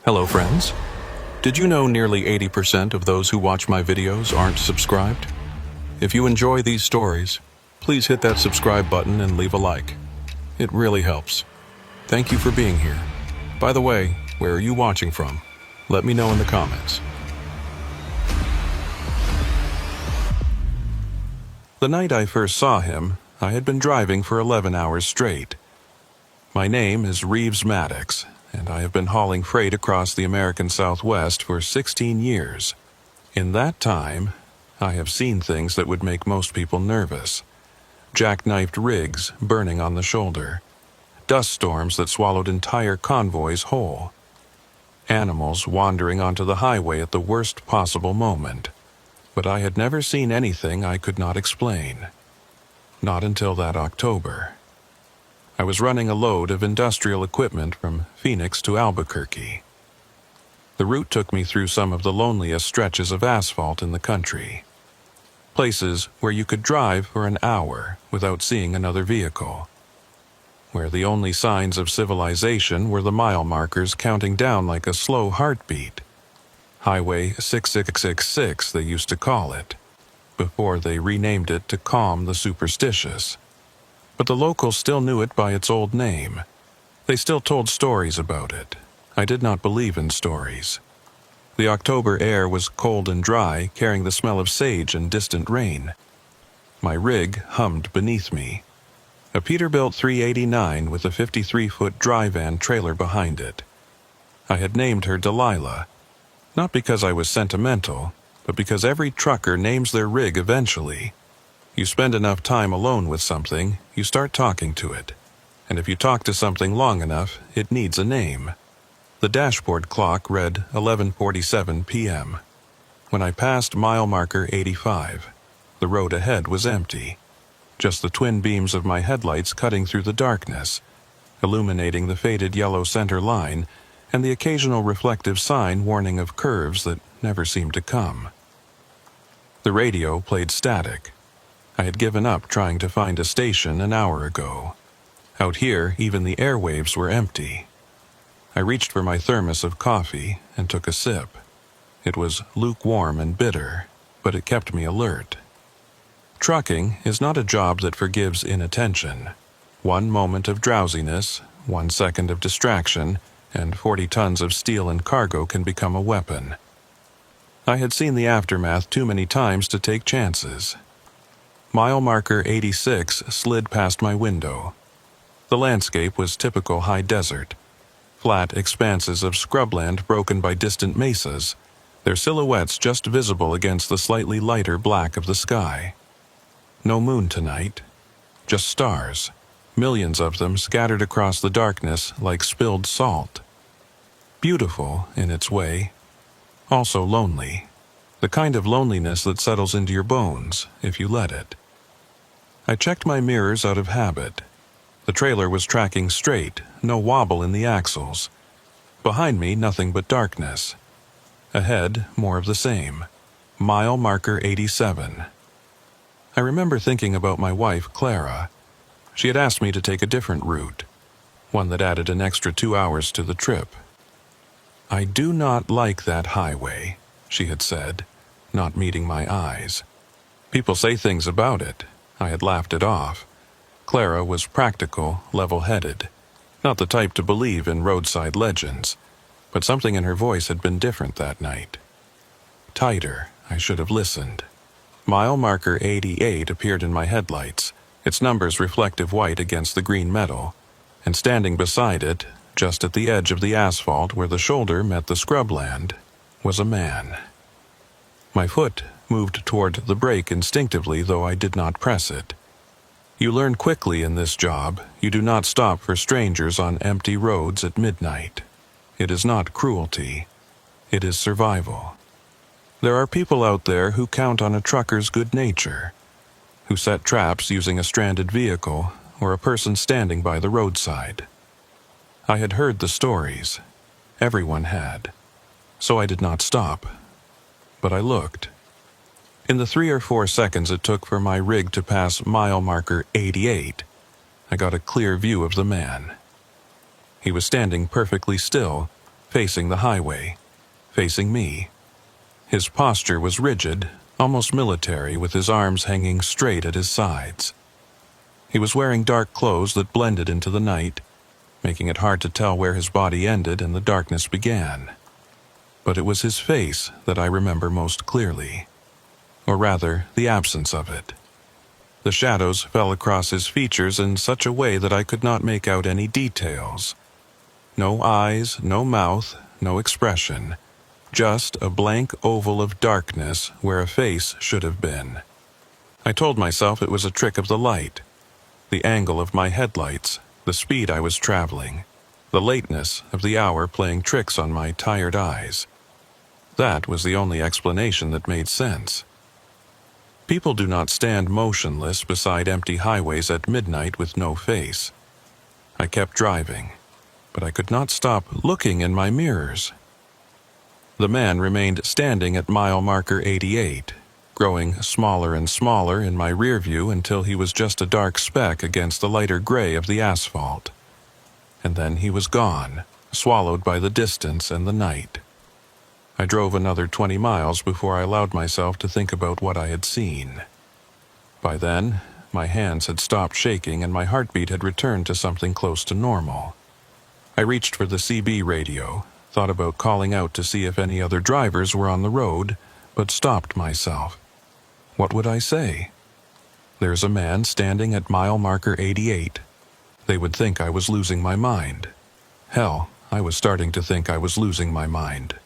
Hello friends. Did you know nearly 80% of those who watch my videos aren't subscribed? If you enjoy these stories, please hit that subscribe button and leave a like. It really helps. Thank you for being here. By the way, where are you watching from? Let me know in the comments. The night I first saw him, I had been driving for 11 hours straight. My name is Reeves Maddox, and I have been hauling freight across the American Southwest for 16 years. In that time, I have seen things that would make most people nervous. Jackknifed rigs burning on the shoulder, dust storms that swallowed entire convoys whole, animals wandering onto the highway at the worst possible moment. But I had never seen anything I could not explain. Not until that October. I was running a load of industrial equipment from Phoenix to Albuquerque. The route took me through some of the loneliest stretches of asphalt in the country. Places where you could drive for an hour without seeing another vehicle. Where the only signs of civilization were the mile markers counting down like a slow heartbeat. Highway 6666 they used to call it, before they renamed it to calm the superstitious. But the locals still knew it by its old name. They still told stories about it. I did not believe in stories. The October air was cold and dry, carrying the smell of sage and distant rain. My rig hummed beneath me. A Peterbilt 389 with a 53-foot dry van trailer behind it. I had named her Delilah, not because I was sentimental, but because every trucker names their rig eventually. You spend enough time alone with something, you start talking to it. And if you talk to something long enough, it needs a name. The dashboard clock read 11:47 p.m. When I passed mile marker 85, the road ahead was empty. Just the twin beams of my headlights cutting through the darkness, illuminating the faded yellow center line and the occasional reflective sign warning of curves that never seemed to come. The radio played static. I had given up trying to find a station an hour ago. Out here, even the airwaves were empty. I reached for my thermos of coffee and took a sip. It was lukewarm and bitter, but it kept me alert. Trucking is not a job that forgives inattention. 1 moment of drowsiness, 1 second of distraction, and 40 tons of steel and cargo can become a weapon. I had seen the aftermath too many times to take chances. Mile marker 86 slid past my window. The landscape was typical high desert. Flat expanses of scrubland broken by distant mesas, their silhouettes just visible against the slightly lighter black of the sky. No moon tonight, just stars, millions of them scattered across the darkness like spilled salt. Beautiful in its way, also lonely. The kind of loneliness that settles into your bones if you let it. I checked my mirrors out of habit. The trailer was tracking straight, no wobble in the axles. Behind me, nothing but darkness. Ahead, more of the same. Mile marker 87. I remember thinking about my wife, Clara. She had asked me to take a different route, one that added an extra 2 hours to the trip. "I do not like that highway," she had said, not meeting my eyes. People say things about it. I had laughed it off. Clara was practical, level-headed, not the type to believe in roadside legends, but something in her voice had been different that night. Tighter, I should have listened. Mile marker 88 appeared in my headlights, its numbers reflective white against the green metal, and standing beside it, just at the edge of the asphalt where the shoulder met the scrubland, was a man. My foot moved toward the brake instinctively, though I did not press it. You learn quickly in this job, you do not stop for strangers on empty roads at midnight. It is not cruelty. It is survival. There are people out there who count on a trucker's good nature, who set traps using a stranded vehicle or a person standing by the roadside. I had heard the stories. Everyone had. So I did not stop. But I looked. In the 3 or 4 seconds it took for my rig to pass mile marker 88, I got a clear view of the man. He was standing perfectly still, facing the highway, facing me. His posture was rigid, almost military, with his arms hanging straight at his sides. He was wearing dark clothes that blended into the night, making it hard to tell where his body ended and the darkness began. But it was his face that I remember most clearly, or rather, the absence of it. The shadows fell across his features in such a way that I could not make out any details. No eyes, no mouth, no expression, just a blank oval of darkness where a face should have been. I told myself it was a trick of the light, the angle of my headlights, the speed I was traveling, the lateness of the hour playing tricks on my tired eyes. That was the only explanation that made sense. People do not stand motionless beside empty highways at midnight with no face. I kept driving, but I could not stop looking in my mirrors. The man remained standing at mile marker 88, growing smaller and smaller in my rear view until he was just a dark speck against the lighter gray of the asphalt. And then he was gone, swallowed by the distance and the night. I drove another 20 miles before I allowed myself to think about what I had seen. By then, my hands had stopped shaking and my heartbeat had returned to something close to normal. I reached for the CB radio, thought about calling out to see if any other drivers were on the road, but stopped myself. What would I say? There's a man standing at mile marker 88. They would think I was losing my mind. Hell, I was starting to think I was losing my mind.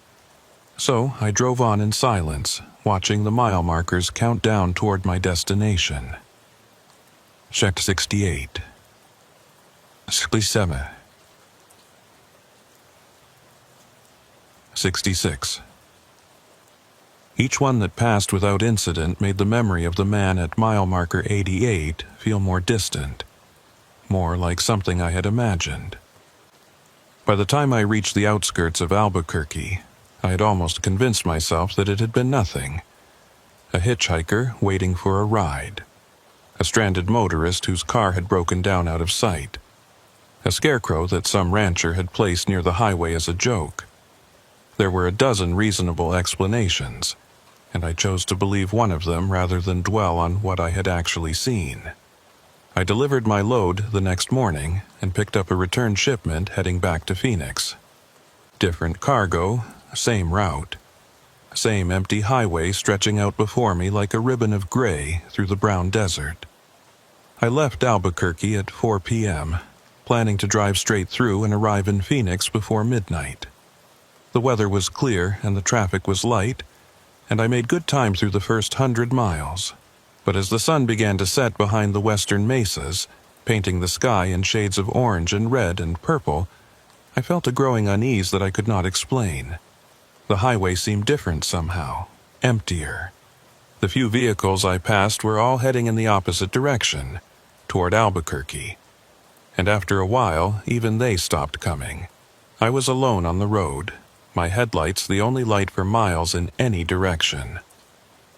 So I drove on in silence, watching the mile markers count down toward my destination. Checked 68. 67. 66. Each one that passed without incident made the memory of the man at mile marker 88 feel more distant, more like something I had imagined. By the time I reached the outskirts of Albuquerque, I had almost convinced myself that it had been nothing. A hitchhiker waiting for a ride. A stranded motorist whose car had broken down out of sight. A scarecrow that some rancher had placed near the highway as a joke. There were a dozen reasonable explanations, and I chose to believe one of them rather than dwell on what I had actually seen. I delivered my load the next morning and picked up a return shipment heading back to Phoenix. Different cargo, same route. Same empty highway stretching out before me like a ribbon of gray through the brown desert. I left Albuquerque at 4 p.m., planning to drive straight through and arrive in Phoenix before midnight. The weather was clear and the traffic was light, and I made good time through the first 100 miles. But as the sun began to set behind the western mesas, painting the sky in shades of orange and red and purple, I felt a growing unease that I could not explain. The highway seemed different somehow, emptier. The few vehicles I passed were all heading in the opposite direction, toward Albuquerque. And after a while, even they stopped coming. I was alone on the road, my headlights the only light for miles in any direction.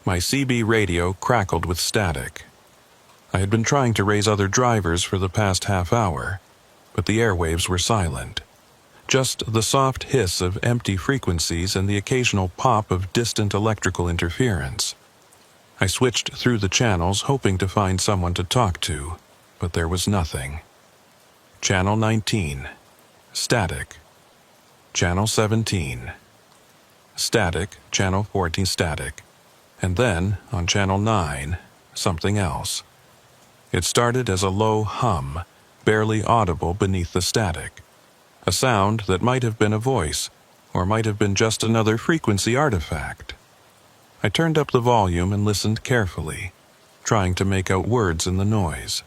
My CB radio crackled with static. I had been trying to raise other drivers for the past half hour, but the airwaves were silent. Just the soft hiss of empty frequencies and the occasional pop of distant electrical interference. I switched through the channels hoping to find someone to talk to, but there was nothing. Channel 19. Static. Channel 17. Static. Channel 14. Static. And then, on Channel 9, something else. It started as a low hum, barely audible beneath the static. A sound that might have been a voice, or might have been just another frequency artifact. I turned up the volume and listened carefully, trying to make out words in the noise.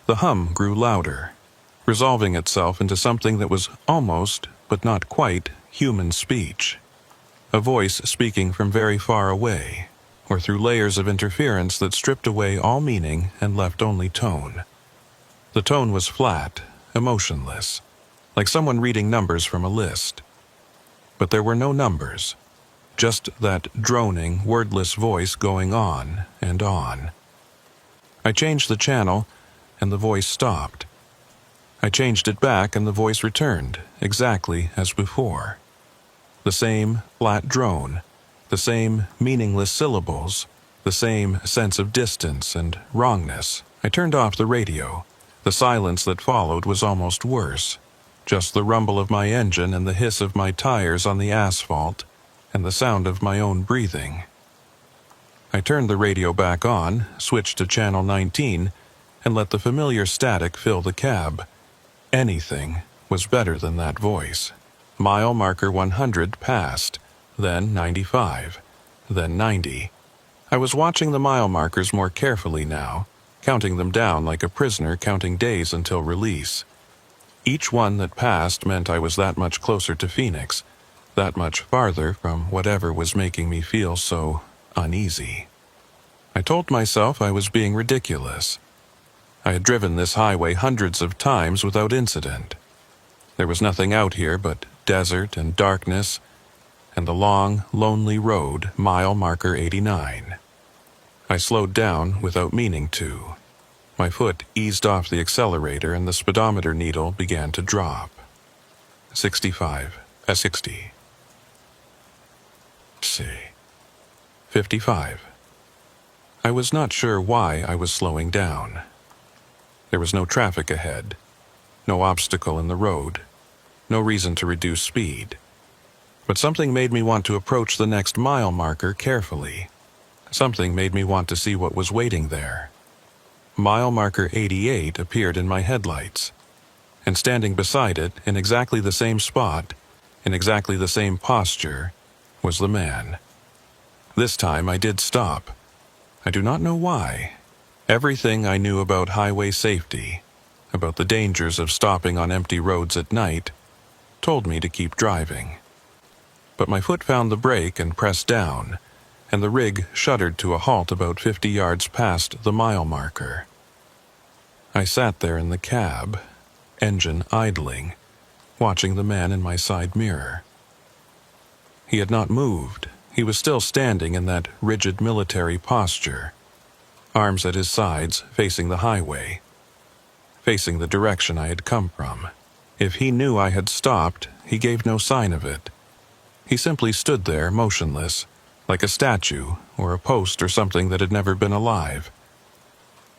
The hum grew louder, resolving itself into something that was almost, but not quite, human speech. A voice speaking from very far away, or through layers of interference that stripped away all meaning and left only tone. The tone was flat, emotionless, like someone reading numbers from a list. But there were no numbers, just that droning, wordless voice going on and on. I changed the channel, and the voice stopped. I changed it back and the voice returned, exactly as before. The same flat drone, the same meaningless syllables, the same sense of distance and wrongness. I turned off the radio. The silence that followed was almost worse. Just the rumble of my engine and the hiss of my tires on the asphalt, and the sound of my own breathing. I turned the radio back on, switched to channel 19, and let the familiar static fill the cab. Anything was better than that voice. Mile marker 100 passed, then 95, then 90. I was watching the mile markers more carefully now, counting them down like a prisoner counting days until release. Each one that passed meant I was that much closer to Phoenix, that much farther from whatever was making me feel so uneasy. I told myself I was being ridiculous. I had driven this highway hundreds of times without incident. There was nothing out here but desert and darkness, and the long, lonely road, mile marker 89. I slowed down without meaning to. My foot eased off the accelerator and the speedometer needle began to drop. 65, 60. 55. I was not sure why I was slowing down. There was no traffic ahead, no obstacle in the road, no reason to reduce speed. But something made me want to approach the next mile marker carefully. Something made me want to see what was waiting there. Mile marker 88 appeared in my headlights, and standing beside it, in exactly the same spot, in exactly the same posture, was the man. This time I did stop. I do not know why. Everything I knew about highway safety, about the dangers of stopping on empty roads at night, told me to keep driving. But my foot found the brake and pressed down, and the rig shuddered to a halt about 50 yards past the mile marker. I sat there in the cab, engine idling, watching the man in my side mirror. He had not moved. He was still standing in that rigid military posture, arms at his sides facing the highway, facing the direction I had come from. If he knew I had stopped, he gave no sign of it. He simply stood there motionless, like a statue or a post or something that had never been alive.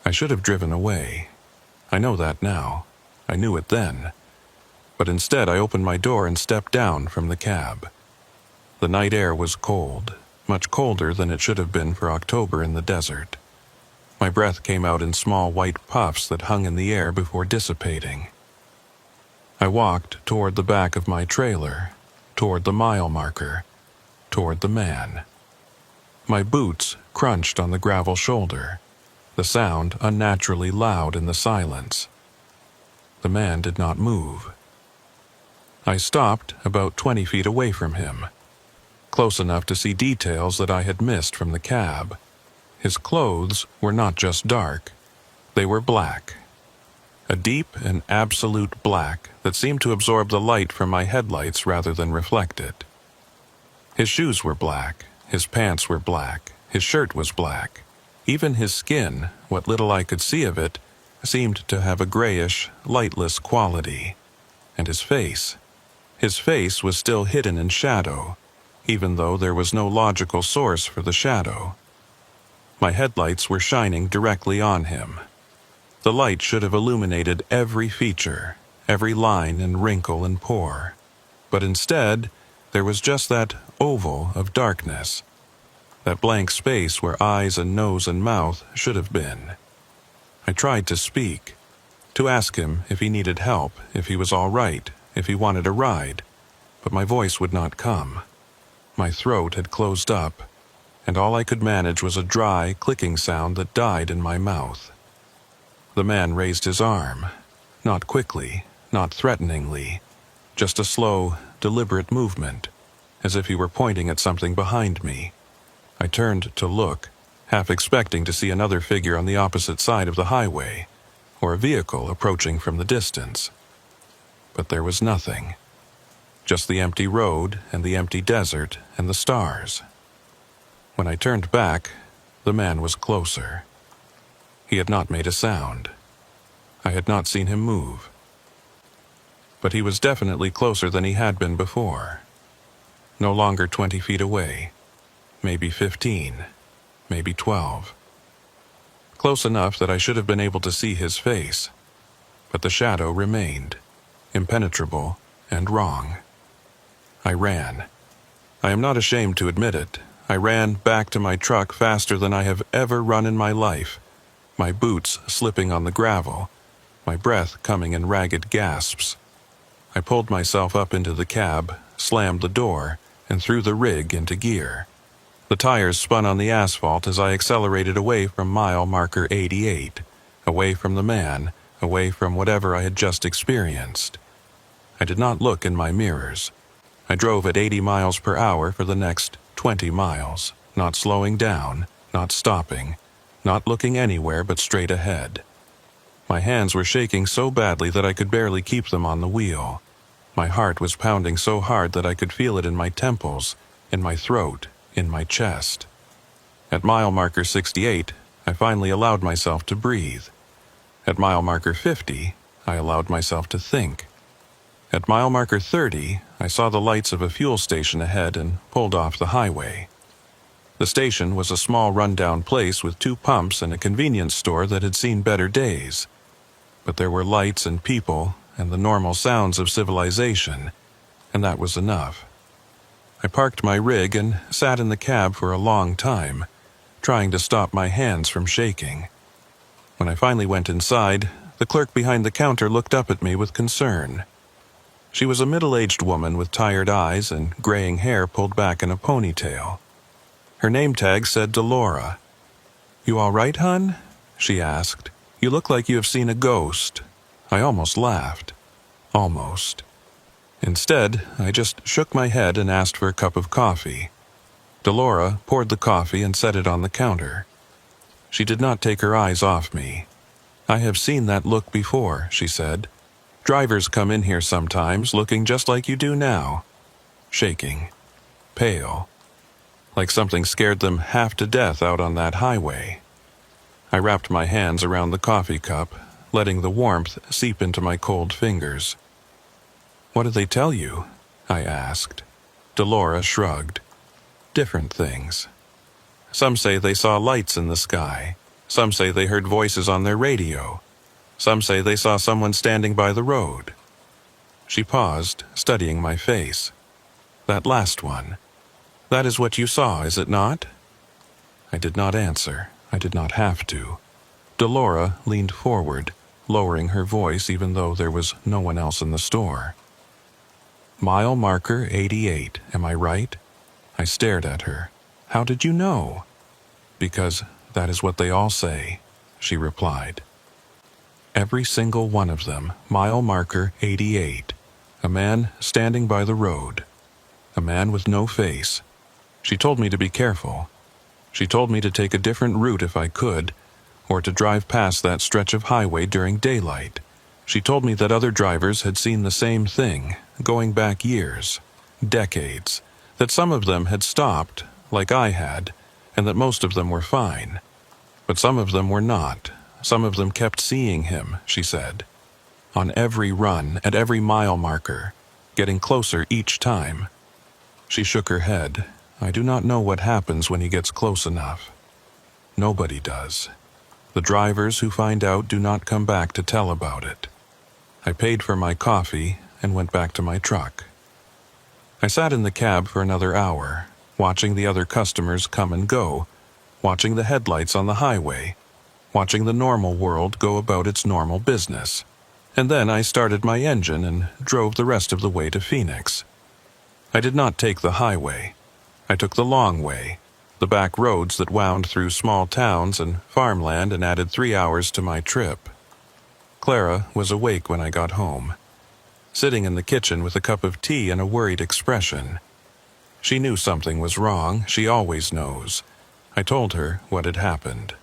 I should have driven away. I know that now. I knew it then. But instead I opened my door and stepped down from the cab. The night air was cold, much colder than it should have been for October in the desert. My breath came out in small white puffs that hung in the air before dissipating. I walked toward the back of my trailer, toward the mile marker, toward the man. My boots crunched on the gravel shoulder, the sound unnaturally loud in the silence. The man did not move. I stopped about 20 feet away from him, close enough to see details that I had missed from the cab. His clothes were not just dark, they were black. A deep and absolute black that seemed to absorb the light from my headlights rather than reflect it. His shoes were black, his pants were black, his shirt was black. Even his skin, what little I could see of it, seemed to have a grayish, lightless quality. And his face was still hidden in shadow, even though there was no logical source for the shadow. My headlights were shining directly on him. The light should have illuminated every feature, every line and wrinkle and pore. But instead, there was just that oval of darkness, that blank space where eyes and nose and mouth should have been. I tried to speak, to ask him if he needed help, if he was all right, if he wanted a ride, but my voice would not come. My throat had closed up, and all I could manage was a dry, clicking sound that died in my mouth. The man raised his arm, not quickly, not threateningly, just a slow, deliberate movement, as if he were pointing at something behind me. I turned to look, half expecting to see another figure on the opposite side of the highway, or a vehicle approaching from the distance. But there was nothing. Just the empty road and the empty desert and the stars. When I turned back, the man was closer. He had not made a sound. I had not seen him move. but he was definitely closer than he had been before. No longer 20 feet away, maybe 15, maybe 12. Close enough that I should have been able to see his face, but the shadow remained, impenetrable and wrong. I ran. I am not ashamed to admit it. I ran back to my truck faster than I have ever run in my life, my boots slipping on the gravel, my breath coming in ragged gasps. I pulled myself up into the cab, slammed the door, and threw the rig into gear. The tires spun on the asphalt as I accelerated away from mile marker 88, away from the man, away from whatever I had just experienced. I did not look in my mirrors. I drove at 80 miles per hour for the next 20 miles, not slowing down, not stopping, not looking anywhere but straight ahead. My hands were shaking so badly that I could barely keep them on the wheel. My heart was pounding so hard that I could feel it in my temples, in my throat, in my chest. At mile marker 68, I finally allowed myself to breathe. At mile marker 50, I allowed myself to think. At mile marker 30, I saw the lights of a fuel station ahead and pulled off the highway. The station was a small rundown place with 2 pumps and a convenience store that had seen better days. But there were lights and people and the normal sounds of civilization, and that was enough. I parked my rig and sat in the cab for a long time, trying to stop my hands from shaking. When I finally went inside, the clerk behind the counter looked up at me with concern. She was a middle-aged woman with tired eyes and graying hair pulled back in a ponytail. Her name tag said Delora. "You all right, hun?" she asked. "You look like you have seen a ghost." I almost laughed. Almost. Instead, I just shook my head and asked for a cup of coffee. Delora poured the coffee and set it on the counter. She did not take her eyes off me. "I have seen that look before," she said. "Drivers come in here sometimes looking just like you do now. Shaking. Pale. Like something scared them half to death out on that highway." I wrapped my hands around the coffee cup, letting the warmth seep into my cold fingers. "What did they tell you?" I asked. Delora shrugged. "Different things. Some say they saw lights in the sky. Some say they heard voices on their radio. Some say they saw someone standing by the road." She paused, studying my face. "That last one. That is what you saw, is it not?" I did not answer. I did not have to. Delora leaned forward, lowering her voice even though there was no one else in the store. "Mile marker 88, am I right?" I stared at her. "How did you know?" "Because that is what they all say," she replied. Every single one of them, mile marker 88. A man standing by the road. A man with no face. She told me to be careful. She told me to take a different route if I could, or to drive past that stretch of highway during daylight. She told me that other drivers had seen the same thing, going back years, decades, that some of them had stopped, like I had, and that most of them were fine. But some of them were not. Some of them kept seeing him, she said. On every run, at every mile marker, getting closer each time. She shook her head. "I do not know what happens when he gets close enough. Nobody does. The drivers who find out do not come back to tell about it." I paid for my coffee and went back to my truck. I sat in the cab for another hour, watching the other customers come and go, watching the headlights on the highway, watching the normal world go about its normal business. And then I started my engine and drove the rest of the way to Phoenix. I did not take the highway. I took the long way, the back roads that wound through small towns and farmland and added 3 hours to my trip. Clara was awake when I got home, sitting in the kitchen with a cup of tea and a worried expression. She knew something was wrong. She always knows. I told her what had happened.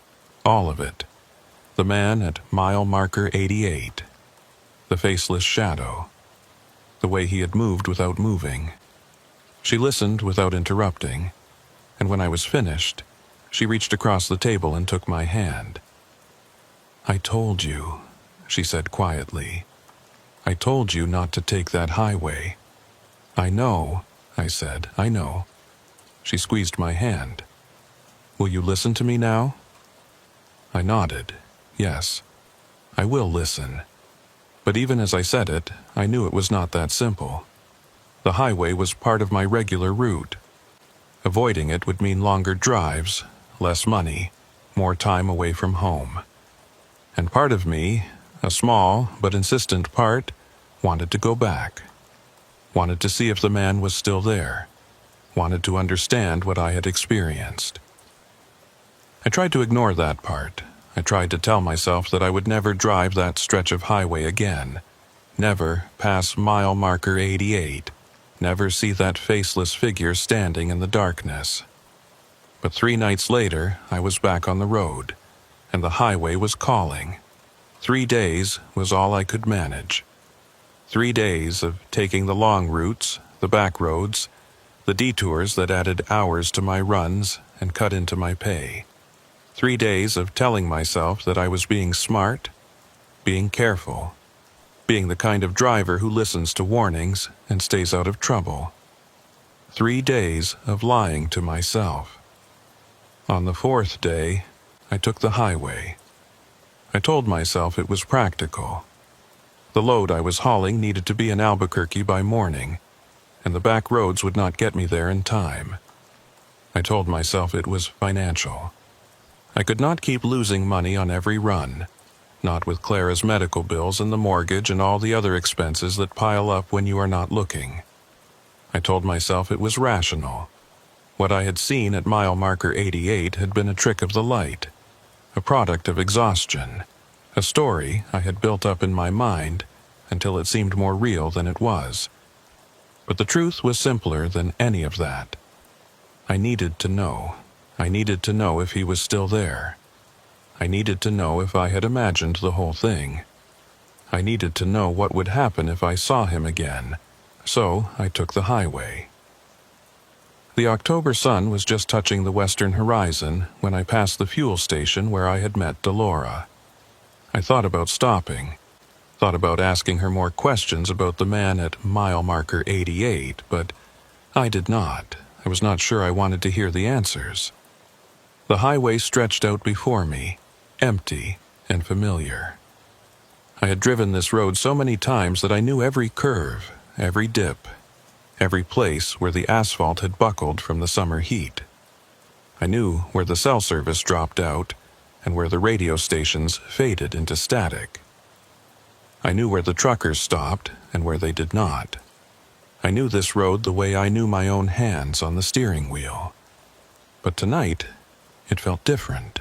All of it. The man at mile marker 88. The faceless shadow. The way he had moved without moving. She listened without interrupting, and when I was finished, she reached across the table and took my hand. "I told you," she said quietly. I told you not to take that highway." "I know," I said, "I know." She squeezed my hand. "Will you listen to me now?" I nodded. Yes, I will listen. But even as I said it, I knew it was not that simple. The highway was part of my regular route. Avoiding it would mean longer drives, less money, more time away from home. And part of me, a small but insistent part, wanted to go back. Wanted to see if the man was still there. Wanted to understand what I had experienced. I tried to ignore that part. I tried to tell myself that I would never drive that stretch of highway again. Never pass mile marker 88. Never see that faceless figure standing in the darkness. But 3 nights later, I was back on the road, and the highway was calling. 3 days was all I could manage. 3 days of taking the long routes, the back roads, the detours that added hours to my runs and cut into my pay. 3 days of telling myself that I was being smart, being careful, being the kind of driver who listens to warnings and stays out of trouble. 3 days of lying to myself. On the 4th day, I took the highway. I told myself it was practical. The load I was hauling needed to be in Albuquerque by morning, and the back roads would not get me there in time. I told myself it was financial. I could not keep losing money on every run, not with Clara's medical bills and the mortgage and all the other expenses that pile up when you are not looking. I told myself it was rational. What I had seen at mile marker 88 had been a trick of the light, a product of exhaustion, a story I had built up in my mind until it seemed more real than it was. But the truth was simpler than any of that. I needed to know. I needed to know if he was still there. I needed to know if I had imagined the whole thing. I needed to know what would happen if I saw him again. So I took the highway. The October sun was just touching the western horizon when I passed the fuel station where I had met Delora. I thought about stopping. Thought about asking her more questions about the man at mile marker 88, but I did not. I was not sure I wanted to hear the answers. The highway stretched out before me, empty and familiar. I had driven this road so many times that I knew every curve, every dip, every place where the asphalt had buckled from the summer heat. I knew where the cell service dropped out and where the radio stations faded into static. I knew where the truckers stopped and where they did not. I knew this road the way I knew my own hands on the steering wheel. But tonight, it felt different.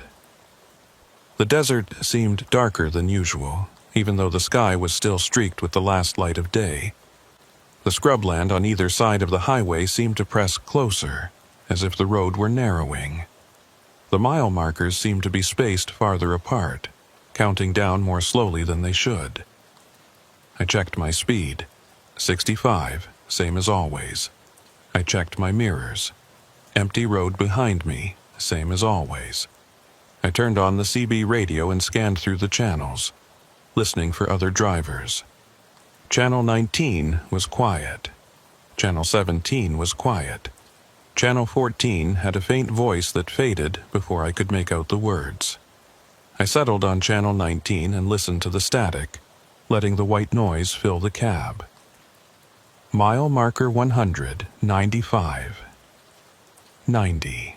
The desert seemed darker than usual, even though the sky was still streaked with the last light of day. The scrubland on either side of the highway seemed to press closer, as if the road were narrowing. The mile markers seemed to be spaced farther apart, counting down more slowly than they should. I checked my speed. 65, same as always. I checked my mirrors. Empty road behind me, same as always. I turned on the CB radio and scanned through the channels, listening for other drivers. Channel 19 was quiet. Channel 17 was quiet. Channel 14 had a faint voice that faded before I could make out the words. I settled on Channel 19 and listened to the static, letting the white noise fill the cab. Mile marker 100, 95. 90.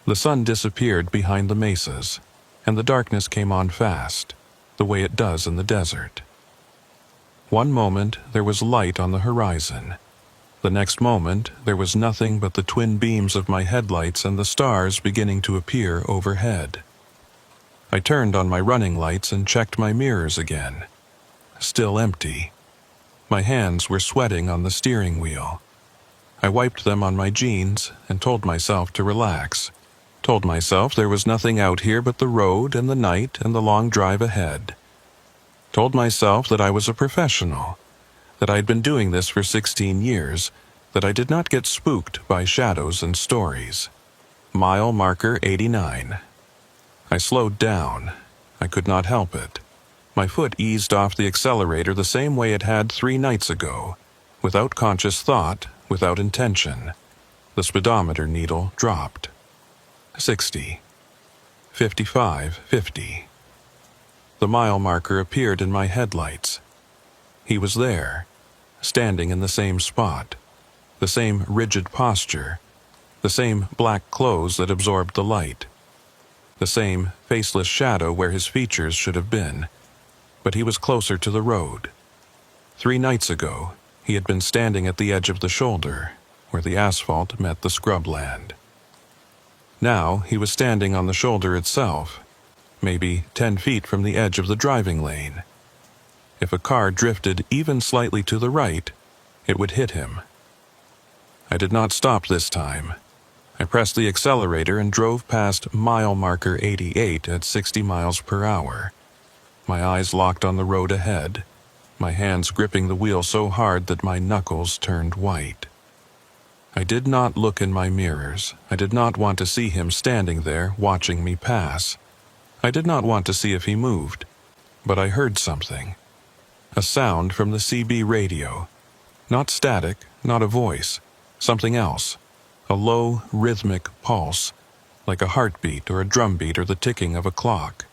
The sun disappeared behind the mesas, and the darkness came on fast, the way it does in the desert. One moment there was light on the horizon. The next moment there was nothing but the twin beams of my headlights and the stars beginning to appear overhead. I turned on my running lights and checked my mirrors again. Still empty. My hands were sweating on the steering wheel. I wiped them on my jeans and told myself to relax. Told myself there was nothing out here but the road and the night and the long drive ahead. Told myself that I was a professional, that I'd been doing this for 16 years, that I did not get spooked by shadows and stories. Mile marker 89. I slowed down. I could not help it. My foot eased off the accelerator the same way it had 3 nights ago, without conscious thought, without intention. The speedometer needle dropped. 60. 55, 50. The mile marker appeared in my headlights. He was there, standing in the same spot, the same rigid posture, the same black clothes that absorbed the light, the same faceless shadow where his features should have been, but he was closer to the road. 3 nights ago, he had been standing at the edge of the shoulder, where the asphalt met the scrubland. Now he was standing on the shoulder itself, maybe 10 feet from the edge of the driving lane. If a car drifted even slightly to the right, it would hit him. I did not stop this time. I pressed the accelerator and drove past mile marker 88 at 60 miles per hour. My eyes locked on the road ahead, my hands gripping the wheel so hard that my knuckles turned white. I did not look in my mirrors. I did not want to see him standing there watching me pass. I did not want to see if he moved, but I heard something. A sound from the CB radio. Not static, not a voice, something else. A low, rhythmic pulse, like a heartbeat or a drumbeat or the ticking of a clock.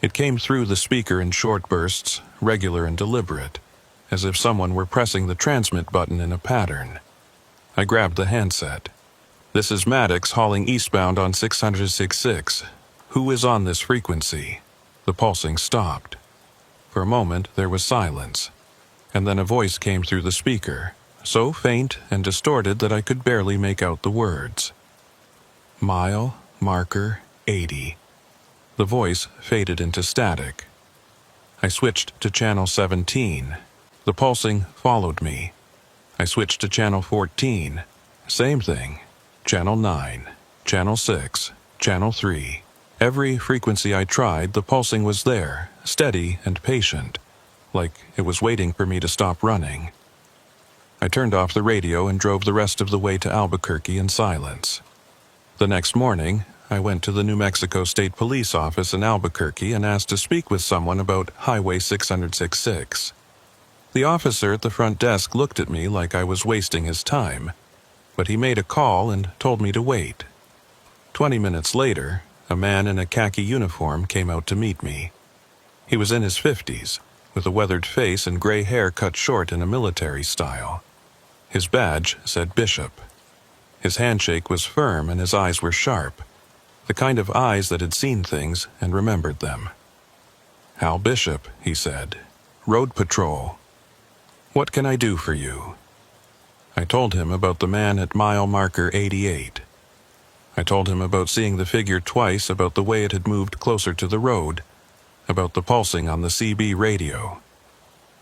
It came through the speaker in short bursts, regular and deliberate, as if someone were pressing the transmit button in a pattern. I grabbed the handset. "This is Maddox hauling eastbound on 666. Who is on this frequency?" The pulsing stopped. For a moment there was silence, and then a voice came through the speaker, so faint and distorted that I could barely make out the words. Mile marker 80. The voice faded into static. I switched to channel 17. The pulsing followed me. I switched to channel 14. Same thing. Channel 9, channel 6, channel 3. Every frequency I tried, the pulsing was there, steady and patient, like it was waiting for me to stop running. I turned off the radio and drove the rest of the way to Albuquerque in silence. The next morning, I went to the New Mexico State Police office in Albuquerque and asked to speak with someone about Highway 666. The officer at the front desk looked at me like I was wasting his time, but he made a call and told me to wait. 20 minutes later, a man in a khaki uniform came out to meet me. He was in his 50s, with a weathered face and gray hair cut short in a military style. His badge said Bishop. His handshake was firm and his eyes were sharp, the kind of eyes that had seen things and remembered them. "Hal Bishop," he said. "Road Patrol. What can I do for you?" I told him about the man at mile marker 88. I told him about seeing the figure twice, about the way it had moved closer to the road, about the pulsing on the CB radio.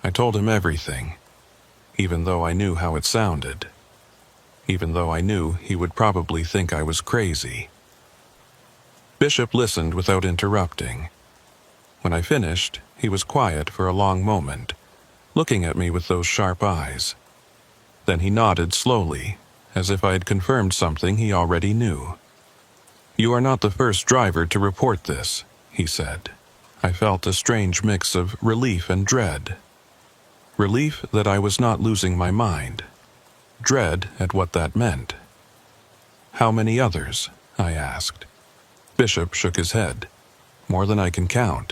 I told him everything, even though I knew how it sounded, even though I knew he would probably think I was crazy. Bishop listened without interrupting. When I finished, he was quiet for a long moment, looking at me with those sharp eyes. Then he nodded slowly, as if I had confirmed something he already knew. "You are not the first driver to report this," he said. I felt a strange mix of relief and dread. Relief that I was not losing my mind. Dread at what that meant. "How many others?" I asked. Bishop shook his head. "More than I can count.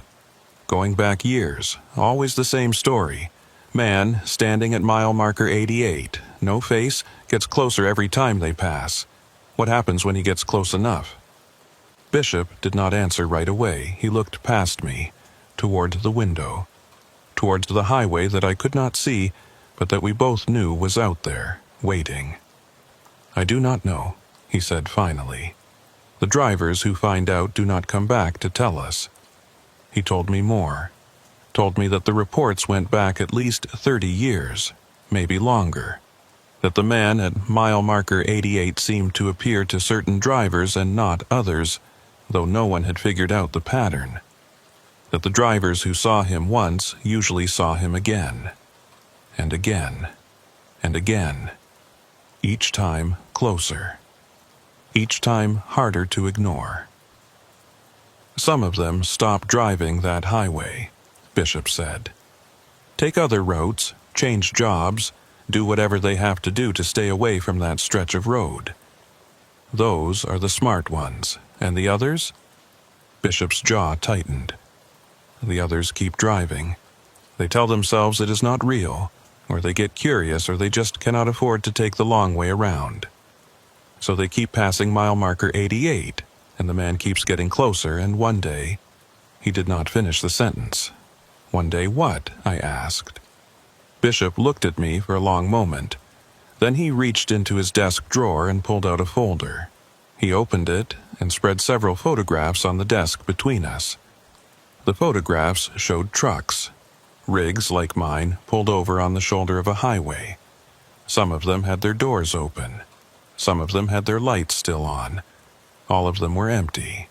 Going back years, always the same story. Man standing at mile marker 88, no face, gets closer every time they pass. What happens when he gets close enough?" Bishop did not answer right away. He looked past me, toward the window, towards the highway that I could not see, but that we both knew was out there, waiting. "I do not know," he said finally. "The drivers who find out do not come back to tell us." He told me more. Told me that the reports went back at least 30 years, maybe longer. That the man at mile marker 88 seemed to appear to certain drivers and not others, though no one had figured out the pattern. That the drivers who saw him once usually saw him again. And again. And again. Each time closer. Each time harder to ignore. Some of them stopped driving that highway. Bishop said. Take other routes, change jobs, do whatever they have to do to stay away from that stretch of road. Those are the smart ones, and the others? Bishop's jaw tightened. The others keep driving. They tell themselves it is not real, or they get curious, or they just cannot afford to take the long way around. So they keep passing mile marker 88, and the man keeps getting closer, and one day... He did not finish the sentence. One day what? I asked. Bishop looked at me for a long moment. Then he reached into his desk drawer and pulled out a folder. He opened it and spread several photographs on the desk between us. The photographs showed trucks, rigs like mine pulled over on the shoulder of a highway. Some of them had their doors open. Some of them had their lights still on. All of them were empty.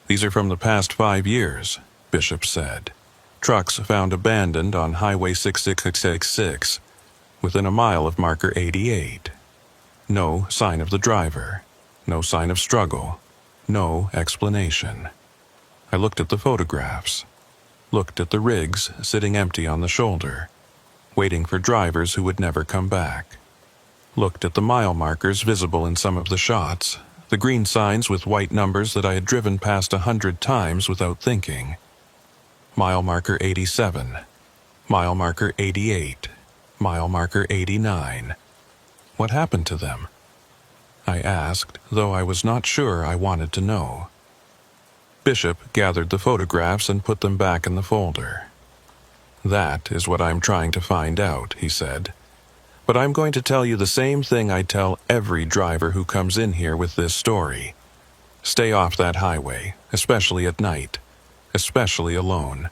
These are from the past 5 years, Bishop said. Trucks found abandoned on Highway 6666, within a mile of marker 88. No sign of the driver. No sign of struggle. No explanation. I looked at the photographs. Looked at the rigs sitting empty on the shoulder, waiting for drivers who would never come back. Looked at the mile markers visible in some of the shots, the green signs with white numbers that I had driven past 100 times without thinking. Mile marker 87, mile marker 88, mile marker 89. What happened to them? I asked, though I was not sure I wanted to know. Bishop gathered the photographs and put them back in the folder. That is what I'm trying to find out, he said. But I'm going to tell you the same thing I tell every driver who comes in here with this story. Stay off that highway, especially at night, especially alone.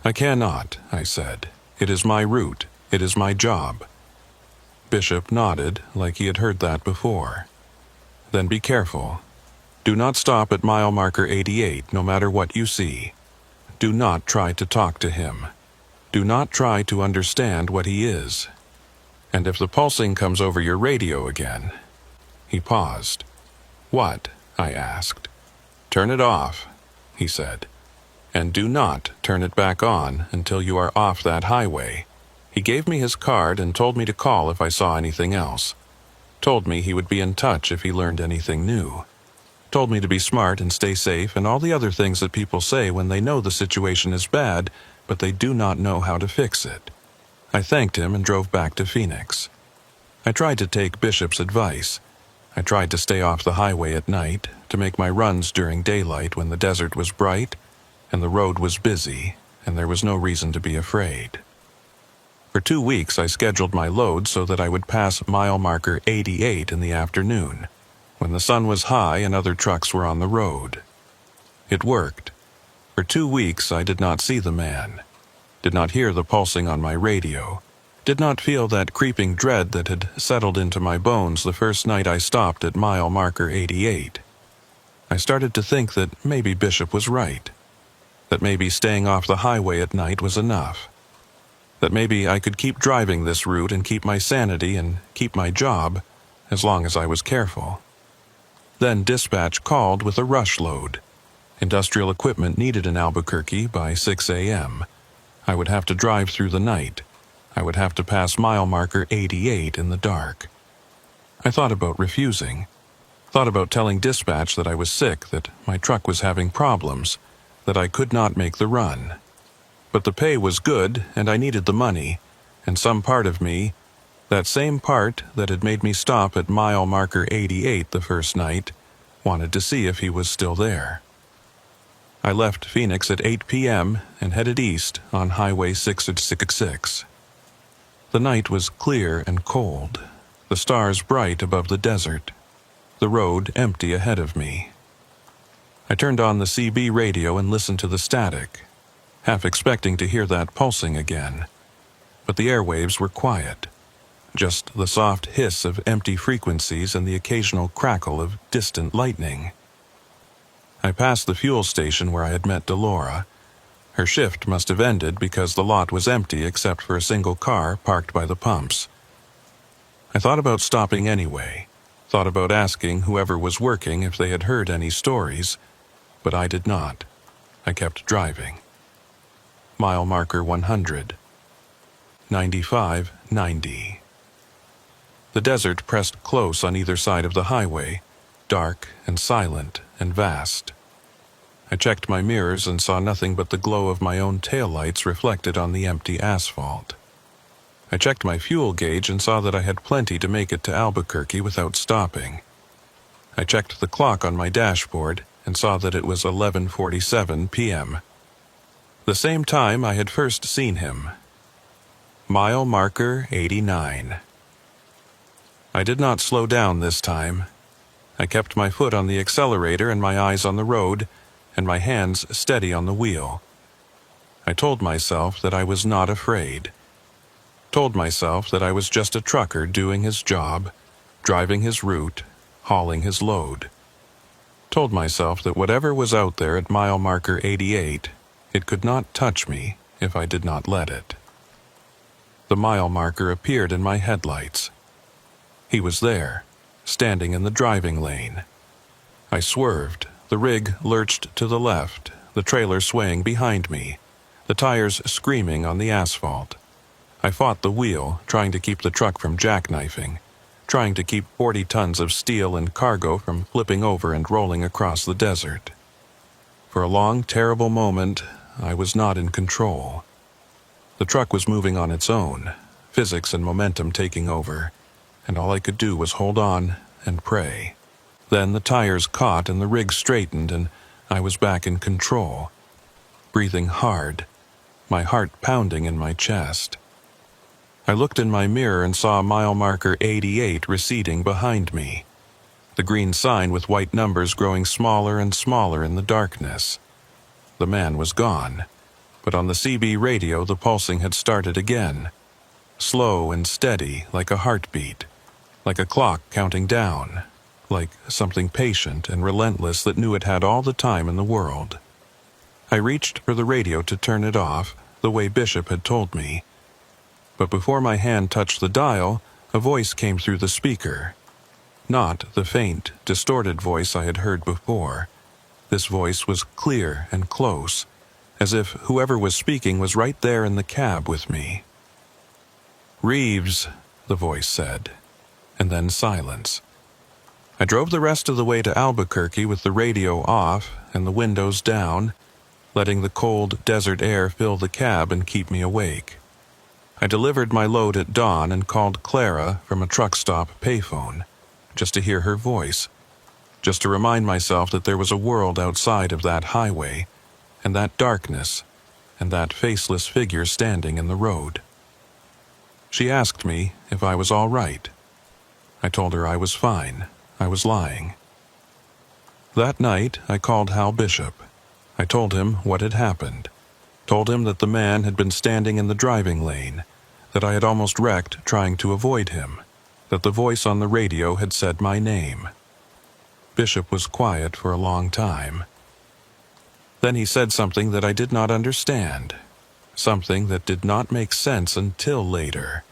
I cannot, I said. It is my route. It is my job. Bishop nodded like he had heard that before. Then be careful. Do not stop at mile marker 88 no matter what you see. Do not try to talk to him. Do not try to understand what he is. And if the pulsing comes over your radio again... He paused. What? I asked. Turn it off, he said. And do not turn it back on until you are off that highway. He gave me his card and told me to call if I saw anything else. Told me he would be in touch if he learned anything new. Told me to be smart and stay safe and all the other things that people say when they know the situation is bad, but they do not know how to fix it. I thanked him and drove back to Phoenix. I tried to take Bishop's advice. I tried to stay off the highway at night, to make my runs during daylight when the desert was bright, and the road was busy, and there was no reason to be afraid. For 2 weeks I scheduled my load so that I would pass mile marker 88 in the afternoon, when the sun was high and other trucks were on the road. It worked. For 2 weeks I did not see the man. Did not hear the pulsing on my radio, did not feel that creeping dread that had settled into my bones the first night I stopped at mile marker 88. I started to think that maybe Bishop was right, that maybe staying off the highway at night was enough, that maybe I could keep driving this route and keep my sanity and keep my job as long as I was careful. Then dispatch called with a rush load. Industrial equipment needed in Albuquerque by 6 a.m. I would have to drive through the night. I would have to pass mile marker 88 in the dark. I thought about refusing. Thought about telling dispatch that I was sick, that my truck was having problems, that I could not make the run. But the pay was good, and I needed the money, and some part of me, that same part that had made me stop at mile marker 88 the first night, wanted to see if he was still there. I left Phoenix at 8 p.m. and headed east on Highway 666. The night was clear and cold, the stars bright above the desert, the road empty ahead of me. I turned on the CB radio and listened to the static, half expecting to hear that pulsing again. But the airwaves were quiet, just the soft hiss of empty frequencies and the occasional crackle of distant lightning. I passed the fuel station where I had met Delora. Her shift must have ended because the lot was empty except for a single car parked by the pumps. I thought about stopping anyway, thought about asking whoever was working if they had heard any stories, but I did not. I kept driving. mile marker 100. 95-90. The desert pressed close on either side of the highway, dark and silent and vast. I checked my mirrors and saw nothing but the glow of my own taillights reflected on the empty asphalt. I checked my fuel gauge and saw that I had plenty to make it to Albuquerque without stopping. I checked the clock on my dashboard and saw that it was 11:47 p.m. The same time I had first seen him. Mile marker 89. I did not slow down this time. I kept my foot on the accelerator and my eyes on the road, and my hands steady on the wheel. I told myself that I was not afraid. Told myself that I was just a trucker doing his job, driving his route, hauling his load. Told myself that whatever was out there at mile marker 88, it could not touch me if I did not let it. The mile marker appeared in my headlights. He was there, standing in the driving lane. I swerved. The rig lurched to the left, the trailer swaying behind me, the tires screaming on the asphalt. I fought the wheel, trying to keep the truck from jackknifing, trying to keep 40 tons of steel and cargo from flipping over and rolling across the desert. For a long, terrible moment, I was not in control. The truck was moving on its own, physics and momentum taking over, and all I could do was hold on and pray. Then the tires caught and the rig straightened and I was back in control, breathing hard, my heart pounding in my chest. I looked in my mirror and saw mile marker 88 receding behind me, the green sign with white numbers growing smaller and smaller in the darkness. The man was gone, but on the CB radio the pulsing had started again, slow and steady like a heartbeat, like a clock counting down, like something patient and relentless that knew it had all the time in the world. I reached for the radio to turn it off, the way Bishop had told me. But before my hand touched the dial, a voice came through the speaker. Not the faint, distorted voice I had heard before. This voice was clear and close, as if whoever was speaking was right there in the cab with me. "Reeves," the voice said, and then silence. I drove the rest of the way to Albuquerque with the radio off and the windows down, letting the cold desert air fill the cab and keep me awake. I delivered my load at dawn and called Clara from a truck stop payphone, just to hear her voice, just to remind myself that there was a world outside of that highway, and that darkness, and that faceless figure standing in the road. She asked me if I was all right. I told her I was fine. I was lying. That night, I called Hal Bishop. I told him what had happened. Told him that the man had been standing in the driving lane, that I had almost wrecked trying to avoid him, that the voice on the radio had said my name. Bishop was quiet for a long time. Then he said something that I did not understand, something that did not make sense until later,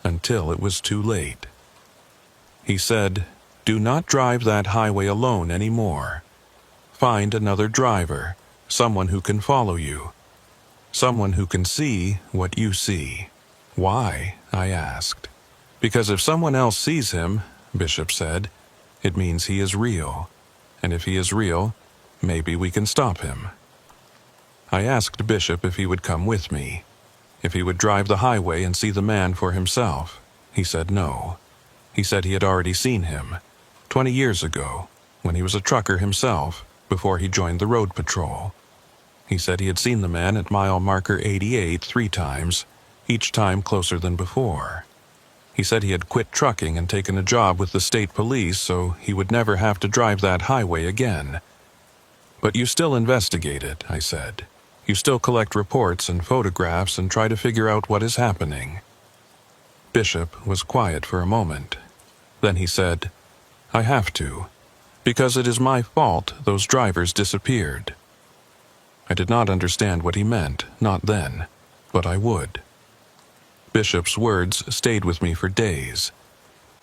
until it was too late. He said, "Do not drive that highway alone anymore. Find another driver, someone who can follow you, someone who can see what you see." "Why?" I asked. "Because if someone else sees him," Bishop said, "it means he is real. And if he is real, maybe we can stop him." I asked Bishop if he would come with me, if he would drive the highway and see the man for himself. He said no. He said he had already seen him, 20 years ago, when he was a trucker himself, before he joined the road patrol. He said he had seen the man at mile marker 88 3 times, each time closer than before. He said he had quit trucking and taken a job with the state police so he would never have to drive that highway again. "But you still investigate it," I said. "You still collect reports and photographs and try to figure out what is happening." Bishop was quiet for a moment. Then he said, "I have to, because it is my fault those drivers disappeared." I did not understand what he meant, not then, but I would. Bishop's words stayed with me for days.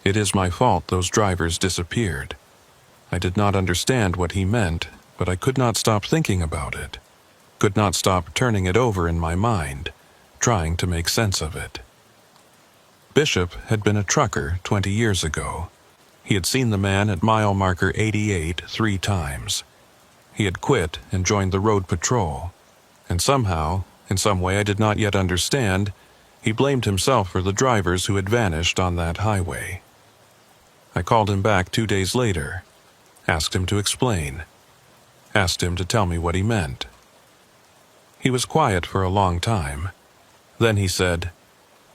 It is my fault those drivers disappeared. I did not understand what he meant, but I could not stop thinking about it. Could not stop turning it over in my mind, trying to make sense of it. Bishop had been a trucker 20 years ago. He had seen the man at mile marker 88 3 times. He had quit and joined the road patrol, and somehow, in some way I did not yet understand, he blamed himself for the drivers who had vanished on that highway. I called him back 2 days later, asked him to explain, asked him to tell me what he meant. He was quiet for a long time. Then he said,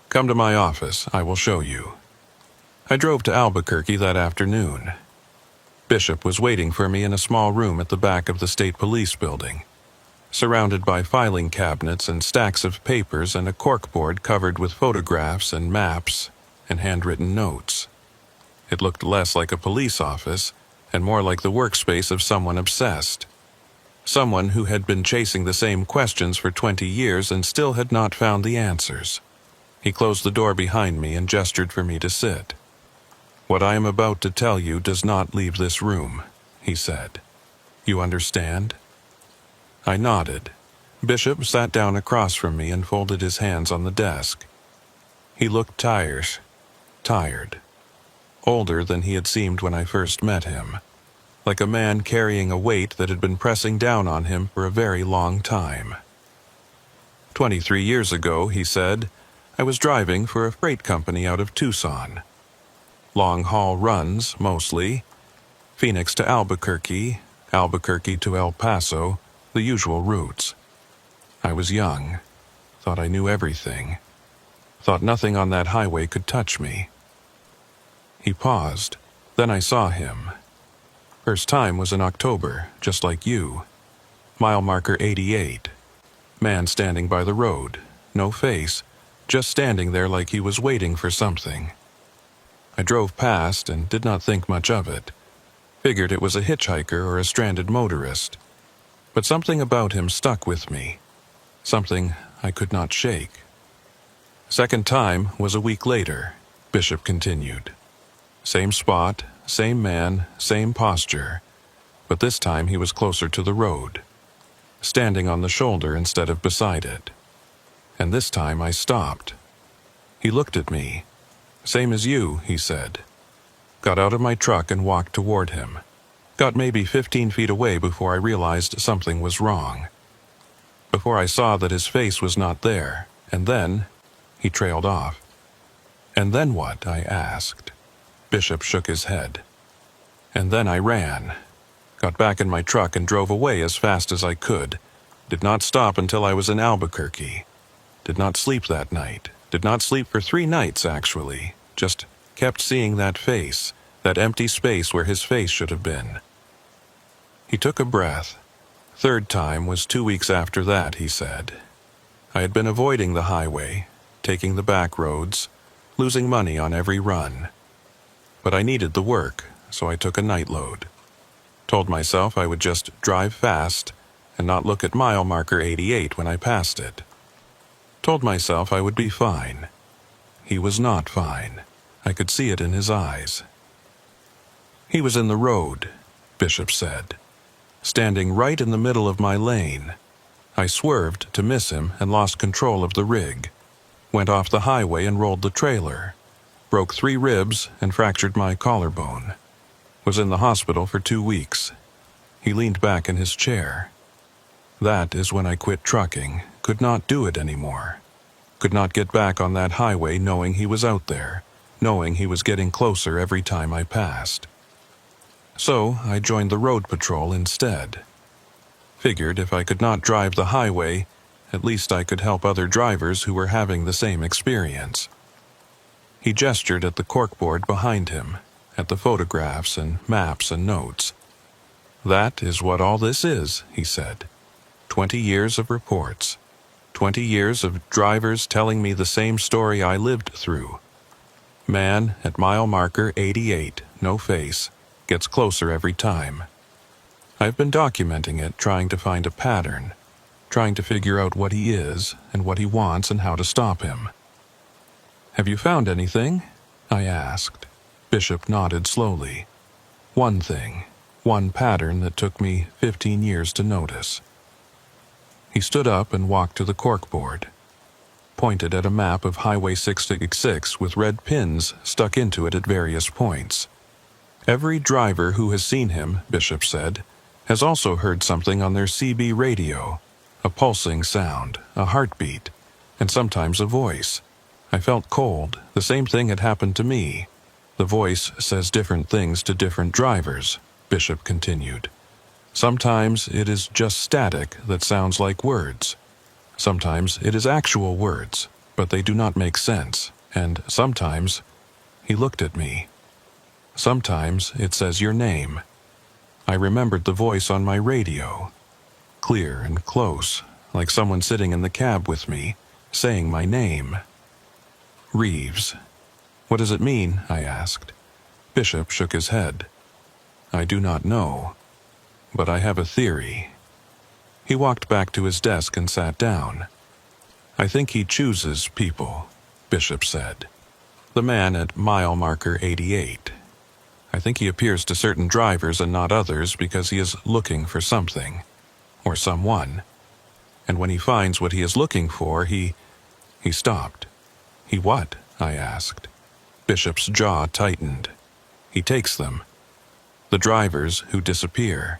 "Come to my office, I will show you." I drove to Albuquerque that afternoon. Bishop was waiting for me in a small room at the back of the state police building, surrounded by filing cabinets and stacks of papers and a corkboard covered with photographs and maps and handwritten notes. It looked less like a police office and more like the workspace of someone obsessed. Someone who had been chasing the same questions for 20 years and still had not found the answers. He closed the door behind me and gestured for me to sit. "What I am about to tell you does not leave this room," he said. "You understand?" I nodded. Bishop sat down across from me and folded his hands on the desk. He looked tired. Older than he had seemed when I first met him. Like a man carrying a weight that had been pressing down on him for a very long time. 23 years ago, he said, I was driving for a freight company out of Tucson. Long-haul runs, mostly. Phoenix to Albuquerque, Albuquerque to El Paso, the usual routes. I was young, thought I knew everything, thought nothing on that highway could touch me. He paused. Then I saw him. First time was in October, just like you. Mile marker 88. Man standing by the road, no face, just standing there like he was waiting for something. I drove past and did not think much of it. Figured it was a hitchhiker or a stranded motorist. But something about him stuck with me. Something I could not shake. Second time was a week later, Bishop continued. Same spot, same man, same posture. But this time he was closer to the road. Standing on the shoulder instead of beside it. And this time I stopped. He looked at me. "Same as you," he said. Got out of my truck and walked toward him. Got maybe 15 feet away before I realized something was wrong. Before I saw that his face was not there, and then he trailed off. "And then what?" I asked. Bishop shook his head. "And then I ran. Got back in my truck and drove away as fast as I could. Did not stop until I was in Albuquerque. Did not sleep that night. Did not sleep for 3 nights, actually. Just kept seeing that face, that empty space where his face should have been." He took a breath. Third time was 2 weeks after that, he said. I had been avoiding the highway, taking the back roads, losing money on every run. But I needed the work, so I took a night load. Told myself I would just drive fast and not look at mile marker 88 when I passed it. Told myself I would be fine. He was not fine. I could see it in his eyes. He was in the road, Bishop said, standing right in the middle of my lane. I swerved to miss him and lost control of the rig. Went off the highway and rolled the trailer. Broke 3 ribs and fractured my collarbone. Was in the hospital for 2 weeks. He leaned back in his chair. That is when I quit trucking. Could not do it anymore. Could not get back on that highway knowing he was out there, knowing he was getting closer every time I passed. So I joined the road patrol instead. Figured if I could not drive the highway, at least I could help other drivers who were having the same experience. He gestured at the corkboard behind him, at the photographs and maps and notes. "That is what all this is," he said. 20 years of reports. 20 years of drivers telling me the same story I lived through. Man at mile marker 88, no face, gets closer every time. I've been documenting it, trying to find a pattern, trying to figure out what he is and what he wants and how to stop him. "Have you found anything?" I asked. Bishop nodded slowly. One thing, one pattern that took me 15 years to notice. He stood up and walked to the corkboard, pointed at a map of Highway 666 with red pins stuck into it at various points. Every driver who has seen him, Bishop said, has also heard something on their CB radio, a pulsing sound, a heartbeat, and sometimes a voice. I felt cold. The same thing had happened to me. The voice says different things to different drivers, Bishop continued. Sometimes it is just static that sounds like words. Sometimes it is actual words, but they do not make sense. And sometimes, he looked at me. Sometimes it says your name. I remembered the voice on my radio, clear and close, like someone sitting in the cab with me, saying my name. Reeves. What does it mean? I asked. Bishop shook his head. I do not know, but I have a theory. He walked back to his desk and sat down. I think he chooses people, Bishop said. The man at mile marker 88. I think he appears to certain drivers and not others because he is looking for something, or someone. And when he finds what he is looking for, he stopped. He what? I asked. Bishop's jaw tightened. He takes them. The drivers who disappear.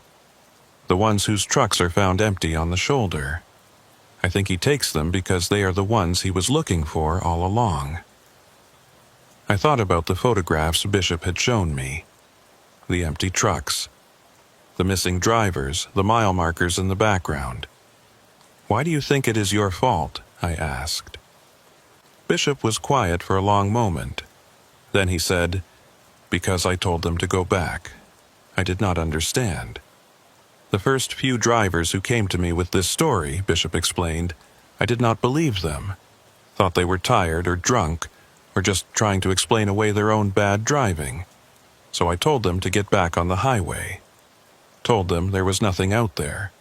The ones whose trucks are found empty on the shoulder. I think he takes them because they are the ones he was looking for all along. I thought about the photographs Bishop had shown me. The empty trucks. The missing drivers, the mile markers in the background. Why do you think it is your fault? I asked. Bishop was quiet for a long moment. Then he said, because I told them to go back. I did not understand. The first few drivers who came to me with this story, Bishop explained, I did not believe them. Thought they were tired or drunk, or just trying to explain away their own bad driving. So I told them to get back on the highway. Told them there was nothing out there.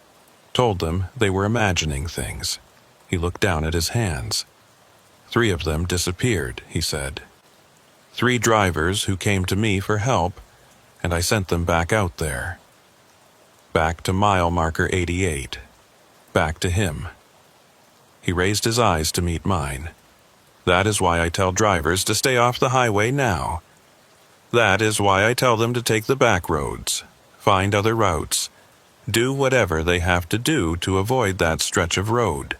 Told them they were imagining things. He looked down at his hands. 3 of them disappeared, he said. 3 drivers who came to me for help, and I sent them back out there. Back to mile marker 88. Back to him. He raised his eyes to meet mine. That is why I tell drivers to stay off the highway now. That is why I tell them to take the back roads, find other routes, do whatever they have to do to avoid that stretch of road.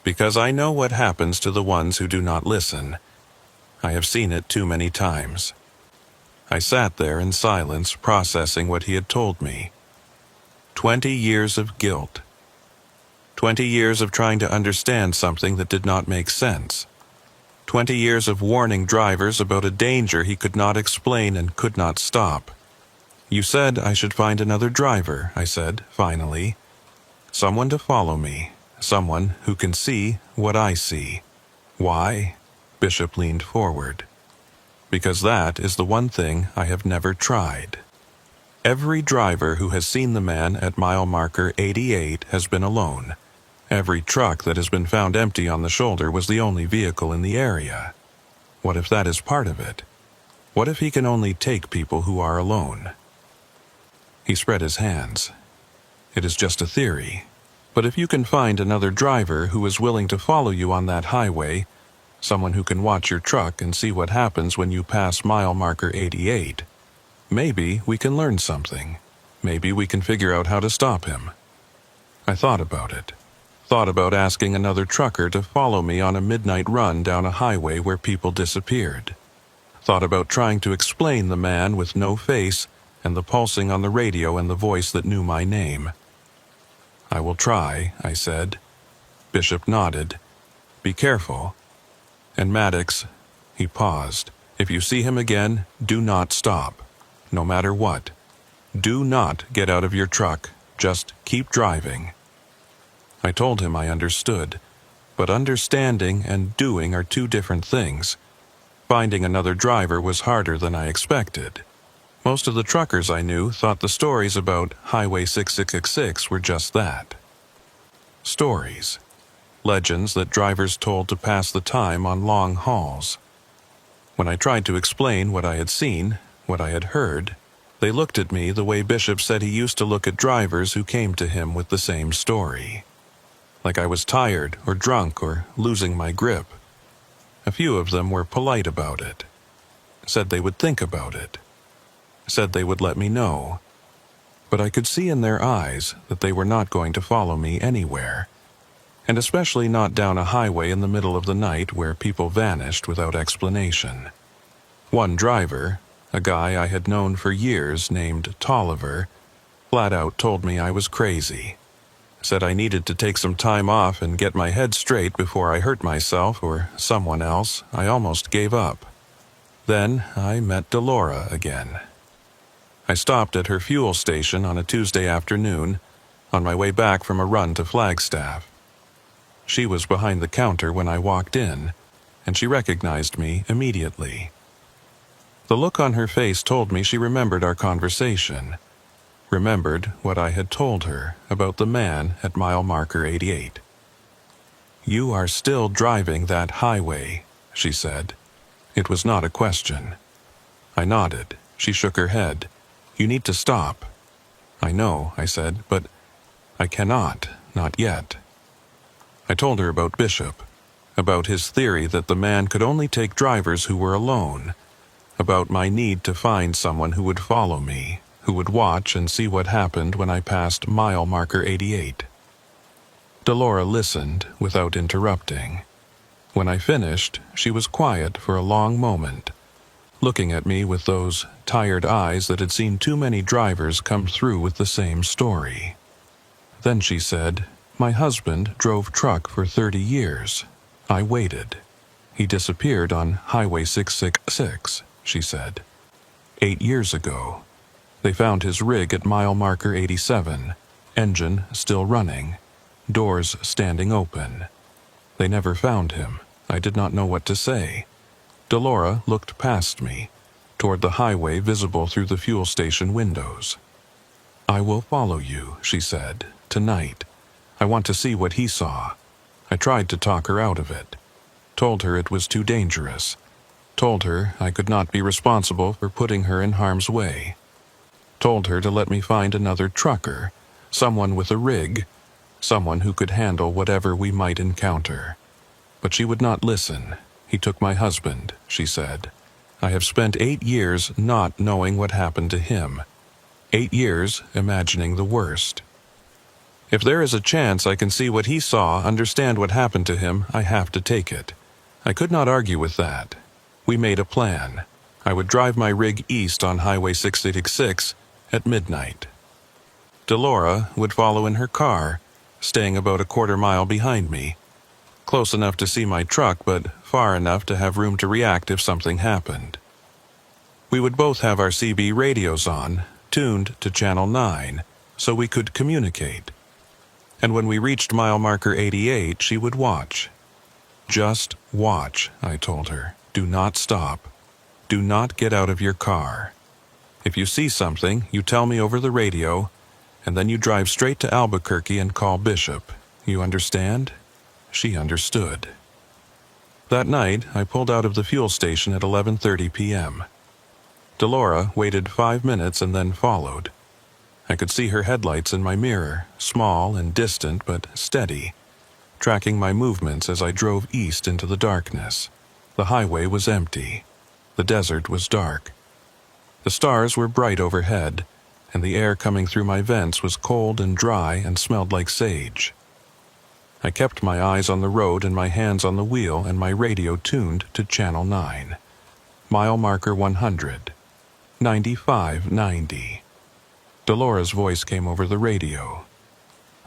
Because I know what happens to the ones who do not listen. I have seen it too many times. I sat there in silence, processing what he had told me. 20 years of guilt. 20 years of trying to understand something that did not make sense. 20 years of warning drivers about a danger he could not explain and could not stop. You said I should find another driver, I said, finally. Someone to follow me. Someone who can see what I see. Why? Bishop leaned forward. Because that is the one thing I have never tried. Every driver who has seen the man at mile marker 88 has been alone. Every truck that has been found empty on the shoulder was the only vehicle in the area. What if that is part of it? What if he can only take people who are alone? He spread his hands. It is just a theory. But if you can find another driver who is willing to follow you on that highway, someone who can watch your truck and see what happens when you pass mile marker 88, maybe we can learn something. Maybe we can figure out how to stop him. I thought about it. Thought about asking another trucker to follow me on a midnight run down a highway where people disappeared. Thought about trying to explain the man with no face and the pulsing on the radio and the voice that knew my name. I will try, I said. Bishop nodded. Be careful. And Maddox, he paused. If you see him again, do not stop. No matter what. Do not get out of your truck. Just keep driving. I told him I understood, but understanding and doing are 2 different things. Finding another driver was harder than I expected. Most of the truckers I knew thought the stories about Highway 6666 were just that. Stories. Legends that drivers told to pass the time on long hauls. When I tried to explain what I had seen, what I had heard, they looked at me the way Bishop said he used to look at drivers who came to him with the same story. like I was tired or drunk or losing my grip. A few of them were polite about it, said they would think about it, said they would let me know. But I could see in their eyes that they were not going to follow me anywhere, and especially not down a highway in the middle of the night where people vanished without explanation. One driver, a guy I had known for years named Tolliver, flat out told me I was crazy. Said I needed to take some time off and get my head straight before I hurt myself or someone else. I almost gave up. Then I met Delora again. I stopped at her fuel station on a Tuesday afternoon on my way back from a run to Flagstaff. She was behind the counter when I walked in, and she recognized me immediately. The look on her face told me she remembered our conversation, remembered what I had told her about the man at mile marker 88. "You are still driving that highway," she said. It was not a question. I nodded. She shook her head. "You need to stop." "I know," I said, "but I cannot, not yet." I told her about Bishop, about his theory that the man could only take drivers who were alone, about my need to find someone who would follow me, who would watch and see what happened when I passed mile marker 88. Delora listened without interrupting. When I finished, she was quiet for a long moment, looking at me with those tired eyes that had seen too many drivers come through with the same story. Then she said, "My husband drove truck for 30 years. I waited. He disappeared on Highway 666, she said. 8 years ago. They found his rig at mile marker 87, engine still running, doors standing open. They never found him. I did not know what to say." Delora looked past me, toward the highway visible through the fuel station windows. "I will follow you," she said, "tonight. I want to see what he saw." I tried to talk her out of it. Told her it was too dangerous. Told her I could not be responsible for putting her in harm's way. Told her to let me find another trucker, someone with a rig, someone who could handle whatever we might encounter. But she would not listen. "He took my husband," she said. "I have spent 8 years not knowing what happened to him. 8 years imagining the worst. If there is a chance I can see what he saw, understand what happened to him, I have to take it." I could not argue with that. We made a plan. I would drive my rig east on Highway 686 at midnight. Delora would follow in her car, staying about a quarter mile behind me, close enough to see my truck but far enough to have room to react if something happened. We would both have our CB radios on, tuned to Channel 9, so we could communicate. And when we reached mile marker 88, she would watch. "Just watch," I told her. "Do not stop. Do not get out of your car. If you see something, you tell me over the radio, and then you drive straight to Albuquerque and call Bishop. You understand?" She understood. That night, I pulled out of the fuel station at 11:30 p.m. Delora waited 5 minutes and then followed. I could see her headlights in my mirror, small and distant but steady, tracking my movements as I drove east into the darkness. The highway was empty. The desert was dark. The stars were bright overhead, and the air coming through my vents was cold and dry and smelled like sage. I kept my eyes on the road and my hands on the wheel and my radio tuned to Channel 9. Mile marker 100. 9590. Delora's voice came over the radio.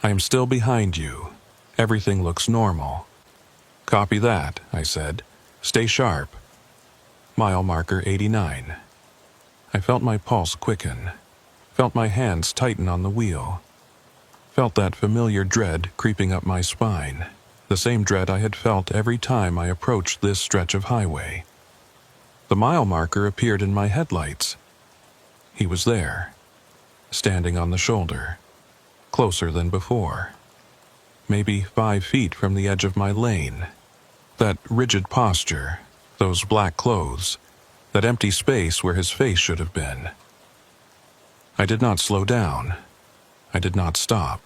"I am still behind you. Everything looks normal." "Copy that," I said. "Stay sharp." Mile marker 89. I felt my pulse quicken, felt my hands tighten on the wheel, felt that familiar dread creeping up my spine, the same dread I had felt every time I approached this stretch of highway. The mile marker appeared in my headlights. He was there, standing on the shoulder, closer than before, maybe 5 feet from the edge of my lane. That rigid posture, those black clothes, that empty space where his face should have been. I did not slow down. I did not stop.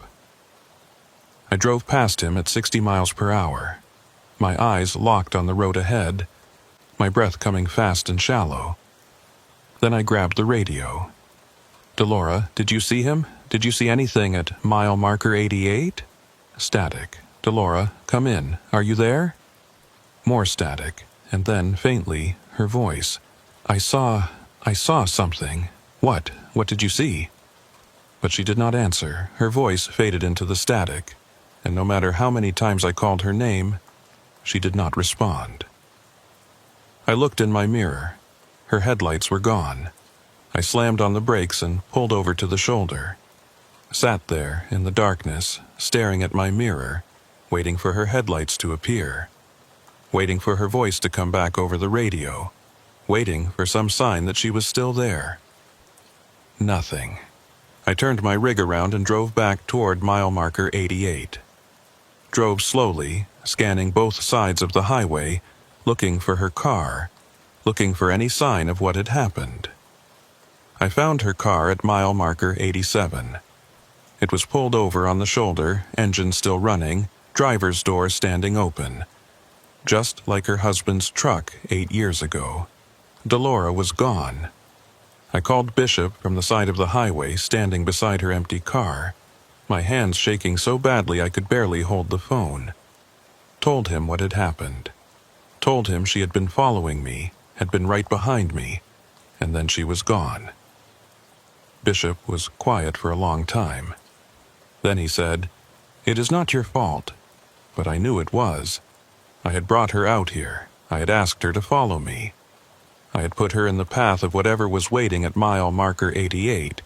I drove past him at 60 miles per hour, my eyes locked on the road ahead, my breath coming fast and shallow. Then I grabbed the radio. "Delora, did you see him? Did you see anything at mile marker 88? Static. "Delora, come in. Are you there?" More static, and then, faintly, her voice. I saw something. What? What did you see?" But she did not answer. Her voice faded into the static, and no matter how many times I called her name, she did not respond. I looked in my mirror. Her headlights were gone. I slammed on the brakes and pulled over to the shoulder. Sat there in the darkness, staring at my mirror, waiting for her headlights to appear, waiting for her voice to come back over the radio, waiting for some sign that she was still there. Nothing. I turned my rig around and drove back toward mile marker 88. Drove slowly, scanning both sides of the highway, looking for her car, looking for any sign of what had happened. I found her car at mile marker 87. It was pulled over on the shoulder, engine still running, driver's door standing open. Just like her husband's truck 8 years ago. Delora was gone. I called Bishop from the side of the highway, standing beside her empty car, my hands shaking so badly I could barely hold the phone. Told him what had happened. Told him she had been following me, had been right behind me, and then she was gone. Bishop was quiet for a long time. Then he said, "It is not your fault." But I knew it was. I had brought her out here. I had asked her to follow me. I had put her in the path of whatever was waiting at mile marker 88,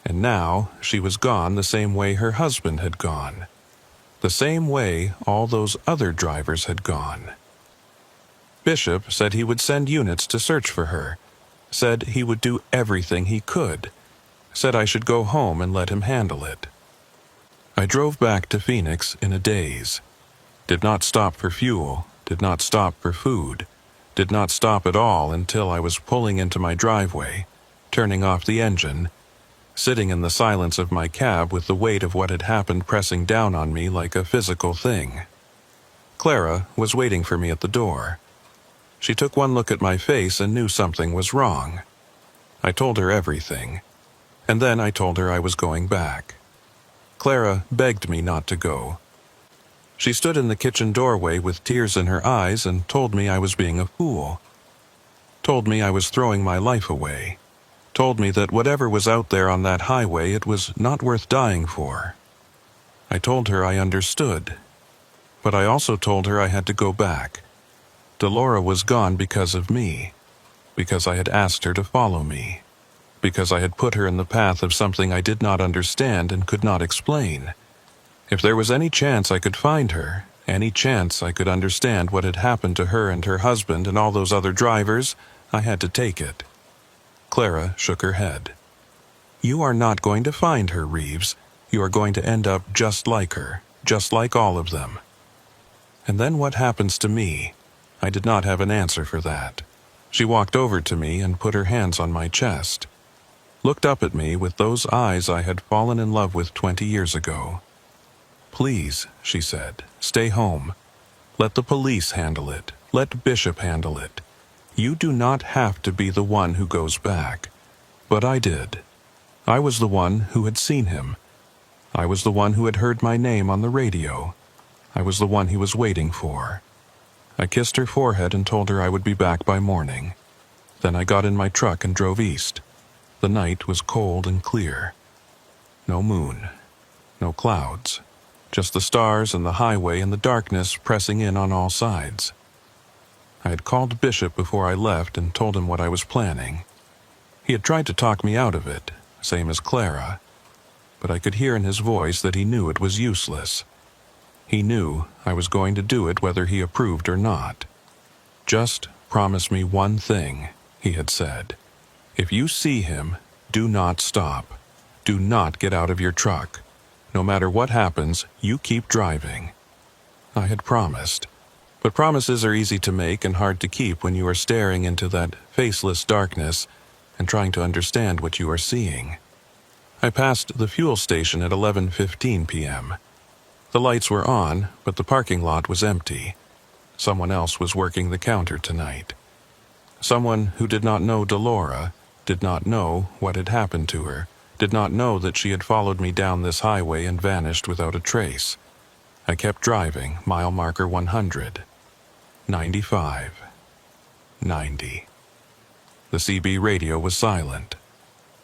and now she was gone the same way her husband had gone. The same way all those other drivers had gone. Bishop said he would send units to search for her, said he would do everything he could, said I should go home and let him handle it. I drove back to Phoenix in a daze. Did not stop for fuel, did not stop for food, did not stop at all until I was pulling into my driveway, turning off the engine, sitting in the silence of my cab with the weight of what had happened pressing down on me like a physical thing. Clara was waiting for me at the door. She took one look at my face and knew something was wrong. I told her everything, and then I told her I was going back. Clara begged me not to go. She stood in the kitchen doorway with tears in her eyes and told me I was being a fool. Told me I was throwing my life away. Told me that whatever was out there on that highway, it was not worth dying for. I told her I understood, but I also told her I had to go back. Delora was gone because of me, because I had asked her to follow me, because I had put her in the path of something I did not understand and could not explain. If there was any chance I could find her, any chance I could understand what had happened to her and her husband and all those other drivers, I had to take it. Clara shook her head. "You are not going to find her, Reeves. You are going to end up just like her, just like all of them." And then what happens to me? I did not have an answer for that. She walked over to me and put her hands on my chest. Looked up at me with those eyes I had fallen in love with 20 years ago. "Please," she said, "stay home. Let the police handle it. Let Bishop handle it. You do not have to be the one who goes back." But I did. I was the one who had seen him. I was the one who had heard my name on the radio. I was the one he was waiting for. I kissed her forehead and told her I would be back by morning. Then I got in my truck and drove east. The night was cold and clear. No moon. No clouds. Just the stars and the highway and the darkness pressing in on all sides. I had called Bishop before I left and told him what I was planning. He had tried to talk me out of it, same as Clara, but I could hear in his voice that he knew it was useless. He knew I was going to do it whether he approved or not. "Just promise me one thing," he had said. "If you see him, do not stop. Do not get out of your truck. No matter what happens, you keep driving." I had promised. But promises are easy to make and hard to keep when you are staring into that faceless darkness and trying to understand what you are seeing. I passed the fuel station at 11:15 p.m. The lights were on, but the parking lot was empty. Someone else was working the counter tonight. Someone who did not know Delora, did not know what had happened to her, did not know that she had followed me down this highway and vanished without a trace. I kept driving, mile marker 100, 95, 90. The CB radio was silent.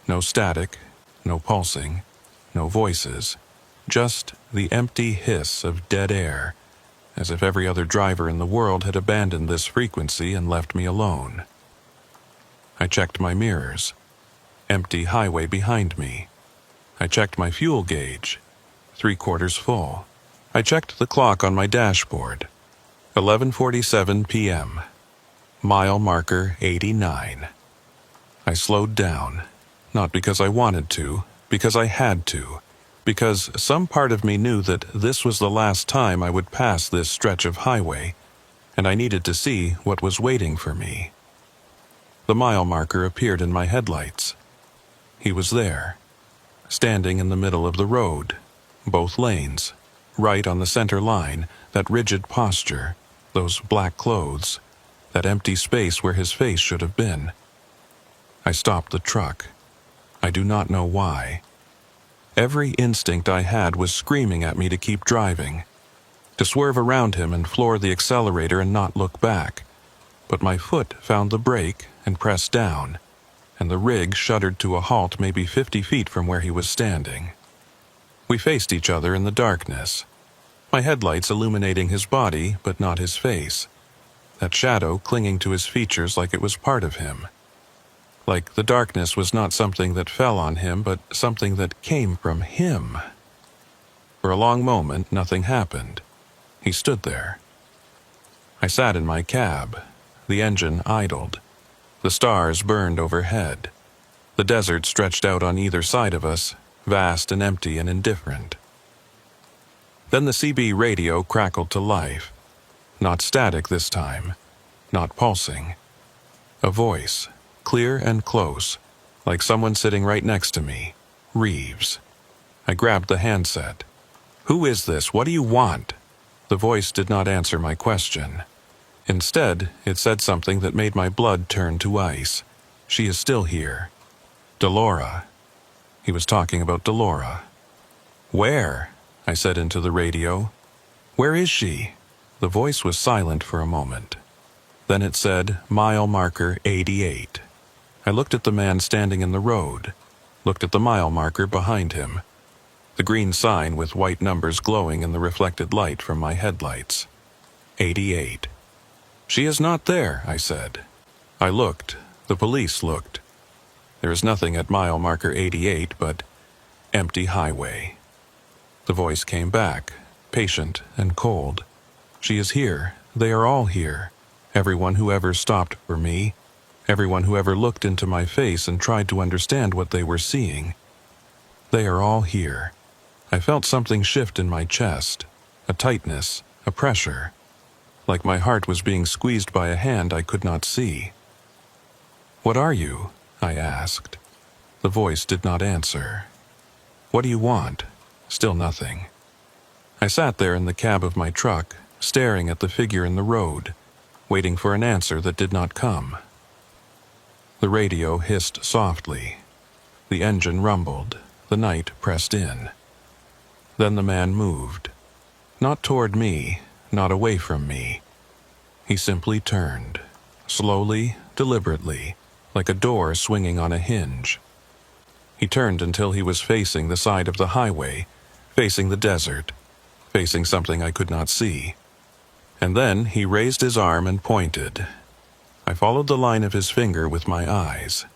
No static, no pulsing, no voices, just the empty hiss of dead air, as if every other driver in the world had abandoned this frequency and left me alone. I checked my mirrors. Empty highway behind me. I checked my fuel gauge. 3/4 full. I checked the clock on my dashboard. 11:47 p.m. Mile marker 89. I slowed down, not because I wanted to, because I had to, because some part of me knew that this was the last time I would pass this stretch of highway, and I needed to see what was waiting for me. The mile marker appeared in my headlights. He was there, standing in the middle of the road, both lanes, right on the center line, that rigid posture, those black clothes, that empty space where his face should have been. I stopped the truck. I do not know why. Every instinct I had was screaming at me to keep driving, to swerve around him and floor the accelerator and not look back. But my foot found the brake and pressed down, and the rig shuddered to a halt maybe 50 feet from where he was standing. We faced each other in the darkness, my headlights illuminating his body but not his face, that shadow clinging to his features like it was part of him. Like the darkness was not something that fell on him, but something that came from him. For a long moment, nothing happened. He stood there. I sat in my cab. The engine idled. The stars burned overhead. The desert stretched out on either side of us, vast and empty and indifferent. Then the CB radio crackled to life. Not static this time, not pulsing. A voice, clear and close, like someone sitting right next to me. Reeves. I grabbed the handset. "Who is this? What do you want?" The voice did not answer my question. Instead, it said something that made my blood turn to ice. "She is still here. Delora." He was talking about Delora. "Where?" I said into the radio. "Where is she?" The voice was silent for a moment. Then it said, mile marker 88. I looked at the man standing in the road, looked at the mile marker behind him, the green sign with white numbers glowing in the reflected light from my headlights. 88. "She is not there," I said. I looked. The police looked. There is nothing at mile marker 88 but empty highway. The voice came back, patient and cold. "She is here. They are all here. Everyone who ever stopped for me. Everyone who ever looked into my face and tried to understand what they were seeing. They are all here." I felt something shift in my chest, a tightness, a pressure, like my heart was being squeezed by a hand I could not see. "What are you?" I asked. The voice did not answer. "What do you want?" Still nothing. I sat there in the cab of my truck, staring at the figure in the road, waiting for an answer that did not come. The radio hissed softly. The engine rumbled. The night pressed in. Then the man moved. Not toward me, not away from me. He simply turned, slowly, deliberately, like a door swinging on a hinge. He turned until he was facing the side of the highway, facing the desert, facing something I could not see. And then he raised his arm and pointed. I followed the line of his finger with my eyes,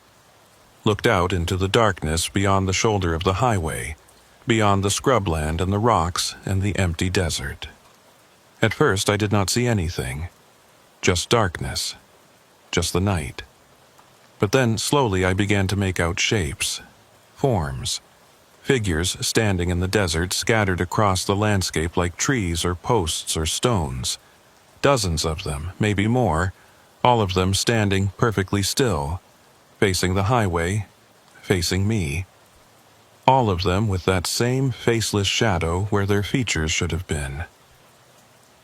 looked out into the darkness beyond the shoulder of the highway, beyond the scrubland and the rocks and the empty desert. At first I did not see anything, just darkness, just the night. But then slowly I began to make out shapes, forms, figures standing in the desert scattered across the landscape like trees or posts or stones. Dozens of them, maybe more, all of them standing perfectly still, facing the highway, facing me. all of them with that same faceless shadow where their features should have been.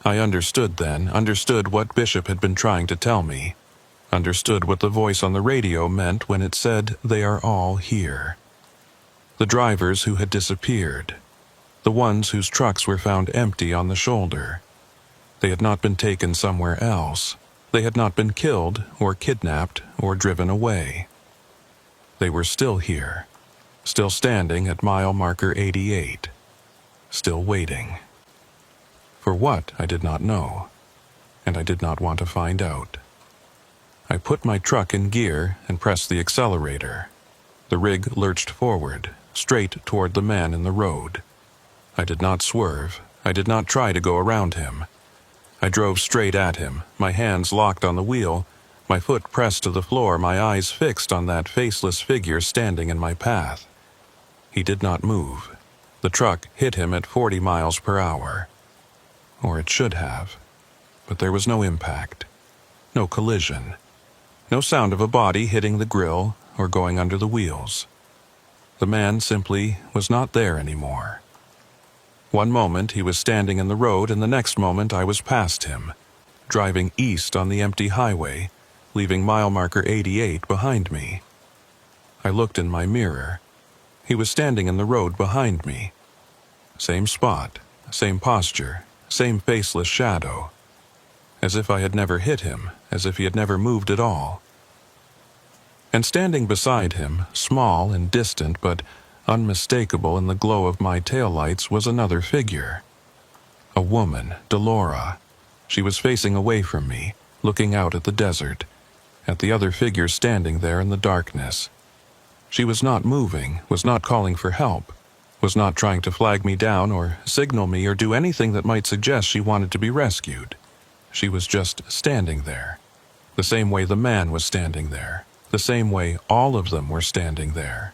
I understood then, understood what Bishop had been trying to tell me, understood what the voice on the radio meant when it said they are all here. The drivers who had disappeared, the ones whose trucks were found empty on the shoulder. They had not been taken somewhere else. They had not been killed or kidnapped or driven away. They were still here, still standing at mile marker 88, still waiting. For what, I did not know, and I did not want to find out. I put my truck in gear and pressed the accelerator. The rig lurched forward, straight toward the man in the road. I did not swerve. I did not try to go around him. I drove straight at him, my hands locked on the wheel, my foot pressed to the floor, my eyes fixed on that faceless figure standing in my path. He did not move. The truck hit him at 40 miles per hour. Or it should have. But there was no impact. No collision. No sound of a body hitting the grill or going under the wheels. The man simply was not there anymore. One moment he was standing in the road, and the next moment I was past him, driving east on the empty highway, leaving mile marker 88 behind me. I looked in my mirror. He was standing in the road behind me. Same spot, same posture, same faceless shadow. As if I had never hit him, as if he had never moved at all. And standing beside him, small and distant but unmistakable in the glow of my taillights, was another figure. A woman, Delora. She was facing away from me, looking out at the desert, at the other figure standing there in the darkness. She was not moving, was not calling for help, was not trying to flag me down or signal me or do anything that might suggest she wanted to be rescued. She was just standing there, the same way the man was standing there, the same way all of them were standing there.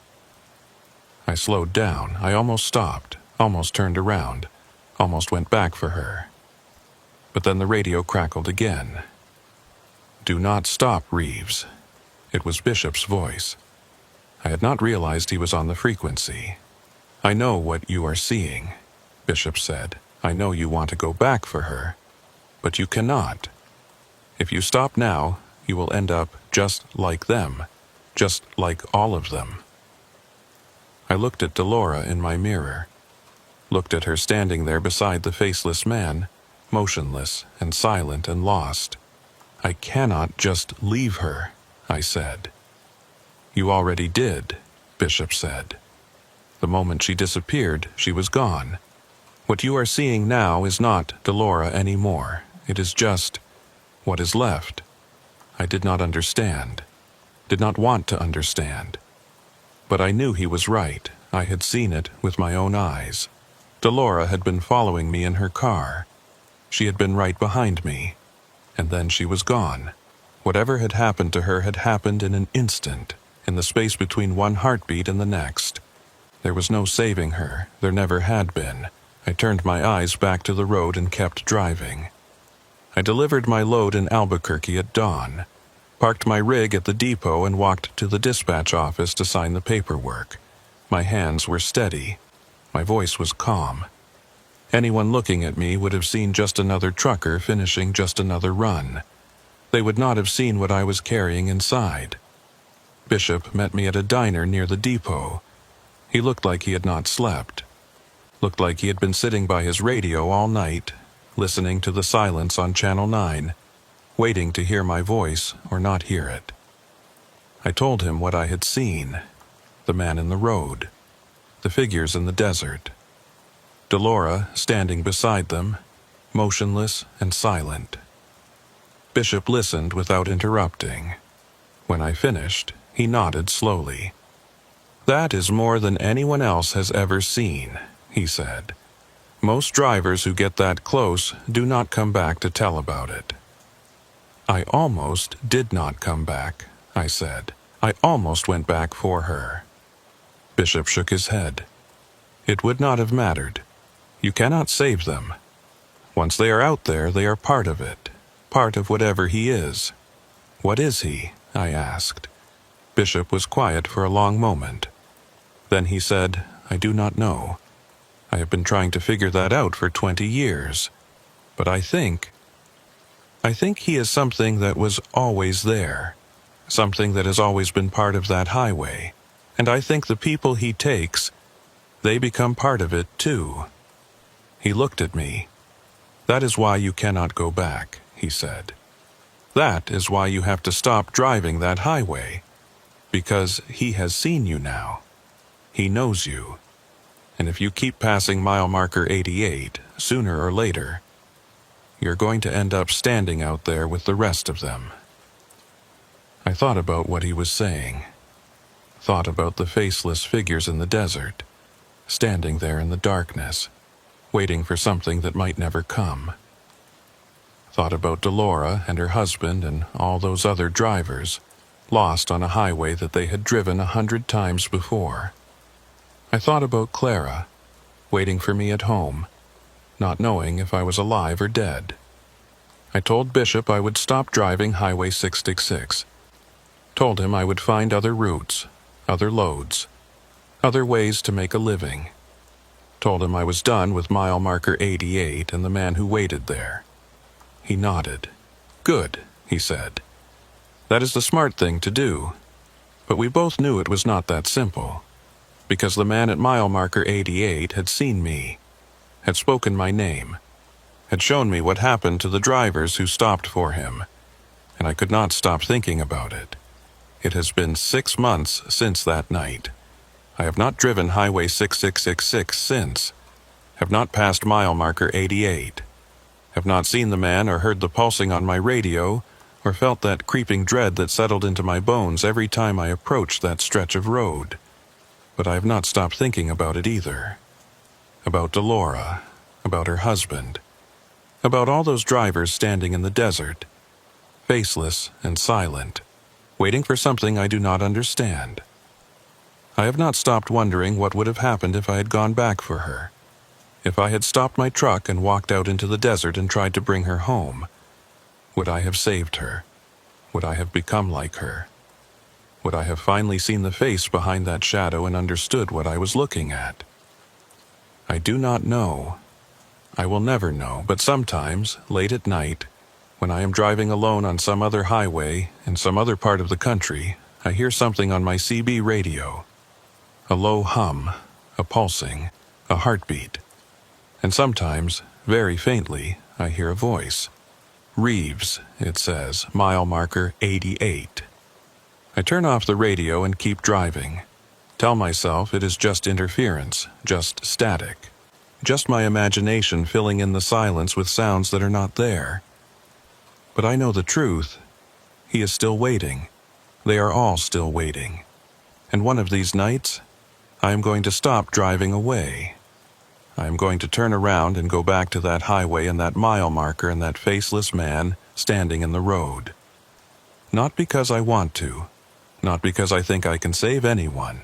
I slowed down. I almost stopped, almost turned around, almost went back for her. But then the radio crackled again. "Do not stop, Reeves." It was Bishop's voice. I had not realized he was on the frequency. "I know what you are seeing," Bishop said. "I know you want to go back for her, but you cannot. If you stop now, you will end up just like them, just like all of them." I looked at Delora in my mirror, looked at her standing there beside the faceless man, motionless and silent and lost. "I cannot just leave her," I said. "You already did," Bishop said. "The moment she disappeared, she was gone. What you are seeing now is not Delora anymore. It is just what is left." I did not understand, did not want to understand. But I knew he was right. I had seen it with my own eyes. Delora had been following me in her car. She had been right behind me. And then she was gone. Whatever had happened to her had happened in an instant, in the space between one heartbeat and the next. There was no saving her. There never had been. I turned my eyes back to the road and kept driving. I delivered my load in Albuquerque at dawn, parked my rig at the depot and walked to the dispatch office to sign the paperwork. My hands were steady. My voice was calm. Anyone looking at me would have seen just another trucker finishing just another run. They would not have seen what I was carrying inside. Bishop met me at a diner near the depot. He looked like he had not slept. Looked like he had been sitting by his radio all night, listening to the silence on Channel 9, waiting to hear my voice or not hear it. I told him what I had seen, the man in the road, the figures in the desert, Delora standing beside them, motionless and silent. Bishop listened without interrupting. When I finished, he nodded slowly. "That is more than anyone else has ever seen," he said. "Most drivers who get that close do not come back to tell about it." "I almost did not come back," I said. "I almost went back for her." Bishop shook his head. "It would not have mattered. You cannot save them. Once they are out there, they are part of it, part of whatever he is." "What is he?" I asked. Bishop was quiet for a long moment. Then he said, I do not know. I have been trying to figure that out for 20 years. But I think he is something that was always there. Something that has always been part of that highway. And I think the people he takes, they become part of it too. He looked at me. That is why you cannot go back, he said. That is why you have to stop driving that highway. Because he has seen you now. He knows you. And if you keep passing mile marker 88, sooner or later, you're going to end up standing out there with the rest of them. I thought about what he was saying. Thought about the faceless figures in the desert, standing there in the darkness, waiting for something that might never come. Thought about Delora and her husband and all those other drivers, lost on a highway that they had driven 100 times before. I thought about Clara, waiting for me at home, not knowing if I was alive or dead. I told Bishop I would stop driving Highway 666. Told him I would find other routes, other loads, other ways to make a living. Told him I was done with mile marker 88 and the man who waited there. He nodded. Good, he said. That is the smart thing to do. But we both knew it was not that simple. Because the man at mile marker 88 had seen me, had spoken my name, had shown me what happened to the drivers who stopped for him, and I could not stop thinking about it. It has been 6 months since that night. I have not driven Highway 6666 since, have not passed mile marker 88, have not seen the man or heard the pulsing on my radio, or felt that creeping dread that settled into my bones every time I approached that stretch of road. But I have not stopped thinking about it either. About Delora, about her husband, about all those drivers standing in the desert, faceless and silent, waiting for something I do not understand. I have not stopped wondering what would have happened if I had gone back for her. If I had stopped my truck and walked out into the desert and tried to bring her home, would I have saved her? Would I have become like her? Would I have finally seen the face behind that shadow and understood what I was looking at? I do not know. I will never know, but sometimes, late at night, when I am driving alone on some other highway in some other part of the country, I hear something on my CB radio. A low hum, a pulsing, a heartbeat. And sometimes, very faintly, I hear a voice. Reeves, it says, mile marker 88. I turn off the radio and keep driving. Tell myself it is just interference, just static. Just my imagination filling in the silence with sounds that are not there. But I know the truth. He is still waiting. They are all still waiting. And one of these nights, I am going to stop driving away. I am going to turn around and go back to that highway and that mile marker and that faceless man standing in the road. Not because I want to. Not because I think I can save anyone,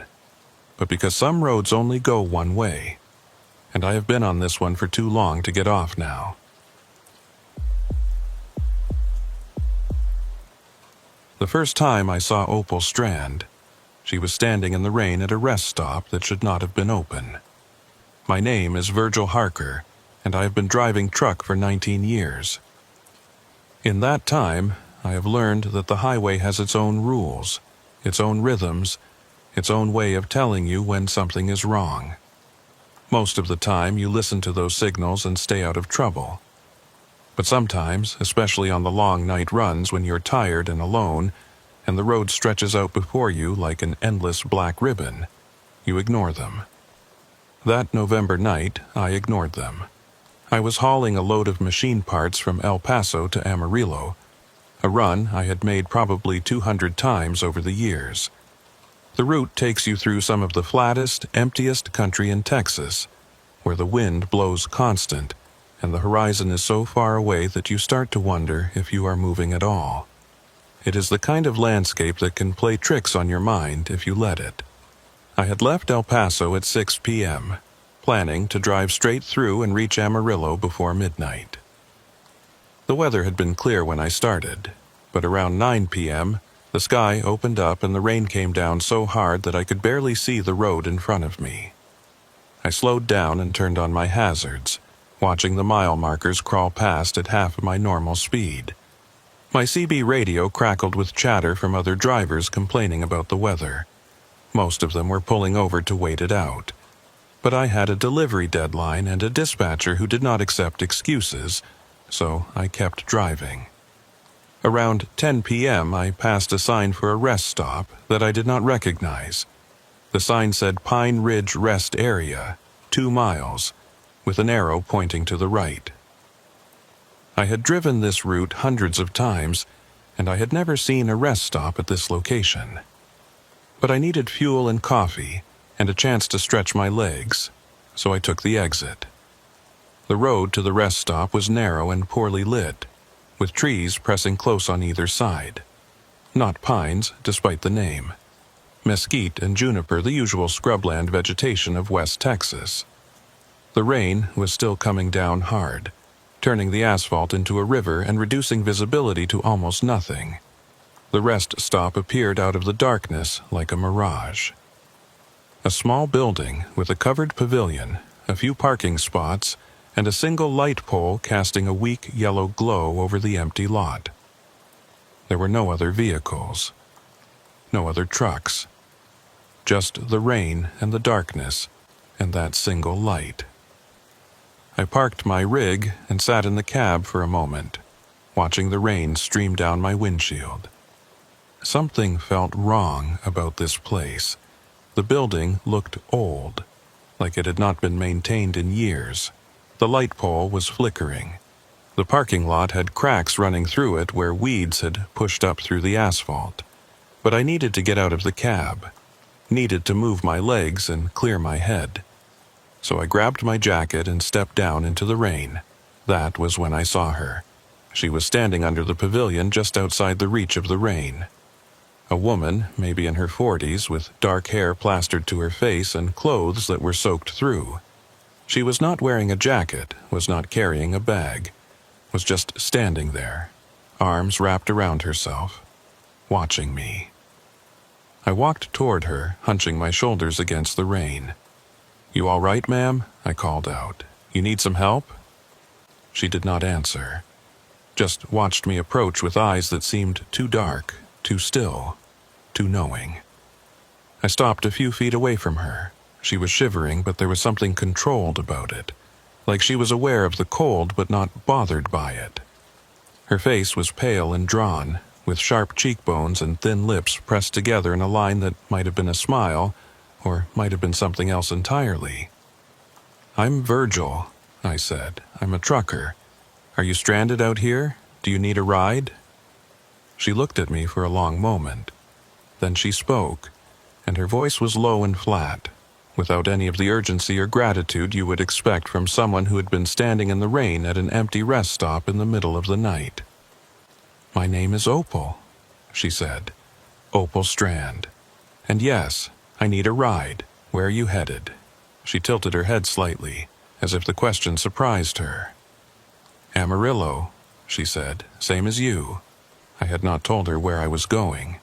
but because some roads only go one way, and I have been on this one for too long to get off now. The first time I saw Opal Strand, she was standing in the rain at a rest stop that should not have been open. My name is Virgil Harker, and I have been driving truck for 19 years. In that time, I have learned that the highway has its own rules, its own rhythms, its own way of telling you when something is wrong. Most of the time, you listen to those signals and stay out of trouble. But sometimes, especially on the long night runs when you're tired and alone, and the road stretches out before you like an endless black ribbon, you ignore them. That November night, I ignored them. I was hauling a load of machine parts from El Paso to Amarillo, a run I had made probably 200 times over the years. The route takes you through some of the flattest, emptiest country in Texas, where the wind blows constant, and the horizon is so far away that you start to wonder if you are moving at all. It is the kind of landscape that can play tricks on your mind if you let it. I had left El Paso at 6 p.m., planning to drive straight through and reach Amarillo before midnight. The weather had been clear when I started, but around 9 p.m., the sky opened up and the rain came down so hard that I could barely see the road in front of me. I slowed down and turned on my hazards, watching the mile markers crawl past at half of my normal speed. My CB radio crackled with chatter from other drivers complaining about the weather. Most of them were pulling over to wait it out. But I had a delivery deadline and a dispatcher who did not accept excuses, so I kept driving. Around 10 p.m., I passed a sign for a rest stop that I did not recognize. The sign said Pine Ridge Rest Area, 2 miles, with an arrow pointing to the right. I had driven this route hundreds of times, and I had never seen a rest stop at this location. But I needed fuel and coffee, and a chance to stretch my legs, so I took the exit. The road to the rest stop was narrow and poorly lit, with trees pressing close on either side. Not pines, despite the name. Mesquite and juniper, the usual scrubland vegetation of West Texas. The rain was still coming down hard, turning the asphalt into a river and reducing visibility to almost nothing. The rest stop appeared out of the darkness like a mirage. A small building with a covered pavilion, a few parking spots, and a single light pole casting a weak yellow glow over the empty lot. There were no other vehicles, no other trucks, just the rain and the darkness and that single light. I parked my rig and sat in the cab for a moment, watching the rain stream down my windshield. Something felt wrong about this place. The building looked old, like it had not been maintained in years. The light pole was flickering. The parking lot had cracks running through it where weeds had pushed up through the asphalt. But I needed to get out of the cab, needed to move my legs and clear my head. So I grabbed my jacket and stepped down into the rain. That was when I saw her. She was standing under the pavilion just outside the reach of the rain. A woman, maybe in her 40s, with dark hair plastered to her face and clothes that were soaked through. She was not wearing a jacket, was not carrying a bag, was just standing there, arms wrapped around herself, watching me. I walked toward her, hunching my shoulders against the rain. "You all right, ma'am?" I called out. "You need some help?" She did not answer, just watched me approach with eyes that seemed too dark, too still, too knowing. I stopped a few feet away from her. She was shivering, but there was something controlled about it, like she was aware of the cold but not bothered by it. Her face was pale and drawn, with sharp cheekbones and thin lips pressed together in a line that might have been a smile, or might have been something else entirely. "I'm Virgil," I said. "I'm a trucker. Are you stranded out here? Do you need a ride?" She looked at me for a long moment. Then she spoke, and her voice was low and flat, without any of the urgency or gratitude you would expect from someone who had been standing in the rain at an empty rest stop in the middle of the night. "My name is Opal," she said. "Opal Strand. And yes, I need a ride. Where are you headed?" She tilted her head slightly, as if the question surprised her. "Amarillo," she said. "Same as you." I had not told her where I was going.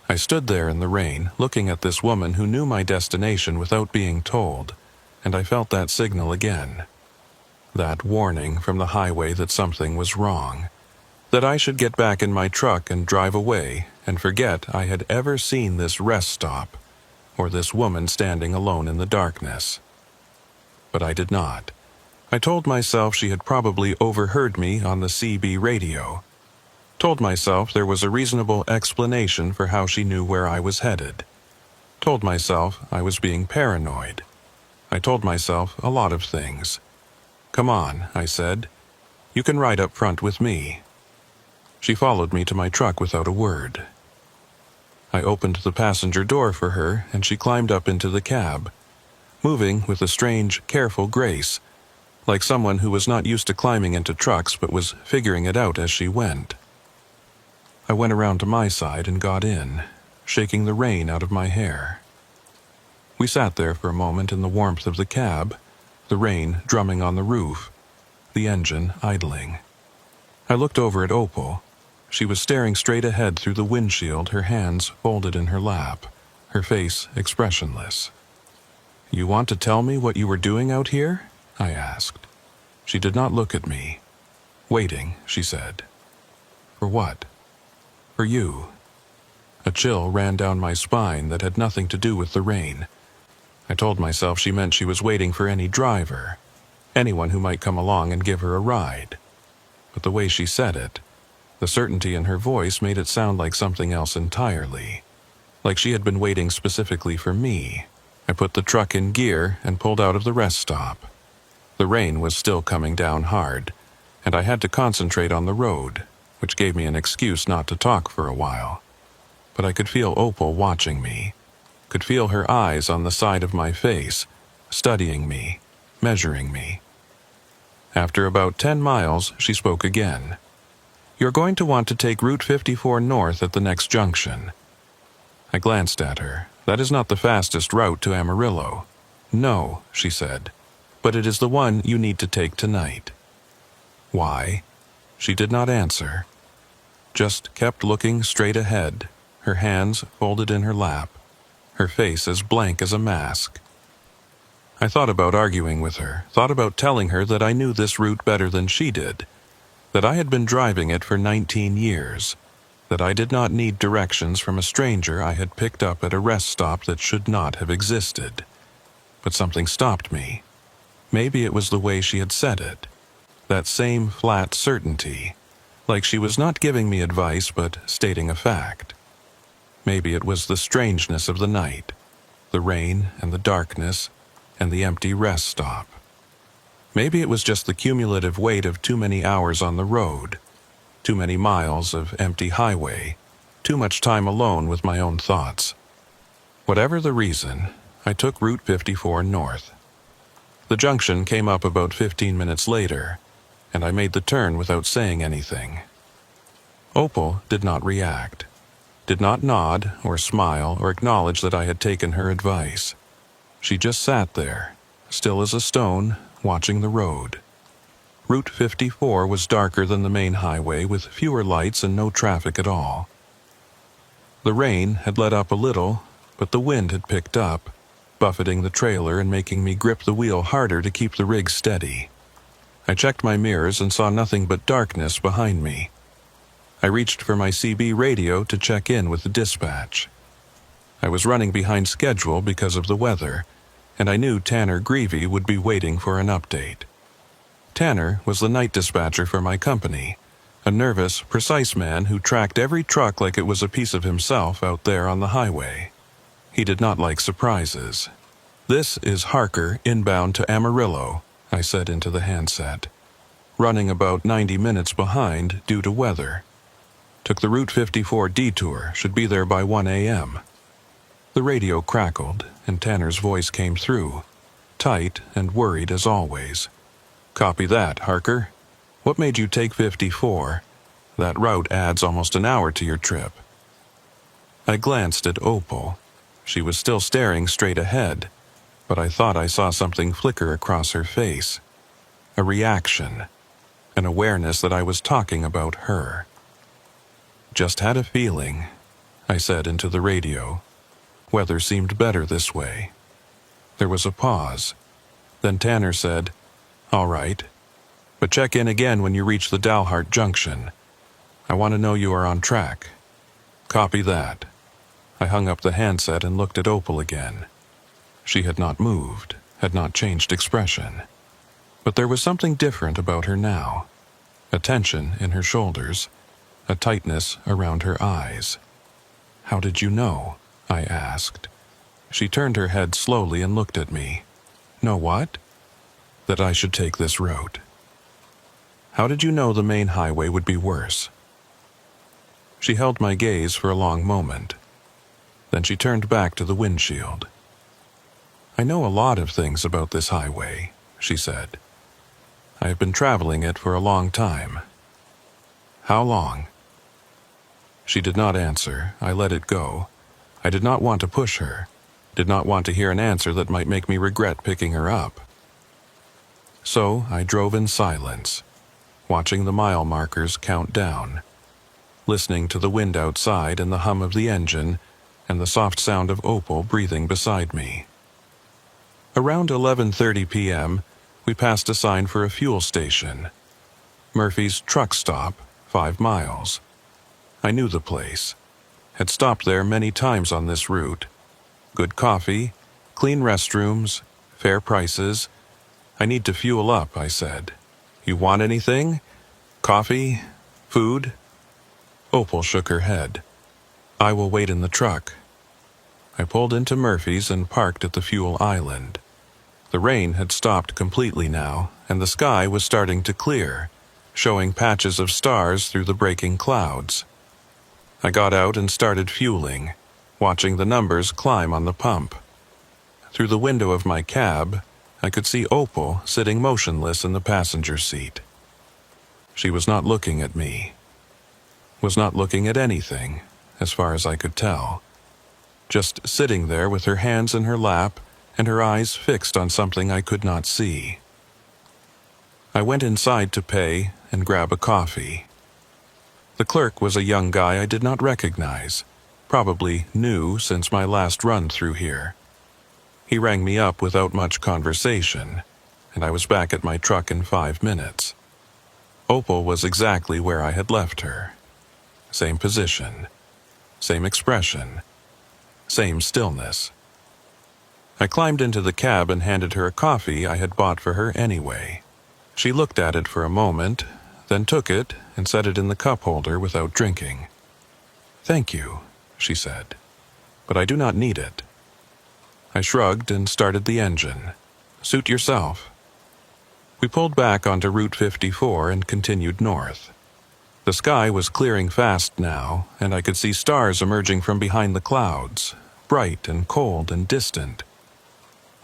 I stood there in the rain, looking at this woman who knew my destination without being told, and I felt that signal again. That warning from the highway that something was wrong, that I should get back in my truck and drive away and forget I had ever seen this rest stop or this woman standing alone in the darkness. But I did not. I told myself she had probably overheard me on the CB radio. Told myself there was a reasonable explanation for how she knew where I was headed. Told myself I was being paranoid. I told myself a lot of things. "Come on," I said. "You can ride up front with me." She followed me to my truck without a word. I opened the passenger door for her, and she climbed up into the cab, moving with a strange, careful grace, like someone who was not used to climbing into trucks but was figuring it out as she went. I went around to my side and got in, shaking the rain out of my hair. We sat there for a moment in the warmth of the cab, the rain drumming on the roof, the engine idling. I looked over at Opal. She was staring straight ahead through the windshield, her hands folded in her lap, her face expressionless. "You want to tell me what you were doing out here?" I asked. She did not look at me. "Waiting," she said. "For what?" "For you." A chill ran down my spine that had nothing to do with the rain. I told myself she meant she was waiting for any driver, anyone who might come along and give her a ride. But the way she said it, the certainty in her voice made it sound like something else entirely. Like she had been waiting specifically for me. I put the truck in gear and pulled out of the rest stop. The rain was still coming down hard, and I had to concentrate on the road, which gave me an excuse not to talk for a while. But I could feel Opal watching me, could feel her eyes on the side of my face, studying me, measuring me. After about 10 miles, she spoke again. "You're going to want to take Route 54 north at the next junction." I glanced at her. "That is not the fastest route to Amarillo." "No," she said, "but it is the one you need to take tonight." "Why?" She did not answer, just kept looking straight ahead, her hands folded in her lap, her face as blank as a mask. I thought about arguing with her, thought about telling her that I knew this route better than she did, that I had been driving it for 19 years, that I did not need directions from a stranger I had picked up at a rest stop that should not have existed. But something stopped me. Maybe it was the way she had said it, that same flat certainty, like she was not giving me advice but stating a fact. Maybe it was the strangeness of the night, the rain and the darkness, and the empty rest stop. Maybe it was just the cumulative weight of too many hours on the road, too many miles of empty highway, too much time alone with my own thoughts. Whatever the reason, I took Route 54 north. The junction came up about 15 minutes later, and I made the turn without saying anything. Opal did not react, did not nod or smile or acknowledge that I had taken her advice. She just sat there, still as a stone, watching the road. Route 54 was darker than the main highway, with fewer lights and no traffic at all. The rain had let up a little, but the wind had picked up, buffeting the trailer and making me grip the wheel harder to keep the rig steady. I checked my mirrors and saw nothing but darkness behind me. I reached for my CB radio to check in with the dispatch. I was running behind schedule because of the weather, and I knew Tanner Greavy would be waiting for an update. Tanner was the night dispatcher for my company, a nervous, precise man who tracked every truck like it was a piece of himself out there on the highway. He did not like surprises. "This is Harker inbound to Amarillo," I said into the handset. "Running about 90 minutes behind due to weather. Took the Route 54 detour, should be there by 1 a.m. The radio crackled, and Tanner's voice came through, tight and worried as always. "Copy that, Harker. What made you take 54? That route adds almost an hour to your trip." I glanced at Opal. She was still staring straight ahead, but I thought I saw something flicker across her face. A reaction, an awareness that I was talking about her. "Just had a feeling," I said into the radio. Weather seemed better this way. There was a pause. Then Tanner said, "All right, but check in again when you reach the Dalhart Junction. I want to know you are on track." "Copy that." I hung up the handset and looked at Opal again. She had not moved, had not changed expression. But there was something different about her now. A tension in her shoulders, a tightness around her eyes. "How did you know?" I asked. She turned her head slowly and looked at me. "Know what?" "That I should take this road." "How did you know the main highway would be worse?" She held my gaze for a long moment. Then she turned back to the windshield. "I know a lot of things about this highway," she said. "I have been traveling it for a long time." "How long?" She did not answer. I let it go. I did not want to push her, did not want to hear an answer that might make me regret picking her up. So I drove in silence, watching the mile markers count down, listening to the wind outside and the hum of the engine and the soft sound of Opal breathing beside me. Around 11:30 p.m., we passed a sign for a fuel station. Murphy's Truck Stop, 5 miles. I knew the place. Had stopped there many times on this route. Good coffee, clean restrooms, fair prices. I need to fuel up, I said. You want anything? Coffee? Food? Opal shook her head. I will wait in the truck. I pulled into Murphy's and parked at the fuel island. The rain had stopped completely now, and the sky was starting to clear, showing patches of stars through the breaking clouds. I got out and started fueling, watching the numbers climb on the pump. Through the window of my cab, I could see Opal sitting motionless in the passenger seat. She was not looking at me. Was not looking at anything, as far as I could tell. Just sitting there with her hands in her lap and her eyes fixed on something I could not see. I went inside to pay and grab a coffee. The clerk was a young guy I did not recognize, probably new since my last run through here. He rang me up without much conversation, and I was back at my truck in 5 minutes. Opal was exactly where I had left her. Same position, same expression, same stillness. I climbed into the cab and handed her a coffee I had bought for her anyway. She looked at it for a moment, then took it and set it in the cup holder without drinking. "Thank you," she said, "but I do not need it." I shrugged and started the engine. "Suit yourself." We pulled back onto Route 54 and continued north. The sky was clearing fast now, and I could see stars emerging from behind the clouds, bright and cold and distant.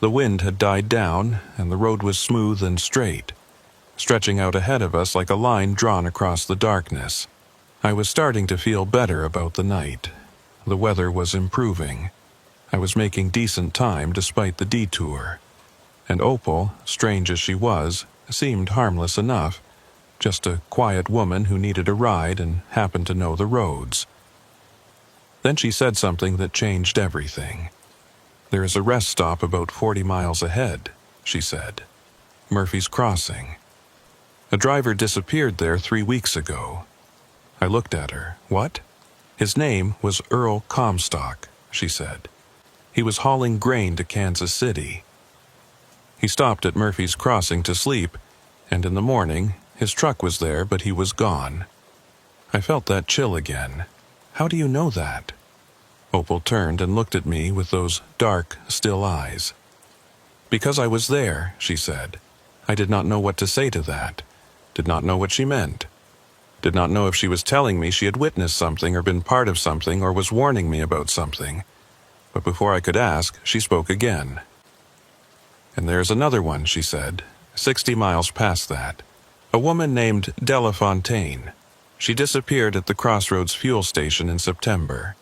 The wind had died down, and the road was smooth and straight, stretching out ahead of us like a line drawn across the darkness. I was starting to feel better about the night. The weather was improving. I was making decent time despite the detour. And Opal, strange as she was, seemed harmless enough. Just a quiet woman who needed a ride and happened to know the roads. Then she said something that changed everything. "There is a rest stop about 40 miles ahead," she said. "Murphy's Crossing. A driver disappeared there 3 weeks ago." I looked at her. "What?" "His name was Earl Comstock," she said. "He was hauling grain to Kansas City. He stopped at Murphy's Crossing to sleep, and in the morning, his truck was there, but he was gone." I felt that chill again. "How do you know that?" Opal turned and looked at me with those dark, still eyes. "Because I was there," she said. I did not know what to say to that. Did not know what she meant. Did not know if she was telling me she had witnessed something or been part of something or was warning me about something. But before I could ask, she spoke again. "And there's another one," she said, 60 miles past that. "A woman named Delafontaine. She disappeared at the Crossroads fuel station in September.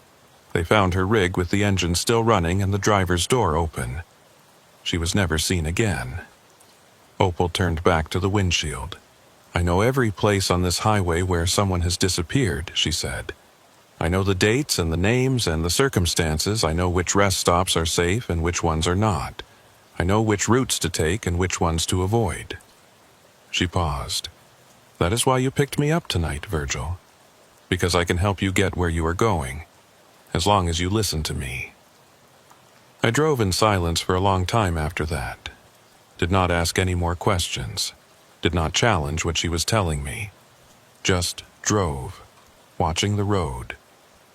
They found her rig with the engine still running and the driver's door open. She was never seen again." Opal turned back to the windshield. "I know every place on this highway where someone has disappeared," she said. "I know the dates and the names and the circumstances. I know which rest stops are safe and which ones are not. I know which routes to take and which ones to avoid." She paused. "That is why you picked me up tonight, Virgil. Because I can help you get where you are going, as long as you listen to me." I drove in silence for a long time after that. Did not ask any more questions. Did not challenge what she was telling me. Just drove, watching the road,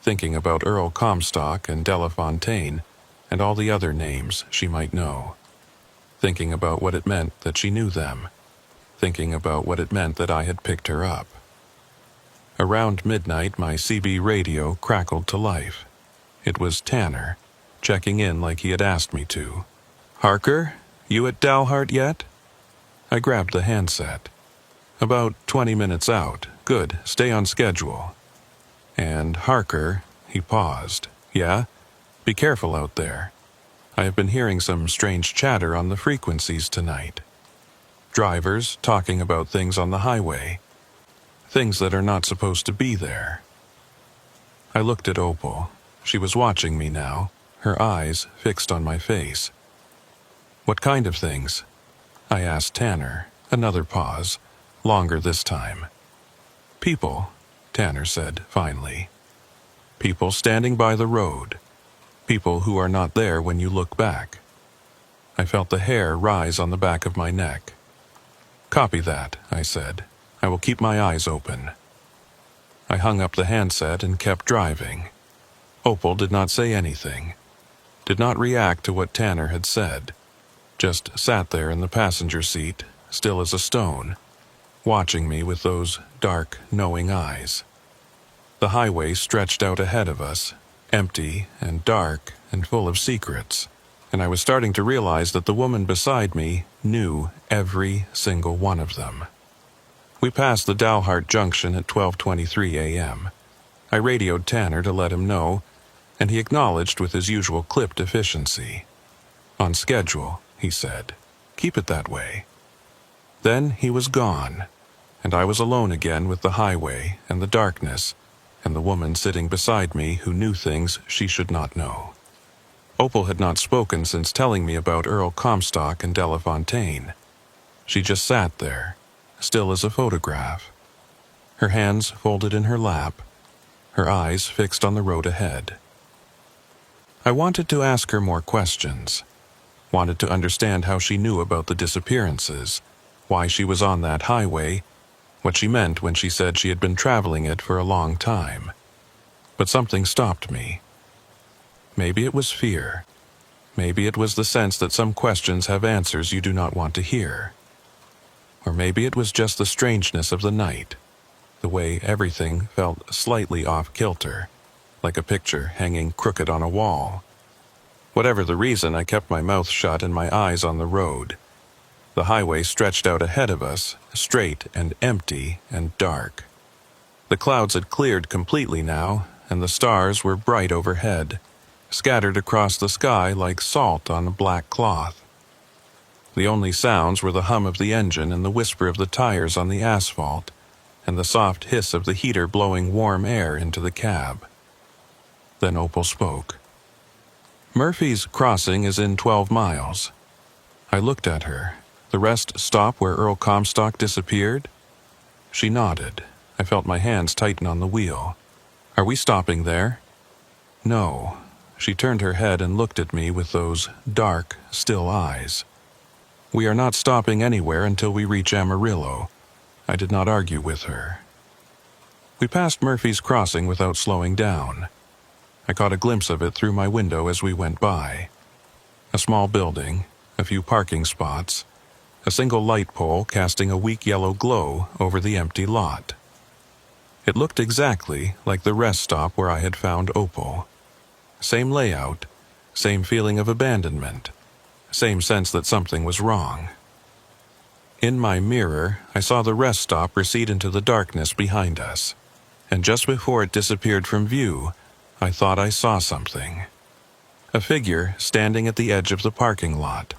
thinking about Earl Comstock and Delafontaine and all the other names she might know. Thinking about what it meant that she knew them. Thinking about what it meant that I had picked her up. Around midnight, my CB radio crackled to life. It was Tanner, checking in like he had asked me to. "Harker, you at Dalhart yet?" I grabbed the handset. "About 20 minutes out. Good, stay on schedule." "And Harker," he paused. "Yeah? Be careful out there. I have been hearing some strange chatter on the frequencies tonight. Drivers talking about things on the highway. Things that are not supposed to be there." I looked at Opal. She was watching me now, her eyes fixed on my face. What kind of things? I asked Tanner. Another pause, longer this time. People, Tanner said finally. People standing by the road. People who are not there when you look back. I felt the hair rise on the back of my neck. Copy that, I said. I will keep my eyes open. I hung up the handset and kept driving. Opal did not say anything, did not react to what Tanner had said, just sat there in the passenger seat, still as a stone, watching me with those dark, knowing eyes. The highway stretched out ahead of us, empty and dark and full of secrets, and I was starting to realize that the woman beside me knew every single one of them. We passed the Dalhart Junction at 12:23 a.m. I radioed Tanner to let him know, and he acknowledged with his usual clipped efficiency. On schedule, he said. Keep it that way. Then he was gone, and I was alone again with the highway and the darkness, and the woman sitting beside me who knew things she should not know. Opal had not spoken since telling me about Earl Comstock and Delafontaine. She just sat there, still as a photograph, her hands folded in her lap, her eyes fixed on the road ahead. I wanted to ask her more questions, wanted to understand how she knew about the disappearances, why she was on that highway, what she meant when she said she had been traveling it for a long time. But something stopped me. Maybe it was fear. Maybe it was the sense that some questions have answers you do not want to hear. Or maybe it was just the strangeness of the night, the way everything felt slightly off-kilter, like a picture hanging crooked on a wall. Whatever the reason, I kept my mouth shut and my eyes on the road. The highway stretched out ahead of us, straight and empty and dark. The clouds had cleared completely now, and the stars were bright overhead, scattered across the sky like salt on a black cloth. The only sounds were the hum of the engine and the whisper of the tires on the asphalt, and the soft hiss of the heater blowing warm air into the cab. Then Opal spoke. Murphy's Crossing is in 12 miles. I looked at her. The rest stop where Earl Comstock disappeared? She nodded. I felt my hands tighten on the wheel. Are we stopping there? No. She turned her head and looked at me with those dark, still eyes. We are not stopping anywhere until we reach Amarillo. I did not argue with her. We passed Murphy's Crossing without slowing down. I caught a glimpse of it through my window as we went by. A small building, a few parking spots, a single light pole casting a weak yellow glow over the empty lot. It looked exactly like the rest stop where I had found Opal. Same layout, same feeling of abandonment, same sense that something was wrong. In my mirror, I saw the rest stop recede into the darkness behind us, and just before it disappeared from view, I thought I saw something. A figure standing at the edge of the parking lot.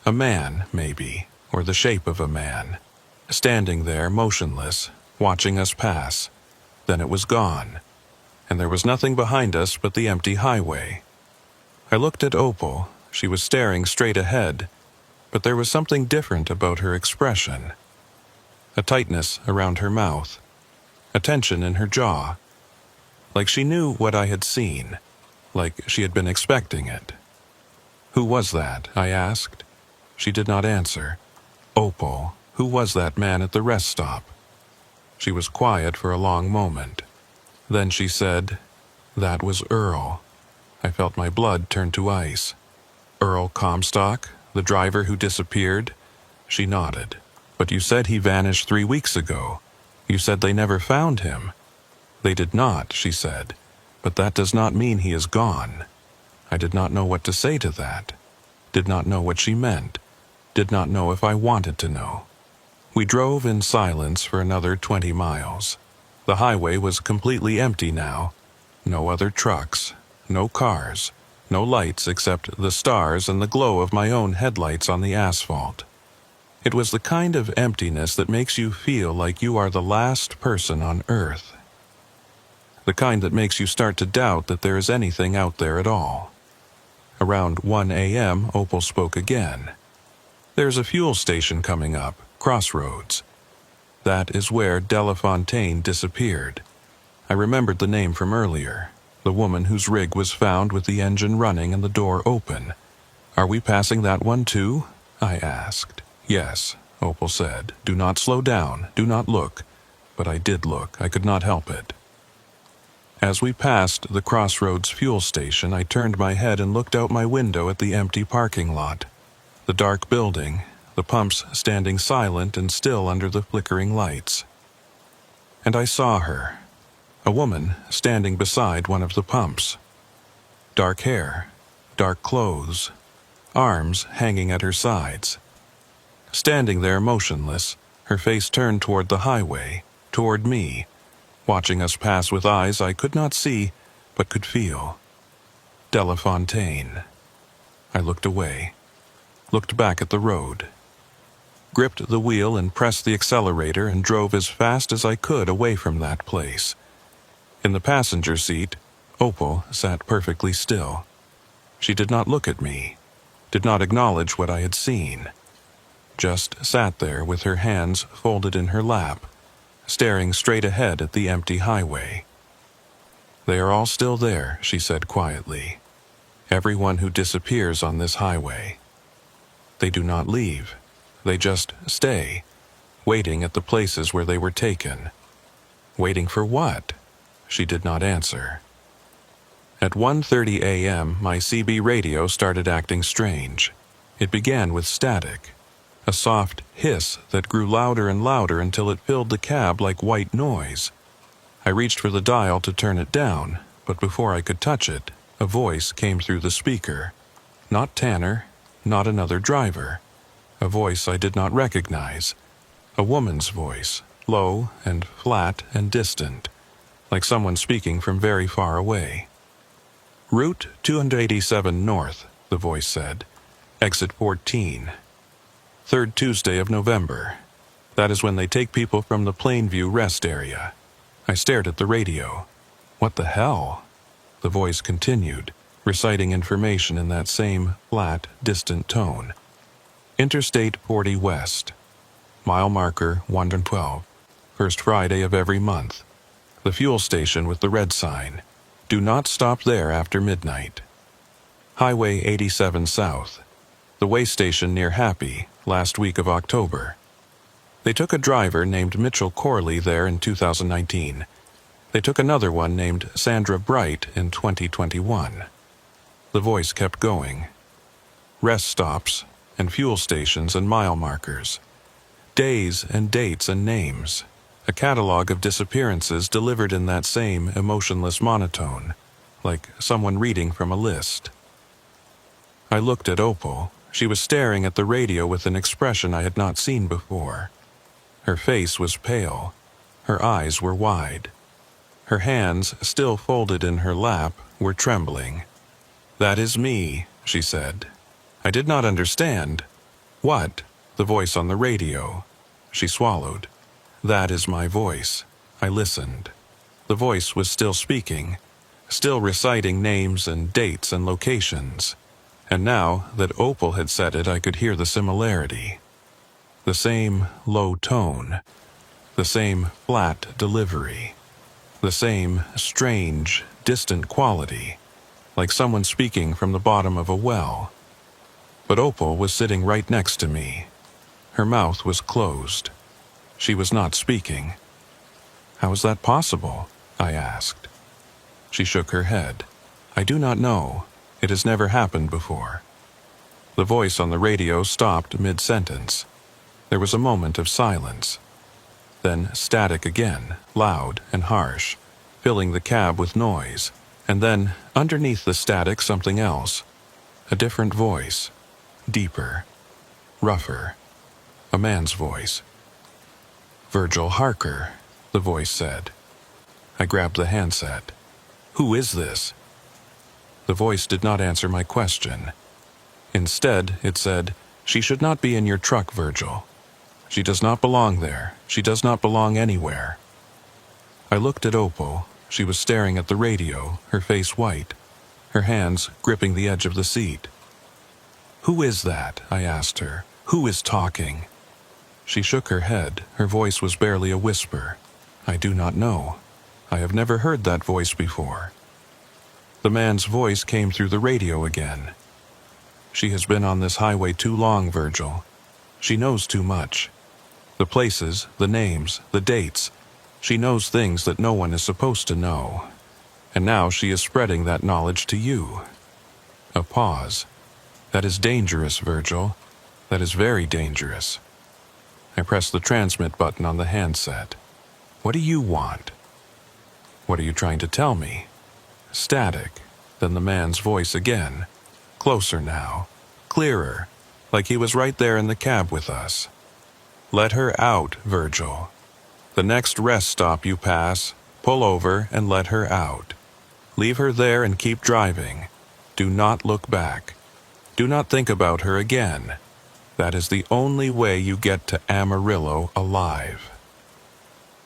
A man, maybe, or the shape of a man, standing there motionless, watching us pass. Then it was gone, and there was nothing behind us but the empty highway. I looked at Opal. She was staring straight ahead, but there was something different about her expression. A tightness around her mouth, a tension in her jaw, like she knew what I had seen, like she had been expecting it. Who was that? I asked. She did not answer. Opal, who was that man at the rest stop? She was quiet for a long moment. Then she said, "That was Earl." I felt my blood turn to ice. Earl Comstock, the driver who disappeared? She nodded. But you said he vanished 3 weeks ago. You said they never found him. They did not, she said, but that does not mean he is gone. I did not know what to say to that. Did not know what she meant. Did not know if I wanted to know. We drove in silence for another 20 miles. The highway was completely empty now. No other trucks, no cars, no lights except the stars and the glow of my own headlights on the asphalt. It was the kind of emptiness that makes you feel like you are the last person on Earth. The kind that makes you start to doubt that there is anything out there at all. Around 1 a.m., Opal spoke again. "There's a fuel station coming up, Crossroads. That is where Delafontaine disappeared." I remembered the name from earlier, the woman whose rig was found with the engine running and the door open. "Are we passing that one too?" I asked. "Yes," Opal said. "Do not slow down, do not look." But I did look, I could not help it. As we passed the Crossroads fuel station, I turned my head and looked out my window at the empty parking lot. The dark building, the pumps standing silent and still under the flickering lights. And I saw her, a woman standing beside one of the pumps. Dark hair, dark clothes, arms hanging at her sides. Standing there motionless, her face turned toward the highway, toward me, watching us pass with eyes I could not see but could feel. Delafontaine. I looked away, looked back at the road, gripped the wheel and pressed the accelerator and drove as fast as I could away from that place. In the passenger seat, Opal sat perfectly still. She did not look at me, did not acknowledge what I had seen, just sat there with her hands folded in her lap, staring straight ahead at the empty highway. "They are all still there," she said quietly. "Everyone who disappears on this highway. They do not leave. They just stay, waiting at the places where they were taken." "Waiting for what?" She did not answer. At 1:30 a.m., my CB radio started acting strange. It began with static, a soft hiss that grew louder and louder until it filled the cab like white noise. I reached for the dial to turn it down, but before I could touch it, a voice came through the speaker. Not Tanner, not another driver. A voice I did not recognize. A woman's voice, low and flat and distant, like someone speaking from very far away. "Route 287 North," the voice said. "Exit 14. Third Tuesday of November. That is when they take people from the Plainview rest area." I stared at the radio. "What the hell?" The voice continued, reciting information in that same flat, distant tone. "Interstate 40 West. Mile marker 112. First Friday of every month. The fuel station with the red sign. Do not stop there after midnight. Highway 87 South. The way station near Happy, last week of October. They took a driver named Mitchell Corley there in 2019. They took another one named Sandra Bright in 2021. The voice kept going. Rest stops, and fuel stations and mile markers. Days and dates and names. A catalog of disappearances delivered in that same emotionless monotone, like someone reading from a list. I looked at Opal. She was staring at the radio with an expression I had not seen before. Her face was pale. Her eyes were wide. Her hands, still folded in her lap, were trembling. "That is me," she said. I did not understand. "What?" The voice on the radio. She swallowed. "That is my voice." I listened. The voice was still speaking, still reciting names and dates and locations. And now that Opal had said it, I could hear the similarity. The same low tone, the same flat delivery, the same strange, distant quality, like someone speaking from the bottom of a well. But Opal was sitting right next to me. Her mouth was closed. She was not speaking. "How is that possible?" I asked. She shook her head. "I do not know. It has never happened before." The voice on the radio stopped mid-sentence. There was a moment of silence. Then static again, loud and harsh, filling the cab with noise. And then, underneath the static, something else. A different voice. Deeper. Rougher. A man's voice. "Virgil Harker," the voice said. I grabbed the handset. "Who is this?" The voice did not answer my question. Instead, it said, "She should not be in your truck, Virgil. She does not belong there. She does not belong anywhere." I looked at Opal. She was staring at the radio, her face white. her hands gripping the edge of the seat. "Who is that?" I asked her. "Who is talking?" She shook her head. Her voice was barely a whisper. "I do not know. I have never heard that voice before." The man's voice came through the radio again. "She has been on this highway too long, Virgil. She knows too much. The places, the names, the dates. She knows things that no one is supposed to know. And now she is spreading that knowledge to you." A pause. "That is dangerous, Virgil. That is very dangerous." I pressed the transmit button on the handset. "What do you want?" "What are you trying to tell me?" Static. Then the man's voice again. Closer now. Clearer. Like he was right there in the cab with us. "Let her out, Virgil. The next rest stop you pass, pull over and let her out. Leave her there and keep driving. Do not look back. Do not think about her again. That is the only way you get to Amarillo alive."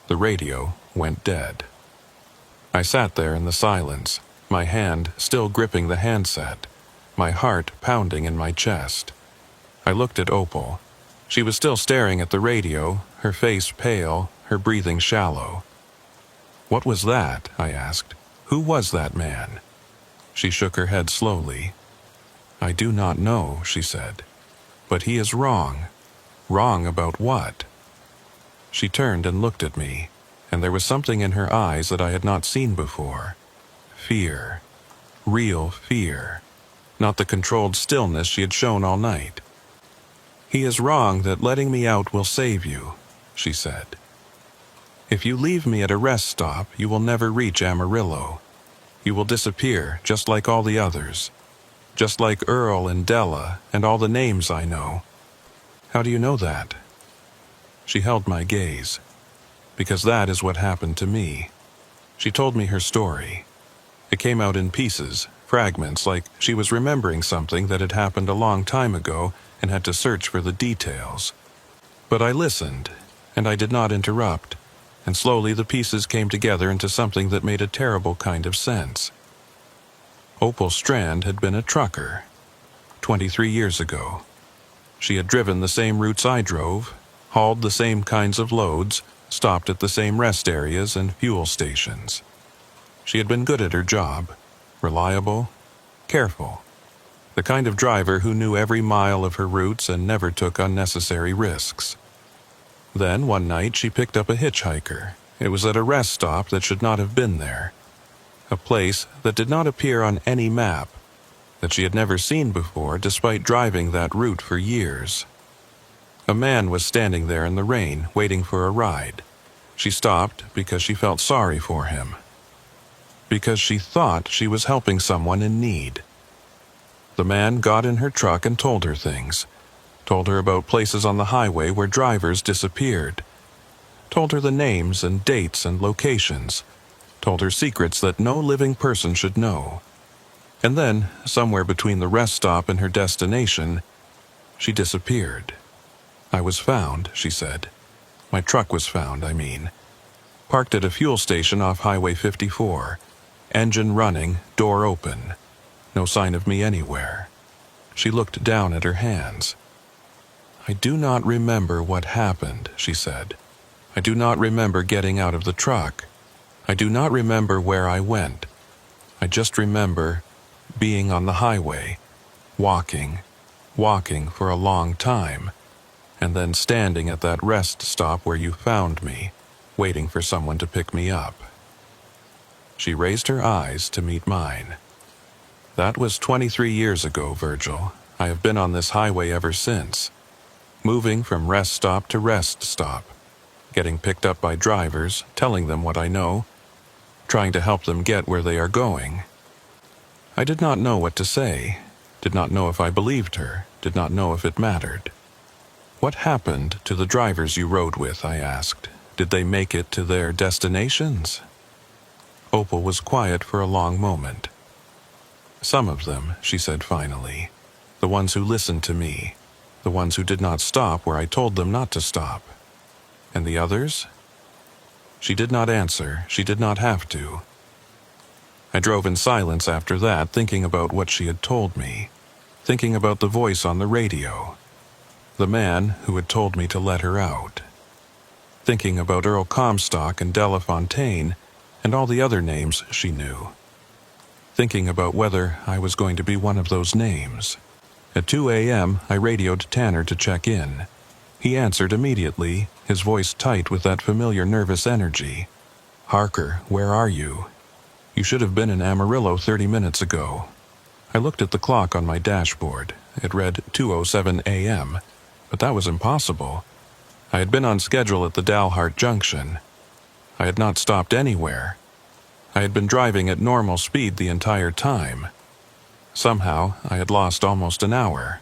The radio went dead. I sat there in the silence, my hand still gripping the handset, my heart pounding in my chest. I looked at Opal. She was still staring at the radio, her face pale, her breathing shallow. "What was that?" I asked. "Who was that man?" She shook her head slowly. "I do not know," she said. "But he is wrong." "Wrong about what?" She turned and looked at me, and there was something in her eyes that I had not seen before. Fear. Real fear. Not the controlled stillness she had shown all night. "He is wrong that letting me out will save you," she said. "If you leave me at a rest stop, you will never reach Amarillo. You will disappear just like all the others. Just like Earl and Della and all the names I know." "How do you know that?" She held my gaze. "Because that is what happened to me." She told me her story. It came out in pieces, fragments, like she was remembering something that had happened a long time ago and had to search for the details. But I listened, and I did not interrupt, and slowly the pieces came together into something that made a terrible kind of sense. Opal Strand had been a trucker. 23 years ago. She had driven the same routes I drove, hauled the same kinds of loads, stopped at the same rest areas and fuel stations. She had been good at her job, reliable, careful, the kind of driver who knew every mile of her routes and never took unnecessary risks. Then one night she picked up a hitchhiker. It was at a rest stop that should not have been there. A place that did not appear on any map, that she had never seen before despite driving that route for years. A man was standing there in the rain, waiting for a ride. She stopped because she felt sorry for him. Because she thought she was helping someone in need. The man got in her truck and told her things. Told her about places on the highway where drivers disappeared. Told her the names and dates and locations. Told her secrets that no living person should know. And then, somewhere between the rest stop and her destination, she disappeared. "I was found," she said. "My truck was found, I mean. Parked at a fuel station off Highway 54. Engine running, door open. No sign of me anywhere." She looked down at her hands. "I do not remember what happened," she said. "I do not remember getting out of the truck. I do not remember where I went. I just remember being on the highway, walking for a long time, and then standing at that rest stop where you found me, waiting for someone to pick me up." She raised her eyes to meet mine. "That was 23 years ago, Virgil. I have been on this highway ever since. Moving from rest stop to rest stop. Getting picked up by drivers, telling them what I know, trying to help them get where they are going." I did not know what to say, did not know if I believed her, did not know if it mattered. "What happened to the drivers you rode with?" I asked. "Did they make it to their destinations?" Opal was quiet for a long moment. "Some of them," she said finally. "The ones who listened to me. The ones who did not stop where I told them not to stop. And the others?" She did not answer. She did not have to. I drove in silence after that, thinking about what she had told me, thinking about the voice on the radio, the man who had told me to let her out, thinking about Earl Comstock and Della Fontaine and all the other names she knew, thinking about whether I was going to be one of those names. At 2 a.m., I radioed Tanner to check in. He answered immediately, his voice tight with that familiar nervous energy. "Harker, where are you? You should have been in Amarillo 30 minutes ago." I looked at the clock on my dashboard. It read 2:07 a.m., but that was impossible. I had been on schedule at the Dalhart Junction. I had not stopped anywhere. I had been driving at normal speed the entire time. Somehow, I had lost almost an hour.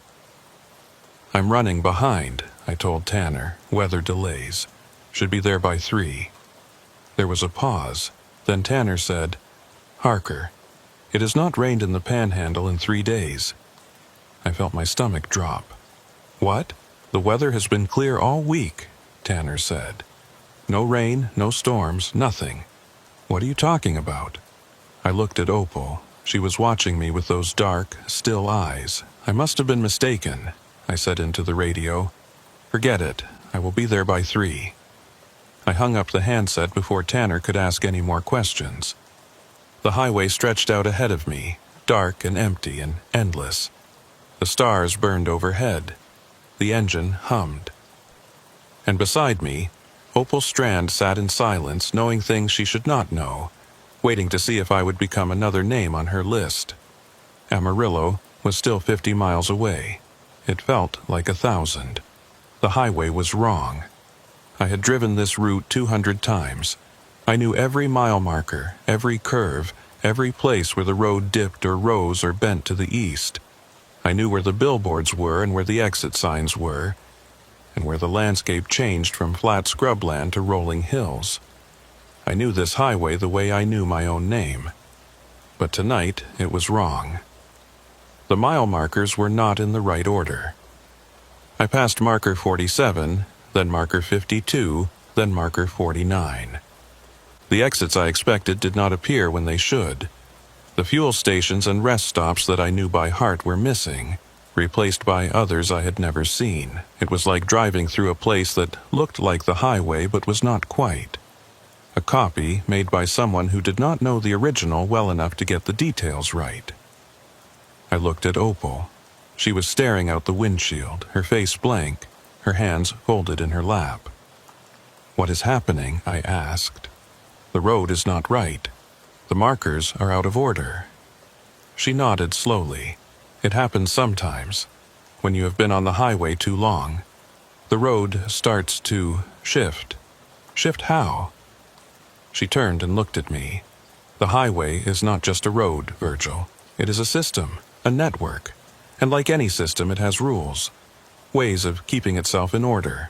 "I'm running behind," I told Tanner. "Weather delays. Should be there by 3. There was a pause. Then Tanner said, "Harker, it has not rained in the Panhandle in 3 days." I felt my stomach drop. "What? The weather has been clear all week," Tanner said. "No rain, no storms, nothing. What are you talking about?" I looked at Opal. She was watching me with those dark, still eyes. "I must have been mistaken," I said into the radio. "Forget it. I will be there by 3. I hung up the handset before Tanner could ask any more questions. The highway stretched out ahead of me, dark and empty and endless. The stars burned overhead. The engine hummed. And beside me, Opal Strand sat in silence, knowing things she should not know, waiting to see if I would become another name on her list. Amarillo was still 50 miles away. It felt like 1,000. The highway was wrong. I had driven this route 200 times. I knew every mile marker, every curve, every place where the road dipped or rose or bent to the east. I knew where the billboards were and where the exit signs were, and where the landscape changed from flat scrubland to rolling hills. I knew this highway the way I knew my own name. But tonight it was wrong. The mile markers were not in the right order. I passed marker 47, then marker 52, then marker 49. The exits I expected did not appear when they should. The fuel stations and rest stops that I knew by heart were missing, replaced by others I had never seen. It was like driving through a place that looked like the highway but was not quite. A copy made by someone who did not know the original well enough to get the details right. I looked at Opal. She was staring out the windshield, her face blank, her hands folded in her lap. "What is happening?" I asked. "The road is not right. The markers are out of order." She nodded slowly. "It happens sometimes. When you have been on the highway too long, the road starts to shift." "Shift how?" She turned and looked at me. "The highway is not just a road, Virgil. It is a system, a network. And like any system, it has rules. Ways of keeping itself in order.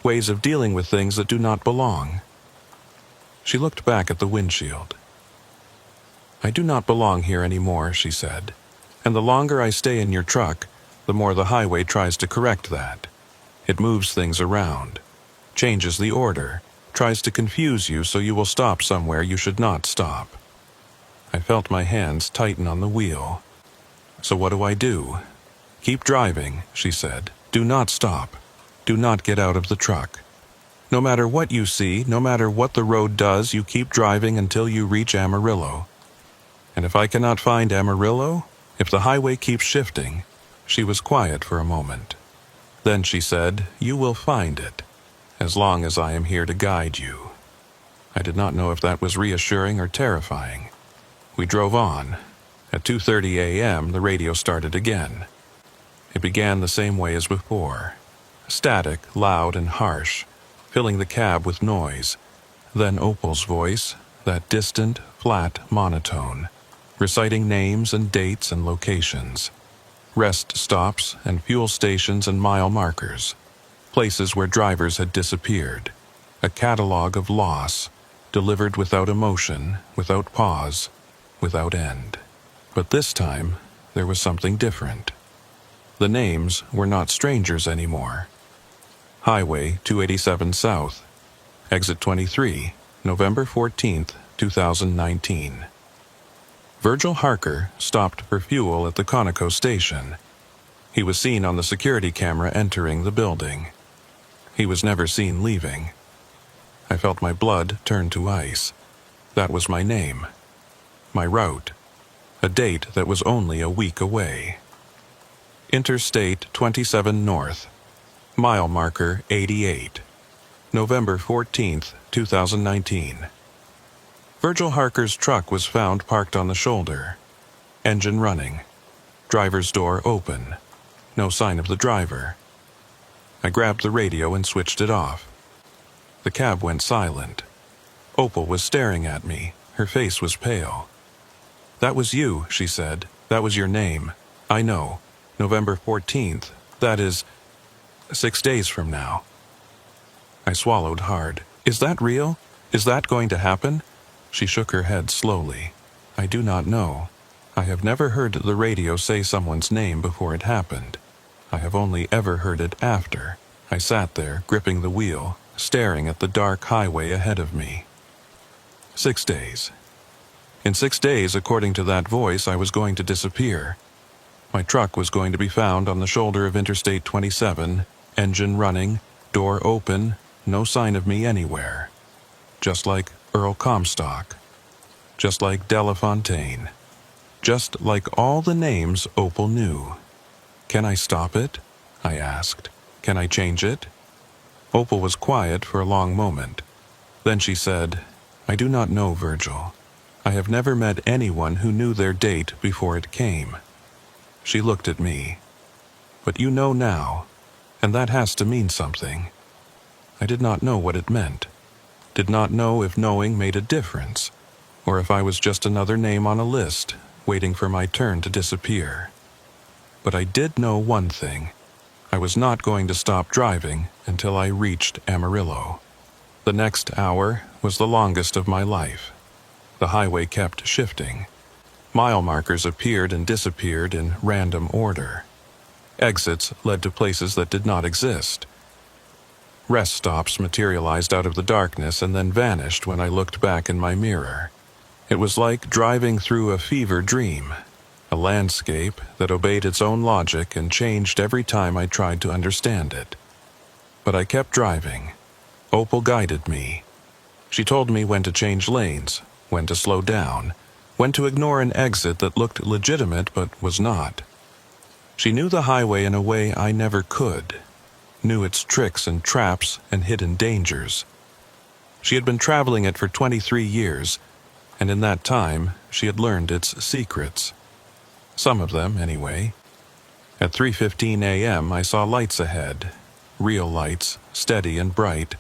Ways of dealing with things that do not belong." She looked back at the windshield. "I do not belong here anymore," she said. "And the longer I stay in your truck, the more the highway tries to correct that. It moves things around, changes the order, tries to confuse you so you will stop somewhere you should not stop." I felt my hands tighten on the wheel. "So what do I do?" "Keep driving," she said. "Do not stop. Do not get out of the truck. No matter what you see, no matter what the road does, you keep driving until you reach Amarillo. And if I cannot find Amarillo, if the highway keeps shifting," she was quiet for a moment. Then she said, "You will find it, as long as I am here to guide you." I did not know if that was reassuring or terrifying. We drove on. At 2:30 a.m., the radio started again. It began the same way as before. Static, loud, and harsh, filling the cab with noise. Then Opal's voice, that distant, flat monotone, reciting names and dates and locations. Rest stops and fuel stations and mile markers. Places where drivers had disappeared. A catalog of loss, delivered without emotion, without pause, without end. But this time, there was something different. The names were not strangers anymore. Highway 287 South, Exit 23, November 14th, 2019. Virgil Harker stopped for fuel at the Conoco station. He was seen on the security camera entering the building. He was never seen leaving. I felt my blood turn to ice. That was my name, my route, a date that was only a week away. Interstate 27 North, mile marker 88, November 14th, 2019. Virgil Harker's truck was found parked on the shoulder. Engine running. Driver's door open. No sign of the driver. I grabbed the radio and switched it off. The cab went silent. Opal was staring at me. Her face was pale. "That was you," she said. "That was your name. I know. November 14th. That is 6 days from now." I swallowed hard. "Is that real? Is that going to happen?" She shook her head slowly. "I do not know. I have never heard the radio say someone's name before it happened. I have only ever heard it after." I sat there, gripping the wheel, staring at the dark highway ahead of me. 6 days. In 6 days, according to that voice, I was going to disappear. My truck was going to be found on the shoulder of Interstate 27, engine running, door open, no sign of me anywhere. Just like Earl Comstock. Just like Delafontaine. Just like all the names Opal knew. "Can I stop it?" I asked. "Can I change it?" Opal was quiet for a long moment. Then she said, "I do not know, Virgil. I have never met anyone who knew their date before it came." She looked at me. "But you know now, and that has to mean something." I did not know what it meant. Did not know if knowing made a difference, or if I was just another name on a list, waiting for my turn to disappear. But I did know one thing. I was not going to stop driving until I reached Amarillo. The next hour was the longest of my life. The highway kept shifting. Mile markers appeared and disappeared in random order. Exits led to places that did not exist. Rest stops materialized out of the darkness and then vanished when I looked back in my mirror. It was like driving through a fever dream, a landscape that obeyed its own logic and changed every time I tried to understand it. But I kept driving. Opal guided me. She told me when to change lanes, when to slow down, when to ignore an exit that looked legitimate but was not. She knew the highway in a way I never could, knew its tricks and traps and hidden dangers. She had been traveling it for 23 years, and in that time she had learned its secrets. Some of them, anyway. At 3:15 a.m. I saw lights ahead. Real lights, steady and bright,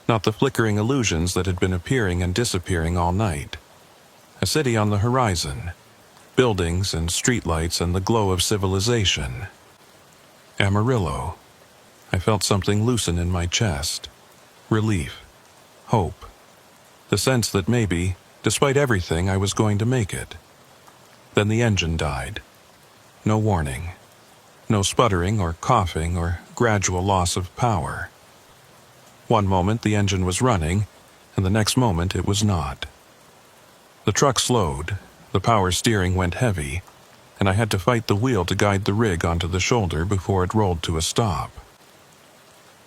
not the flickering illusions that had been appearing and disappearing all night. A city on the horizon, buildings and streetlights and the glow of civilization. Amarillo. I felt something loosen in my chest. Relief. Hope. The sense that maybe, despite everything, I was going to make it. Then the engine died. No warning. No sputtering or coughing or gradual loss of power. One moment the engine was running, and the next moment it was not. The truck slowed, the power steering went heavy, and I had to fight the wheel to guide the rig onto the shoulder before it rolled to a stop.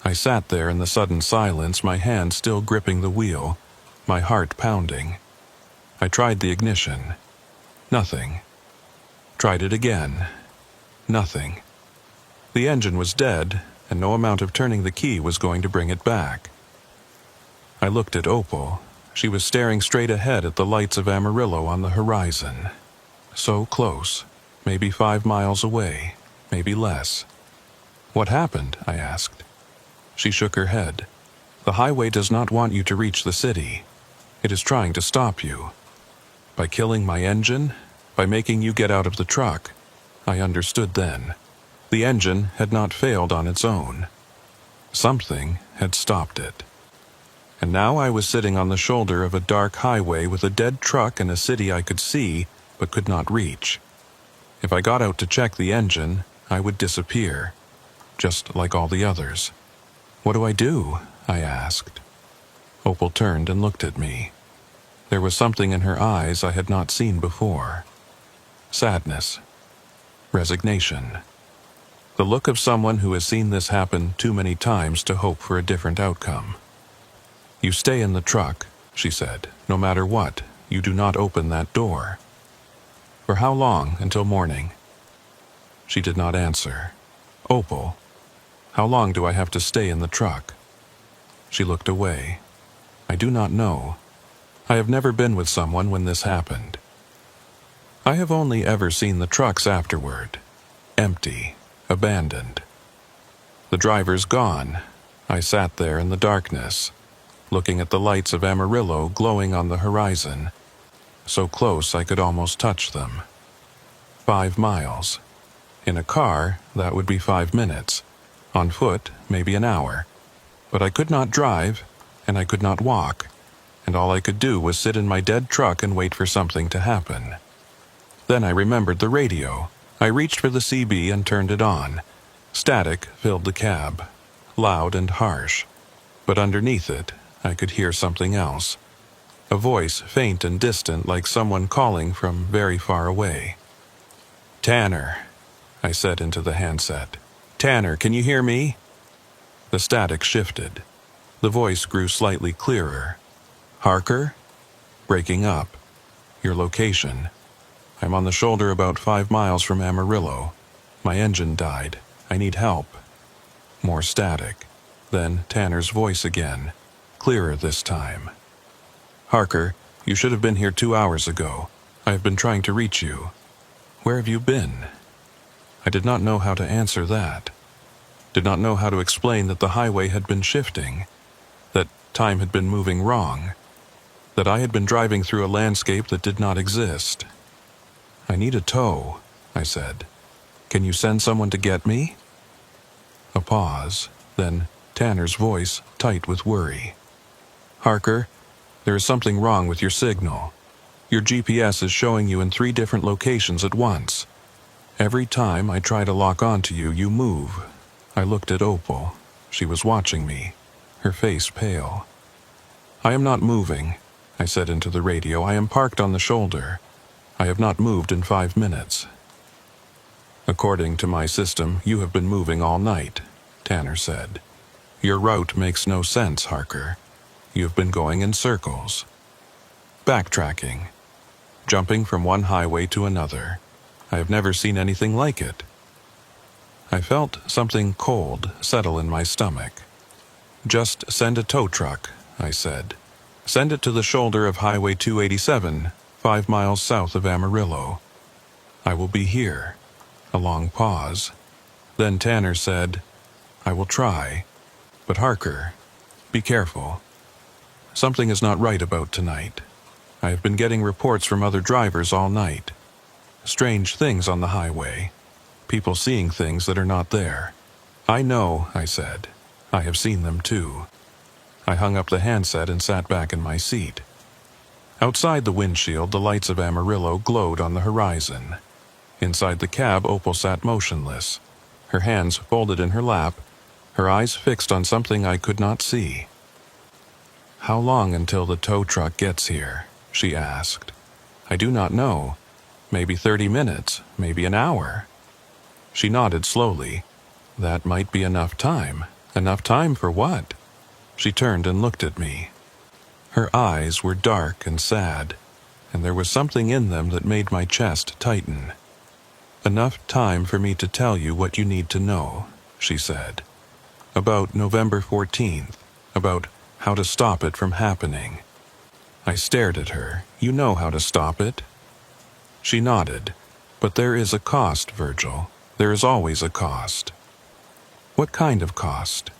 I sat there in the sudden silence, my hand still gripping the wheel, my heart pounding. I tried the ignition. Nothing. Tried it again. Nothing. The engine was dead, and no amount of turning the key was going to bring it back. I looked at Opal. She was staring straight ahead at the lights of Amarillo on the horizon. So close, maybe 5 miles away, maybe less. "What happened?" I asked. She shook her head. "The highway does not want you to reach the city. It is trying to stop you. By killing my engine, by making you get out of the truck." I understood then. The engine had not failed on its own. Something had stopped it. And now I was sitting on the shoulder of a dark highway with a dead truck and a city I could see but could not reach. If I got out to check the engine, I would disappear, just like all the others. "What do I do?" I asked. Opal turned and looked at me. There was something in her eyes I had not seen before. sadness, resignation. The look of someone who has seen this happen too many times to hope for a different outcome. "You stay in the truck," she said. "No matter what, you do not open that door." "For how long until morning?" She did not answer. "Opal, how long do I have to stay in the truck?" She looked away. "I do not know. I have never been with someone when this happened. I have only ever seen the trucks afterward. Empty, abandoned. The driver's gone. I sat there in the darkness, looking at the lights of Amarillo glowing on the horizon, so close I could almost touch them. 5 miles. In a car, that would be 5 minutes. On foot, maybe an hour. But I could not drive, and I could not walk, and all I could do was sit in my dead truck and wait for something to happen. Then I remembered the radio. I reached for the CB and turned it on. Static filled the cab, loud and harsh. But underneath it, I could hear something else. A voice faint and distant like someone calling from very far away. "Tanner," I said into the handset. "Tanner, can you hear me?" The static shifted. The voice grew slightly clearer. "Harker?" "Breaking up. Your location. I'm on the shoulder about 5 miles from Amarillo. My engine died. I need help." More static. Then Tanner's voice again, clearer this time. "Harker, you should have been here 2 hours ago. I have been trying to reach you. Where have you been?" I did not know how to answer that. Did not know how to explain that the highway had been shifting, that time had been moving wrong, that I had been driving through a landscape that did not exist. "I need a tow," I said. "Can you send someone to get me?" A pause, then Tanner's voice tight with worry. "Harker, there is something wrong with your signal. Your GPS is showing you in 3 different locations at once. Every time I try to lock onto you, you move." I looked at Opal. She was watching me, her face pale. "I am not moving," I said into the radio. "I am parked on the shoulder. I have not moved in 5 minutes." "According to my system, you have been moving all night," Tanner said. "Your route makes no sense, Harker. You have been going in circles. Backtracking. Jumping from one highway to another. I have never seen anything like it." I felt something cold settle in my stomach. "Just send a tow truck," I said. "Send it to the shoulder of Highway 287, 5 miles south of Amarillo. I will be here." A long pause. Then Tanner said, "I will try. But Harker, be careful. Something is not right about tonight. I have been getting reports from other drivers all night. Strange things on the highway. People seeing things that are not there." "I know," I said. "I have seen them too." I hung up the handset and sat back in my seat. Outside the windshield, the lights of Amarillo glowed on the horizon. Inside the cab, Opal sat motionless, her hands folded in her lap, her eyes fixed on something I could not see. "How long until the tow truck gets here?" she asked. "I do not know. Maybe 30 minutes, maybe an hour." She nodded slowly. "That might be enough time. Enough time for what?" She turned and looked at me. Her eyes were dark and sad, and there was something in them that made my chest tighten. "Enough time for me to tell you what you need to know," she said. "About November 14th, about how to stop it from happening." I stared at her. "You know how to stop it?" She nodded. "But there is a cost, Virgil. There is always a cost." "What kind of cost?"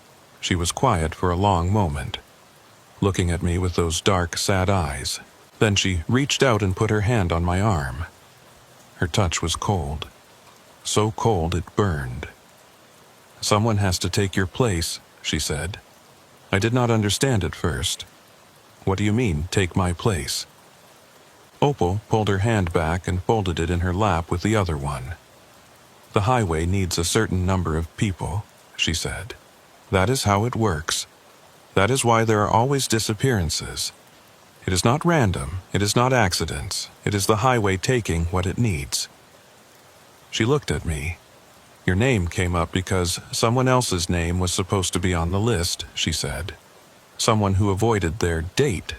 She was quiet for a long moment, looking at me with those dark, sad eyes. Then she reached out and put her hand on my arm. Her touch was cold. So cold it burned. "Someone has to take your place," she said. I did not understand at first. "What do you mean, take my place?" Opal pulled her hand back and folded it in her lap with the other one. "The highway needs a certain number of people," she said. "That is how it works. That is why there are always disappearances. It is not random, it is not accidents, it is the highway taking what it needs. She looked at me. "Your name came up because someone else's name was supposed to be on the list," she said. "Someone who avoided their date.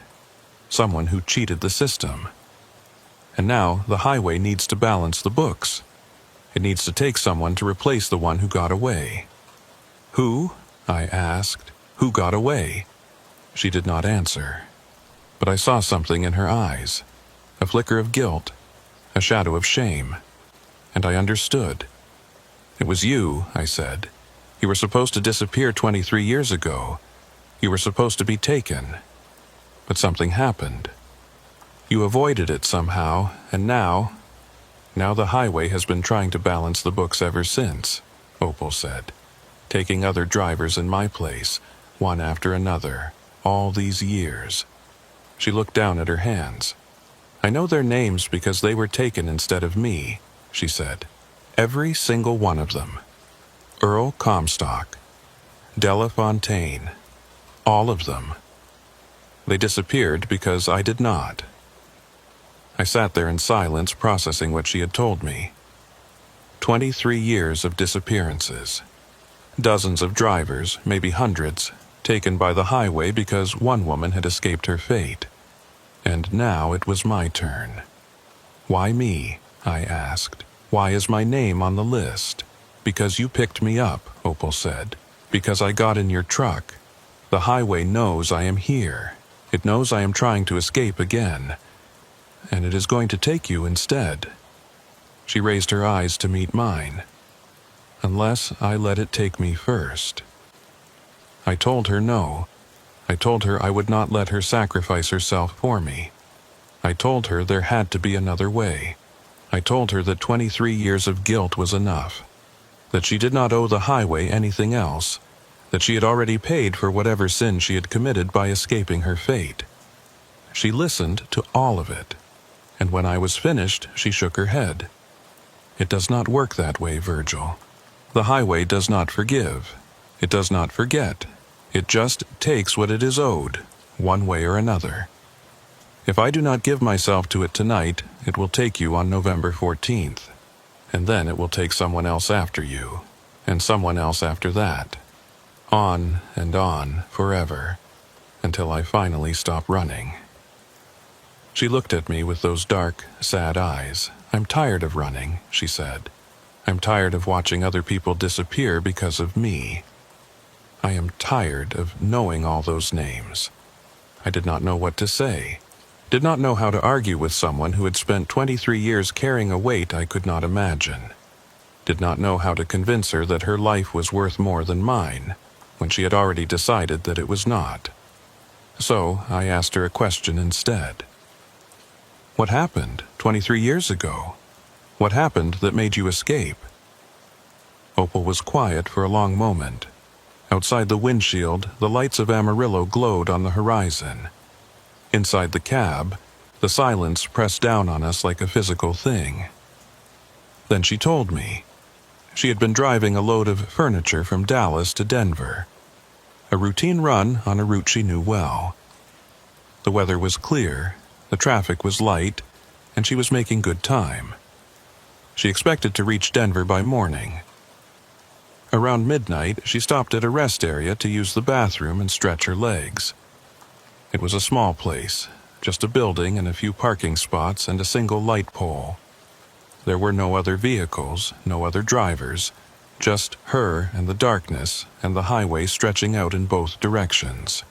Someone who cheated the system. And now the highway needs to balance the books. It needs to take someone to replace the one who got away." "Who?" I asked. "Who got away?" She did not answer. But I saw something in her eyes. A flicker of guilt. A shadow of shame. And I understood. "It was you," I said. "You were supposed to disappear 23 years ago. You were supposed to be taken. But something happened. You avoided it somehow, and now the highway has been trying to balance the books ever since," Opal said, "taking other drivers in my place, one after another, all these years." She looked down at her hands. "I know their names because they were taken instead of me," she said. "Every single one of them. Earl Comstock, Della Fontaine, all of them. They disappeared because I did not." I sat there in silence, processing what she had told me. 23 years of disappearances. Dozens of drivers, maybe hundreds, taken by the highway because one woman had escaped her fate. And now it was my turn. "Why me?" I asked. "Why is my name on the list?" "Because you picked me up," Opal said. "Because I got in your truck. The highway knows I am here. It knows I am trying to escape again. And it is going to take you instead." She raised her eyes to meet mine. "Unless I let it take me first." I told her no. I told her I would not let her sacrifice herself for me. I told her there had to be another way. I told her that 23 years of guilt was enough. That she did not owe the highway anything else. That she had already paid for whatever sin she had committed by escaping her fate. She listened to all of it. And when I was finished, she shook her head. "It does not work that way, Virgil. The highway does not forgive. It does not forget. It just takes what it is owed, one way or another. If I do not give myself to it tonight, it will take you on November 14th. And then it will take someone else after you, and someone else after that. On and on, forever, until I finally stop running." She looked at me with those dark, sad eyes. "I'm tired of running," she said. "I'm tired of watching other people disappear because of me. I am tired of knowing all those names." I did not know what to say. Did not know how to argue with someone who had spent 23 years carrying a weight I could not imagine. Did not know how to convince her that her life was worth more than mine, when she had already decided that it was not. So I asked her a question instead. "What happened 23 years ago? What happened that made you escape?" Opal was quiet for a long moment. Outside the windshield, the lights of Amarillo glowed on the horizon. Inside the cab, the silence pressed down on us like a physical thing. Then she told me. She had been driving a load of furniture from Dallas to Denver. A routine run on a route she knew well. The weather was clear, the traffic was light, and she was making good time. She expected to reach Denver by morning. Around midnight, she stopped at a rest area to use the bathroom and stretch her legs. It was a small place, just a building and a few parking spots and a single light pole. There were no other vehicles, no other drivers, just her and the darkness and the highway stretching out in both directions.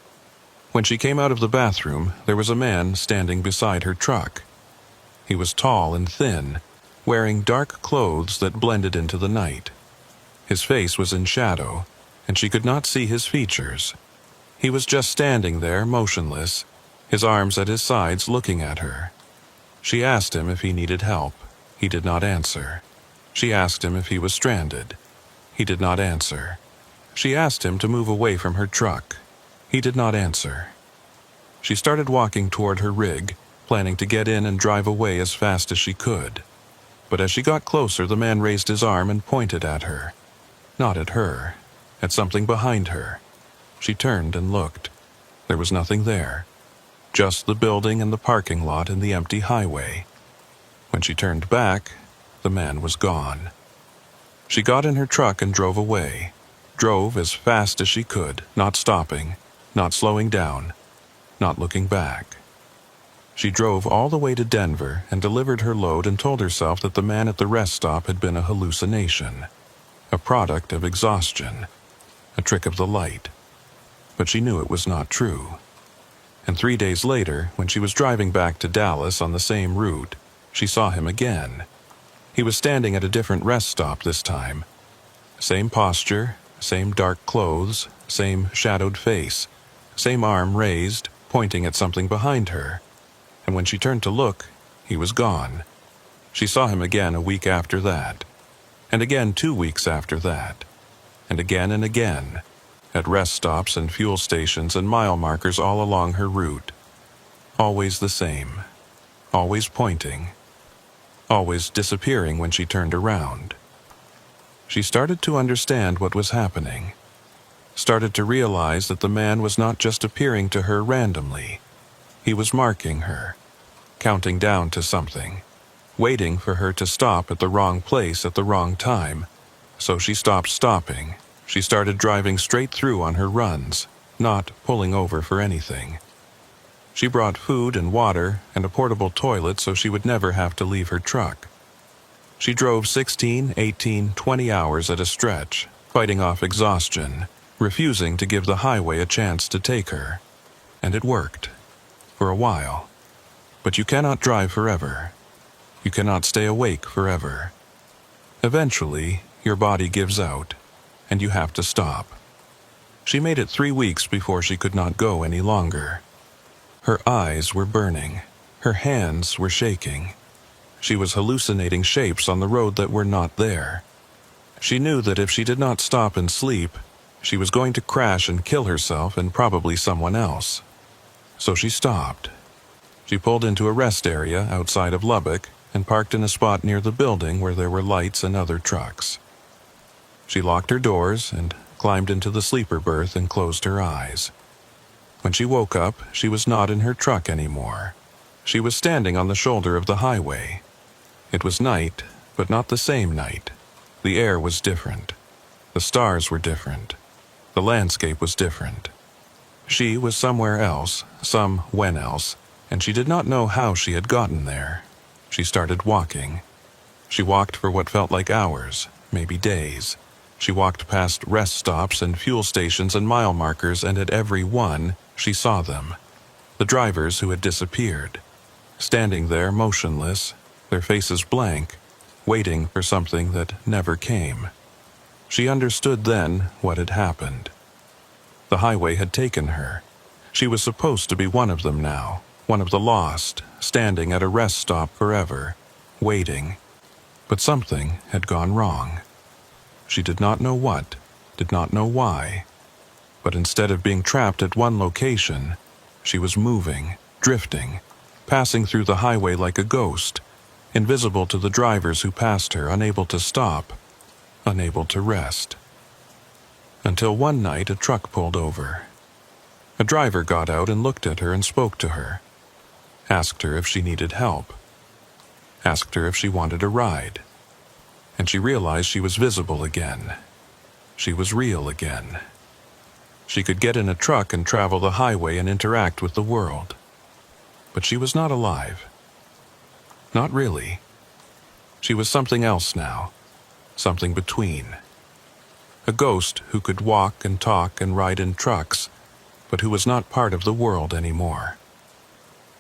When she came out of the bathroom, there was a man standing beside her truck. He was tall and thin, wearing dark clothes that blended into the night. His face was in shadow, and she could not see his features. He was just standing there, motionless, his arms at his sides looking at her. She asked him if he needed help. He did not answer. She asked him if he was stranded. He did not answer. She asked him to move away from her truck. He did not answer. She started walking toward her rig, planning to get in and drive away as fast as she could. But as she got closer, the man raised his arm and pointed at her. Not at her, at something behind her. She turned and looked. There was nothing there. Just the building and the parking lot and the empty highway. When she turned back, the man was gone. She got in her truck and drove away. Drove as fast as she could, not stopping, not slowing down, not looking back. She drove all the way to Denver and delivered her load and told herself that the man at the rest stop had been a hallucination, a product of exhaustion, a trick of the light. But she knew it was not true. And 3 days later, when she was driving back to Dallas on the same route, she saw him again. He was standing at a different rest stop this time. Same posture, same dark clothes, same shadowed face, same arm raised, pointing at something behind her. And when she turned to look, he was gone. She saw him again a week after that, and again 2 weeks after that, and again, at rest stops and fuel stations and mile markers all along her route. Always the same, always pointing, always disappearing when she turned around. She started to understand what was happening, started to realize that the man was not just appearing to her randomly. He was marking her, counting down to something, waiting for her to stop at the wrong place at the wrong time. So she stopped stopping. She started driving straight through on her runs, not pulling over for anything. She brought food and water and a portable toilet so she would never have to leave her truck. She drove 16, 18, 20 hours at a stretch, fighting off exhaustion, refusing to give the highway a chance to take her. And it worked. For a while. But you cannot drive forever. You cannot stay awake forever. Eventually, your body gives out, and you have to stop. She made it 3 weeks before she could not go any longer. Her eyes were burning. Her hands were shaking. She was hallucinating shapes on the road that were not there. She knew that if she did not stop and sleep, she was going to crash and kill herself and probably someone else. So she stopped. She pulled into a rest area outside of Lubbock and parked in a spot near the building where there were lights and other trucks. She locked her doors and climbed into the sleeper berth and closed her eyes. When she woke up, she was not in her truck anymore. She was standing on the shoulder of the highway. It was night, but not the same night. The air was different. The stars were different. The landscape was different. She was somewhere else, when else, and she did not know how she had gotten there. She started walking. She walked for what felt like hours, maybe days. She walked past rest stops and fuel stations and mile markers, and at every one, she saw them. The drivers who had disappeared, standing there motionless, their faces blank, waiting for something that never came. She understood then what had happened. The highway had taken her. She was supposed to be one of them now, one of the lost, standing at a rest stop forever, waiting. But something had gone wrong. She did not know what, did not know why. But instead of being trapped at one location, she was moving, drifting, passing through the highway like a ghost, invisible to the drivers who passed her, unable to stop, unable to rest. Until one night a truck pulled over. A driver got out and looked at her and spoke to her, asked her if she needed help, asked her if she wanted a ride. And she realized she was visible again. She was real again. She could get in a truck and travel the highway and interact with the world. But she was not alive. Not really. She was something else now, something between. A ghost who could walk and talk and ride in trucks, but who was not part of the world anymore.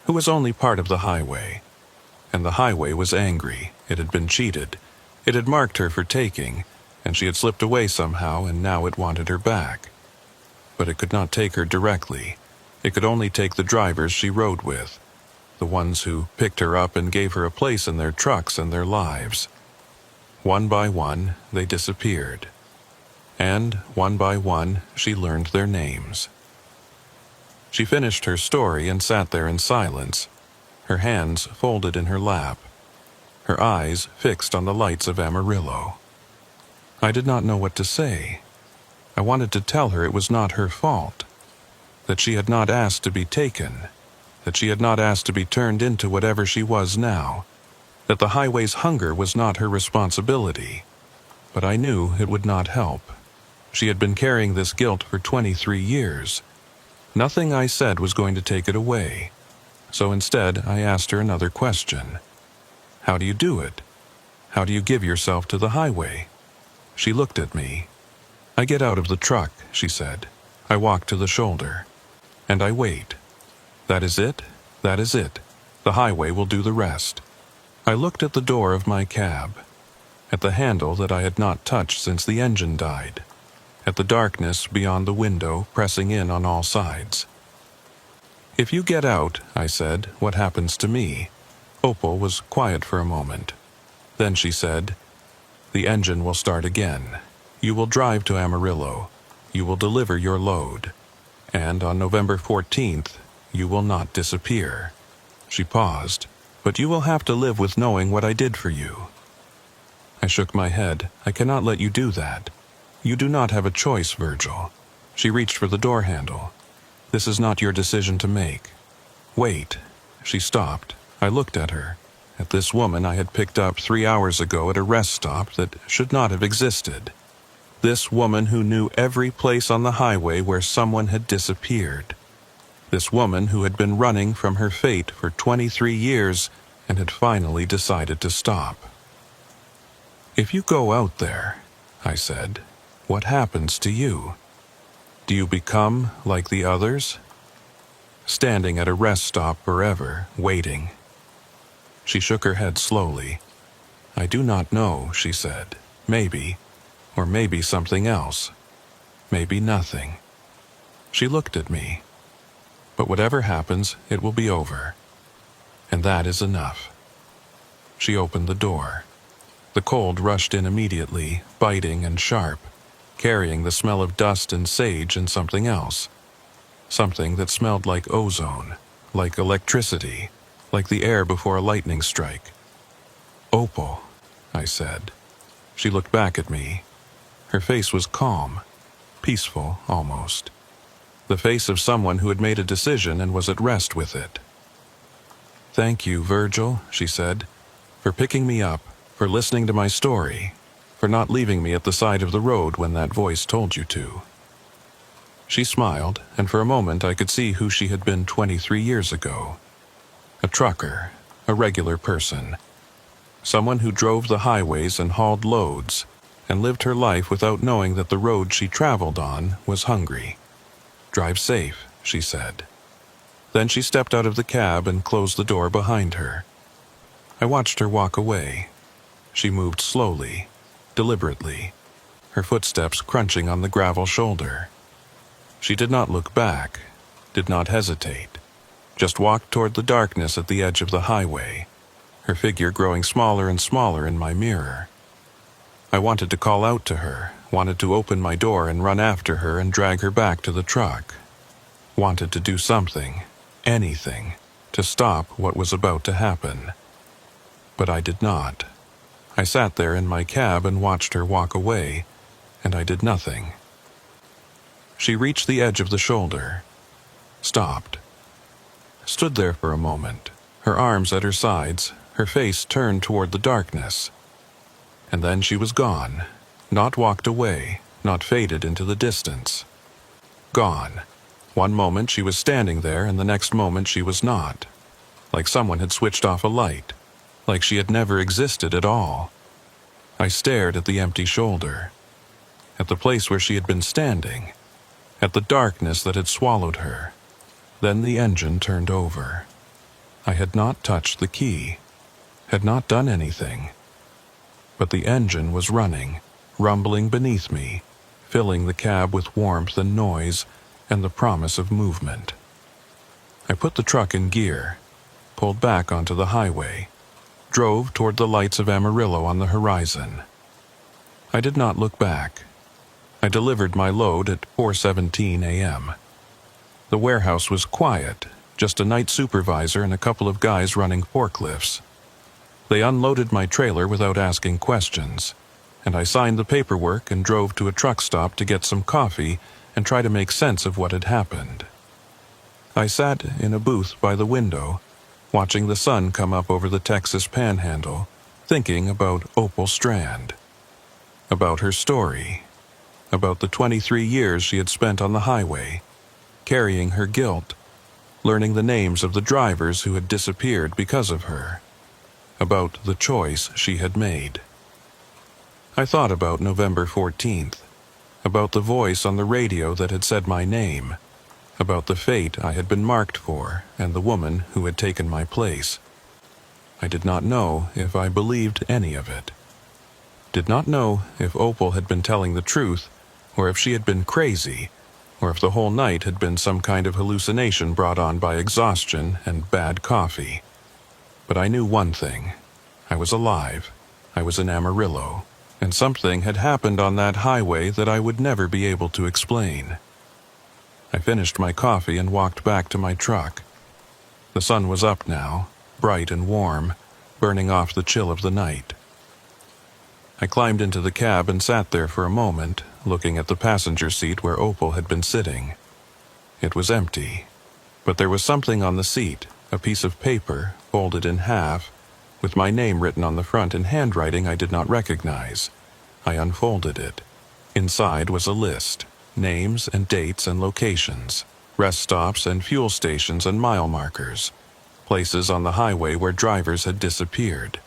Who was only part of the highway. And the highway was angry. It had been cheated. It had marked her for taking, and she had slipped away somehow, and now it wanted her back. But it could not take her directly. It could only take the drivers she rode with, the ones who picked her up and gave her a place in their trucks and their lives. One by one, they disappeared. And, one by one, she learned their names. She finished her story and sat there in silence, her hands folded in her lap, her eyes fixed on the lights of Amarillo. I did not know what to say. I wanted to tell her it was not her fault, that she had not asked to be taken, that she had not asked to be turned into whatever she was now. that the highway's hunger was not her responsibility. But I knew it would not help. She had been carrying this guilt for 23 years. Nothing I said was going to take it away. So instead, I asked her another question. How do you do it? How do you give yourself to the highway? She looked at me. I get out of the truck, she said. I walk to the shoulder. And I wait. That is it. That is it. The highway will do the rest. I looked at the door of my cab, at the handle that I had not touched since the engine died, at the darkness beyond the window pressing in on all sides. If you get out, I said, what happens to me? Opal was quiet for a moment. Then she said, the engine will start again. You will drive to Amarillo. You will deliver your load. And on November 14th, you will not disappear. She paused. But you will have to live with knowing what I did for you. I shook my head. I cannot let you do that. You do not have a choice, Virgil. She reached for the door handle. This is not your decision to make. Wait. She stopped. I looked at her, at this woman I had picked up 3 hours ago at a rest stop that should not have existed. This woman who knew every place on the highway where someone had disappeared. This woman who had been running from her fate for 23 years and had finally decided to stop. If you go out there, I said, what happens to you? Do you become like the others? Standing at a rest stop forever, waiting. She shook her head slowly. I do not know, she said. Maybe, or maybe something else. Maybe nothing. She looked at me. But whatever happens, it will be over. And that is enough. She opened the door. The cold rushed in immediately, biting and sharp, carrying the smell of dust and sage and something else. Something that smelled like ozone, like electricity, like the air before a lightning strike. Opal, I said. She looked back at me. Her face was calm, peaceful almost. The face of someone who had made a decision and was at rest with it. Thank you, Virgil, she said, for picking me up, for listening to my story, for not leaving me at the side of the road when that voice told you to. She smiled, and for a moment I could see who she had been 23 years ago. A trucker, a regular person. Someone who drove the highways and hauled loads, and lived her life without knowing that the road she traveled on was hungry. Drive safe, she said. Then she stepped out of the cab and closed the door behind her. I watched her walk away. She moved slowly, deliberately, her footsteps crunching on the gravel shoulder. She did not look back, did not hesitate, just walked toward the darkness at the edge of the highway, her figure growing smaller and smaller in my mirror. I wanted to call out to her, wanted to open my door and run after her and drag her back to the truck. Wanted to do something, anything, to stop what was about to happen. But I did not. I sat there in my cab and watched her walk away, and I did nothing. She reached the edge of the shoulder, stopped, stood there for a moment, her arms at her sides, her face turned toward the darkness. And then she was gone, not walked away, not faded into the distance. Gone. One moment she was standing there and the next moment she was not. Like someone had switched off a light. Like she had never existed at all. I stared at the empty shoulder. At the place where she had been standing. At the darkness that had swallowed her. Then the engine turned over. I had not touched the key. Had not done anything. But the engine was running, rumbling beneath me, filling the cab with warmth and noise and the promise of movement. I put the truck in gear, pulled back onto the highway, drove toward the lights of Amarillo on the horizon. I did not look back. I delivered my load at 4:17 a.m. The warehouse was quiet, just a night supervisor and a couple of guys running forklifts. They unloaded my trailer without asking questions, and I signed the paperwork and drove to a truck stop to get some coffee and try to make sense of what had happened. I sat in a booth by the window, watching the sun come up over the Texas Panhandle, thinking about Opal Strand, about her story, about the 23 years she had spent on the highway, carrying her guilt, learning the names of the drivers who had disappeared because of her, about the choice she had made. I thought about November 14th, about the voice on the radio that had said my name, about the fate I had been marked for and the woman who had taken my place. I did not know if I believed any of it. Did not know if Opal had been telling the truth, or if she had been crazy, or if the whole night had been some kind of hallucination brought on by exhaustion and bad coffee. But I knew one thing. I was alive. I was in Amarillo, and something had happened on that highway that I would never be able to explain. I finished my coffee and walked back to my truck. The sun was up now, bright and warm, burning off the chill of the night. I climbed into the cab and sat there for a moment, looking at the passenger seat where Opal had been sitting. It was empty, but there was something on the seat, a piece of paper, folded in half, with my name written on the front in handwriting I did not recognize. I unfolded it. Inside was a list, names and dates and locations, rest stops and fuel stations and mile markers, places on the highway where drivers had disappeared.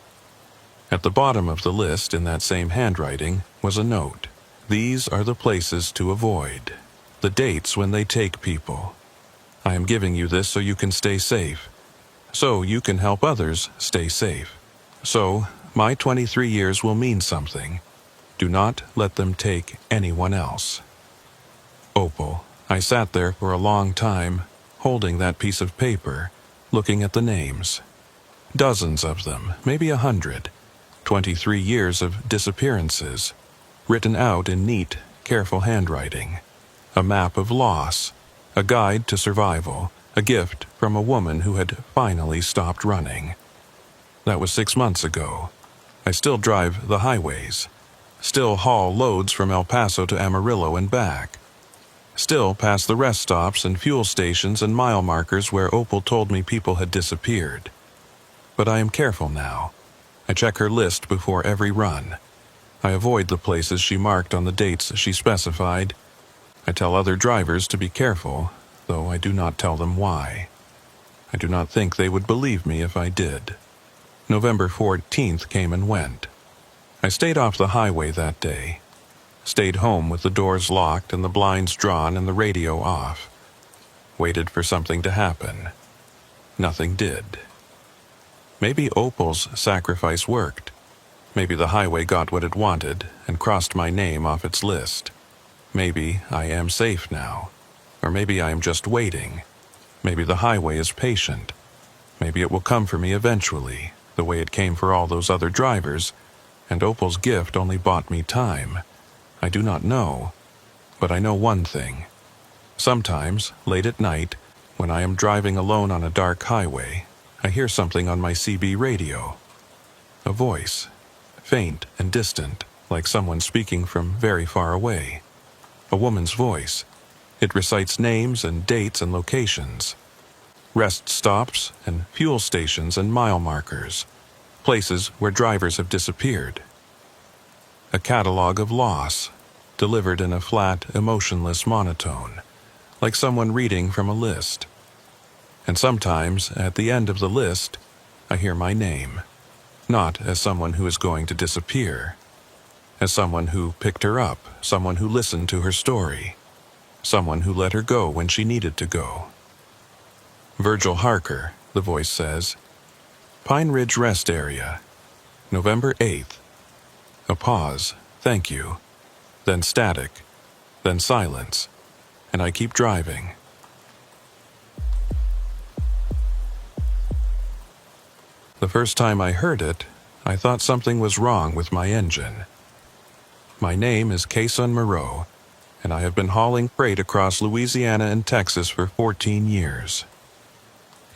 At the bottom of the list, in that same handwriting, was a note. These are the places to avoid. The dates when they take people. I am giving you this so you can stay safe. So you can help others stay safe. So, my 23 years will mean something. Do not let them take anyone else. Opal. I sat there for a long time, holding that piece of paper, looking at the names. Dozens of them, maybe 100. 23 years of disappearances, written out in neat, careful handwriting. A map of loss, a guide to survival, a gift from a woman who had finally stopped running. That was 6 months ago. I still drive the highways, still haul loads from El Paso to Amarillo and back, still pass the rest stops and fuel stations and mile markers where Opal told me people had disappeared. But I am careful now. I check her list before every run. I avoid the places she marked on the dates she specified. I tell other drivers to be careful, though I do not tell them why. I do not think they would believe me if I did. November 14th came and went. I stayed off the highway that day. Stayed home with the doors locked and the blinds drawn and the radio off. Waited for something to happen. Nothing did. Maybe Opal's sacrifice worked. Maybe the highway got what it wanted and crossed my name off its list. Maybe I am safe now. Or maybe I am just waiting. Maybe the highway is patient. Maybe it will come for me eventually, the way it came for all those other drivers, and Opal's gift only bought me time. I do not know, but I know one thing. Sometimes, late at night, when I am driving alone on a dark highway, I hear something on my CB radio. A voice, faint and distant, like someone speaking from very far away. A woman's voice. It recites names and dates and locations. Rest stops and fuel stations and mile markers. Places where drivers have disappeared. A catalog of loss, delivered in a flat, emotionless monotone, like someone reading from a list. And sometimes, at the end of the list, I hear my name, not as someone who is going to disappear, as someone who picked her up, someone who listened to her story, someone who let her go when she needed to go. Virgil Harker, the voice says. Pine Ridge Rest Area, November 8th. A pause, thank you, then static, then silence, and I keep driving. The first time I heard it, I thought something was wrong with my engine. My name is Kason Moreau, and I have been hauling freight across Louisiana and Texas for 14 years.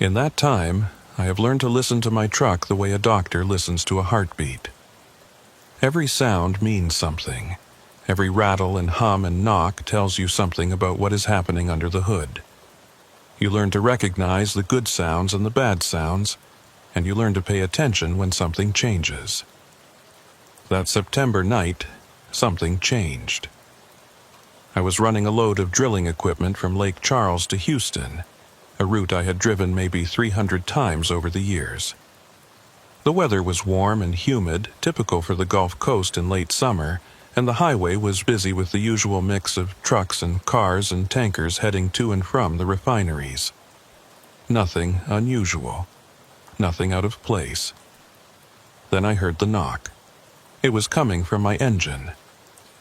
In that time, I have learned to listen to my truck the way a doctor listens to a heartbeat. Every sound means something. Every rattle and hum and knock tells you something about what is happening under the hood. You learn to recognize the good sounds and the bad sounds, and you learn to pay attention when something changes. That September night, something changed. I was running a load of drilling equipment from Lake Charles to Houston, a route I had driven maybe 300 times over the years. The weather was warm and humid, typical for the Gulf Coast in late summer, and the highway was busy with the usual mix of trucks and cars and tankers heading to and from the refineries. Nothing unusual. Nothing out of place. Then I heard the knock. It was coming from my engine.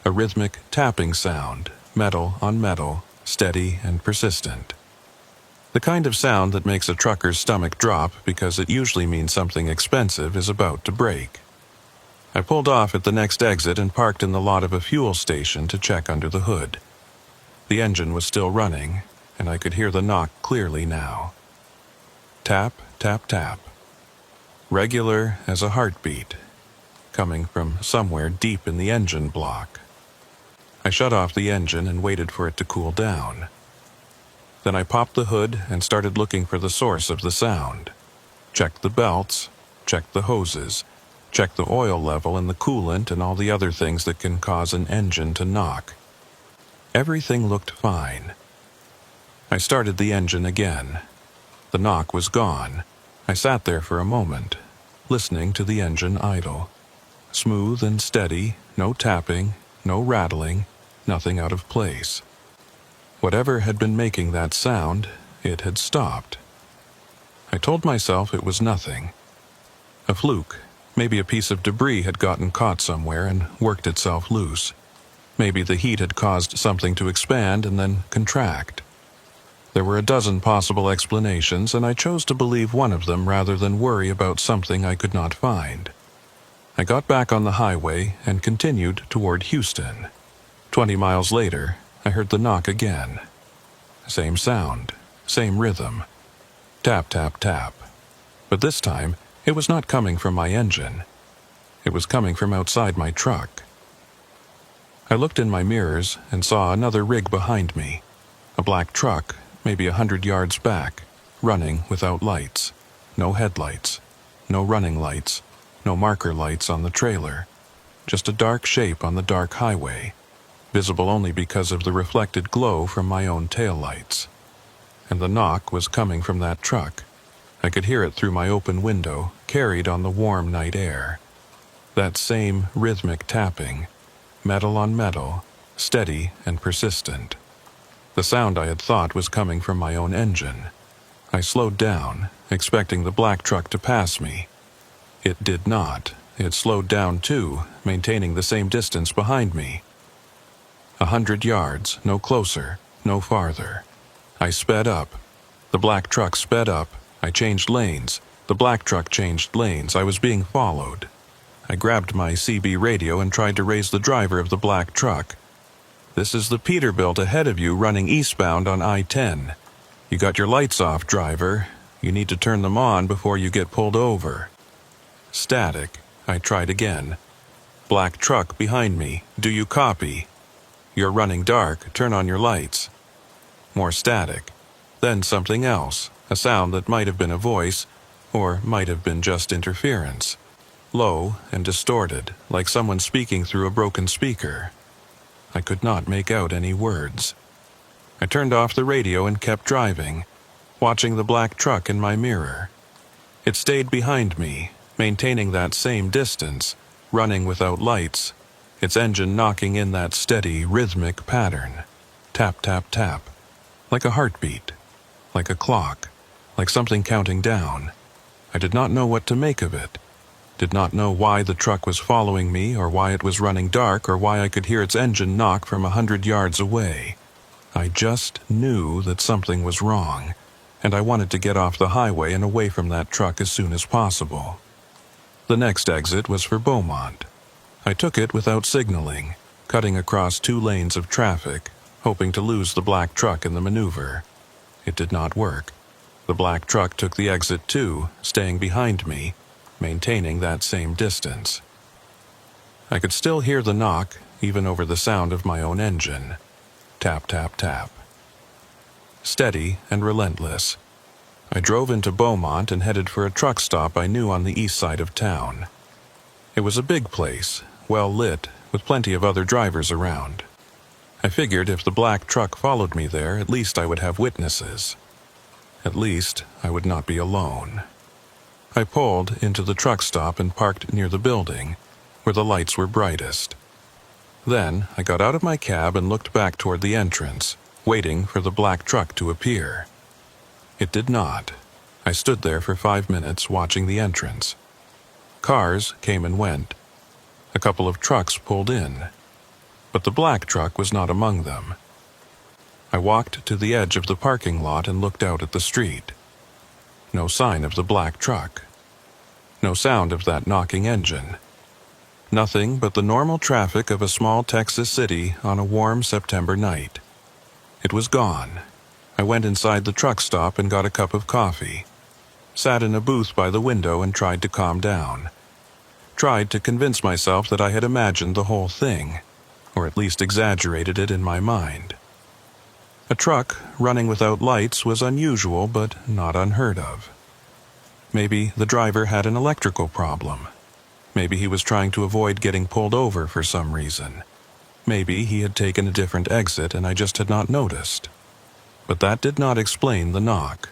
A rhythmic tapping sound, metal on metal, steady and persistent. The kind of sound that makes a trucker's stomach drop because it usually means something expensive is about to break. I pulled off at the next exit and parked in the lot of a fuel station to check under the hood. The engine was still running, and I could hear the knock clearly now. Tap, tap, tap. Regular as a heartbeat, coming from somewhere deep in the engine block. I shut off the engine and waited for it to cool down. Then I popped the hood and started looking for the source of the sound. Checked the belts, checked the hoses, checked the oil level and the coolant and all the other things that can cause an engine to knock. Everything looked fine. I started the engine again. The knock was gone. I sat there for a moment, listening to the engine idle. Smooth and steady, no tapping, no rattling, nothing out of place. Whatever had been making that sound, it had stopped. I told myself it was nothing. A fluke. Maybe a piece of debris had gotten caught somewhere and worked itself loose. Maybe the heat had caused something to expand and then contract. There were a dozen possible explanations, and I chose to believe one of them rather than worry about something I could not find. I got back on the highway and continued toward Houston. 20 miles later, I heard the knock again. Same sound, same rhythm. Tap, tap, tap. But this time, it was not coming from my engine. It was coming from outside my truck. I looked in my mirrors and saw another rig behind me. A black truck, maybe 100 yards back, running without lights. No headlights. No running lights. No marker lights on the trailer. Just a dark shape on the dark highway, visible only because of the reflected glow from my own taillights. And the knock was coming from that truck. I could hear it through my open window, carried on the warm night air. That same rhythmic tapping, metal on metal, steady and persistent. The sound I had thought was coming from my own engine. I slowed down, expecting the black truck to pass me. It did not. It slowed down too, maintaining the same distance behind me. 100 yards, no closer, no farther. I sped up. The black truck sped up. I changed lanes. The black truck changed lanes. I was being followed. I grabbed my CB radio and tried to raise the driver of the black truck. "This is the Peterbilt ahead of you running eastbound on I-10. You got your lights off, driver. You need to turn them on before you get pulled over." Static. I tried again. "Black truck behind me. Do you copy? You're running dark. Turn on your lights." More static. Then something else, a sound that might have been a voice, or might have been just interference. Low and distorted, like someone speaking through a broken speaker. I could not make out any words. I turned off the radio and kept driving, watching the black truck in my mirror. It stayed behind me, maintaining that same distance, running without lights, its engine knocking in that steady, rhythmic pattern. Tap, tap, tap. Like a heartbeat. Like a clock. Like something counting down. I did not know what to make of it. Did not know why the truck was following me, or why it was running dark, or why I could hear its engine knock from 100 yards away. I just knew that something was wrong, and I wanted to get off the highway and away from that truck as soon as possible. The next exit was for Beaumont. I took it without signaling, cutting across 2 lanes of traffic, hoping to lose the black truck in the maneuver. It did not work. The black truck took the exit too, staying behind me, maintaining that same distance. I could still hear the knock, even over the sound of my own engine. Tap, tap, tap. steady and relentless. I drove into Beaumont and headed for a truck stop I knew on the east side of town. It was a big place, well lit, with plenty of other drivers around. I figured if the black truck followed me there, at least I would have witnesses. At least I would not be alone. I pulled into the truck stop and parked near the building, where the lights were brightest. Then I got out of my cab and looked back toward the entrance, waiting for the black truck to appear. It did not. I stood there for 5 minutes watching the entrance. Cars came and went. A couple of trucks pulled in, but the black truck was not among them. I walked to the edge of the parking lot and looked out at the street. No sign of the black truck. No sound of that knocking engine. Nothing but the normal traffic of a small Texas city on a warm September night. It was gone. I went inside the truck stop and got a cup of coffee. Sat in a booth by the window and tried to calm down. Tried to convince myself that I had imagined the whole thing, or at least exaggerated it in my mind. A truck running without lights was unusual but not unheard of. Maybe the driver had an electrical problem. Maybe he was trying to avoid getting pulled over for some reason. Maybe he had taken a different exit and I just had not noticed. But that did not explain the knock.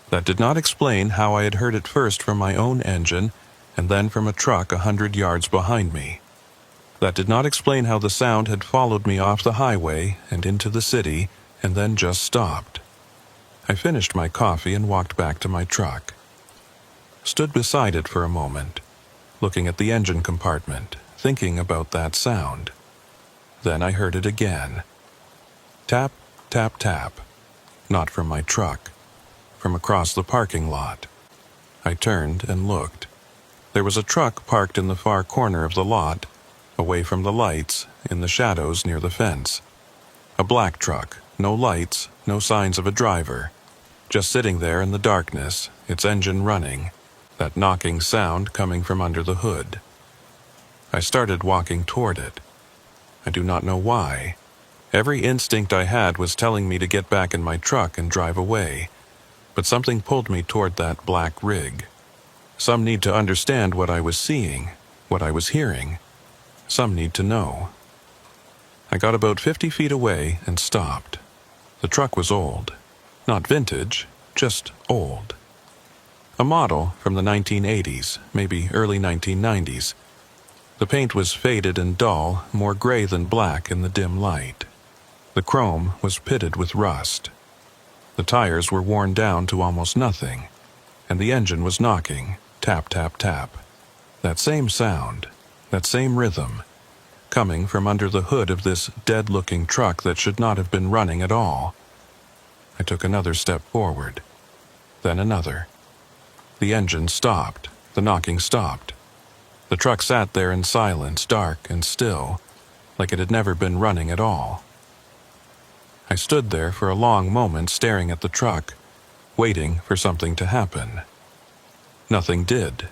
That did not explain how I had heard it first from my own engine and then from a truck 100 yards behind me. That did not explain how the sound had followed me off the highway and into the city and then just stopped. I finished my coffee and walked back to my truck. Stood beside it for a moment, looking at the engine compartment, thinking about that sound. Then I heard it again. Tap, tap, tap. Not from my truck, from across the parking lot. I turned and looked. There was a truck parked in the far corner of the lot, away from the lights, in the shadows near the fence. A black truck, no lights, no signs of a driver. Just sitting there in the darkness, its engine running, that knocking sound coming from under the hood. I started walking toward it. I do not know why. Every instinct I had was telling me to get back in my truck and drive away, but something pulled me toward that black rig. Some need to understand what I was seeing, what I was hearing. Some need to know. I got about 50 feet away and stopped. The truck was old. Not vintage, just old. A model from the 1980s, maybe early 1990s. The paint was faded and dull, more gray than black in the dim light. The chrome was pitted with rust. The tires were worn down to almost nothing, and the engine was knocking, tap, tap, tap. That same sound, that same rhythm, coming from under the hood of this dead-looking truck that should not have been running at all. I took another step forward, then another. The engine stopped, the knocking stopped. The truck sat there in silence, dark and still, like it had never been running at all. I stood there for a long moment staring at the truck, waiting for something to happen. Nothing did.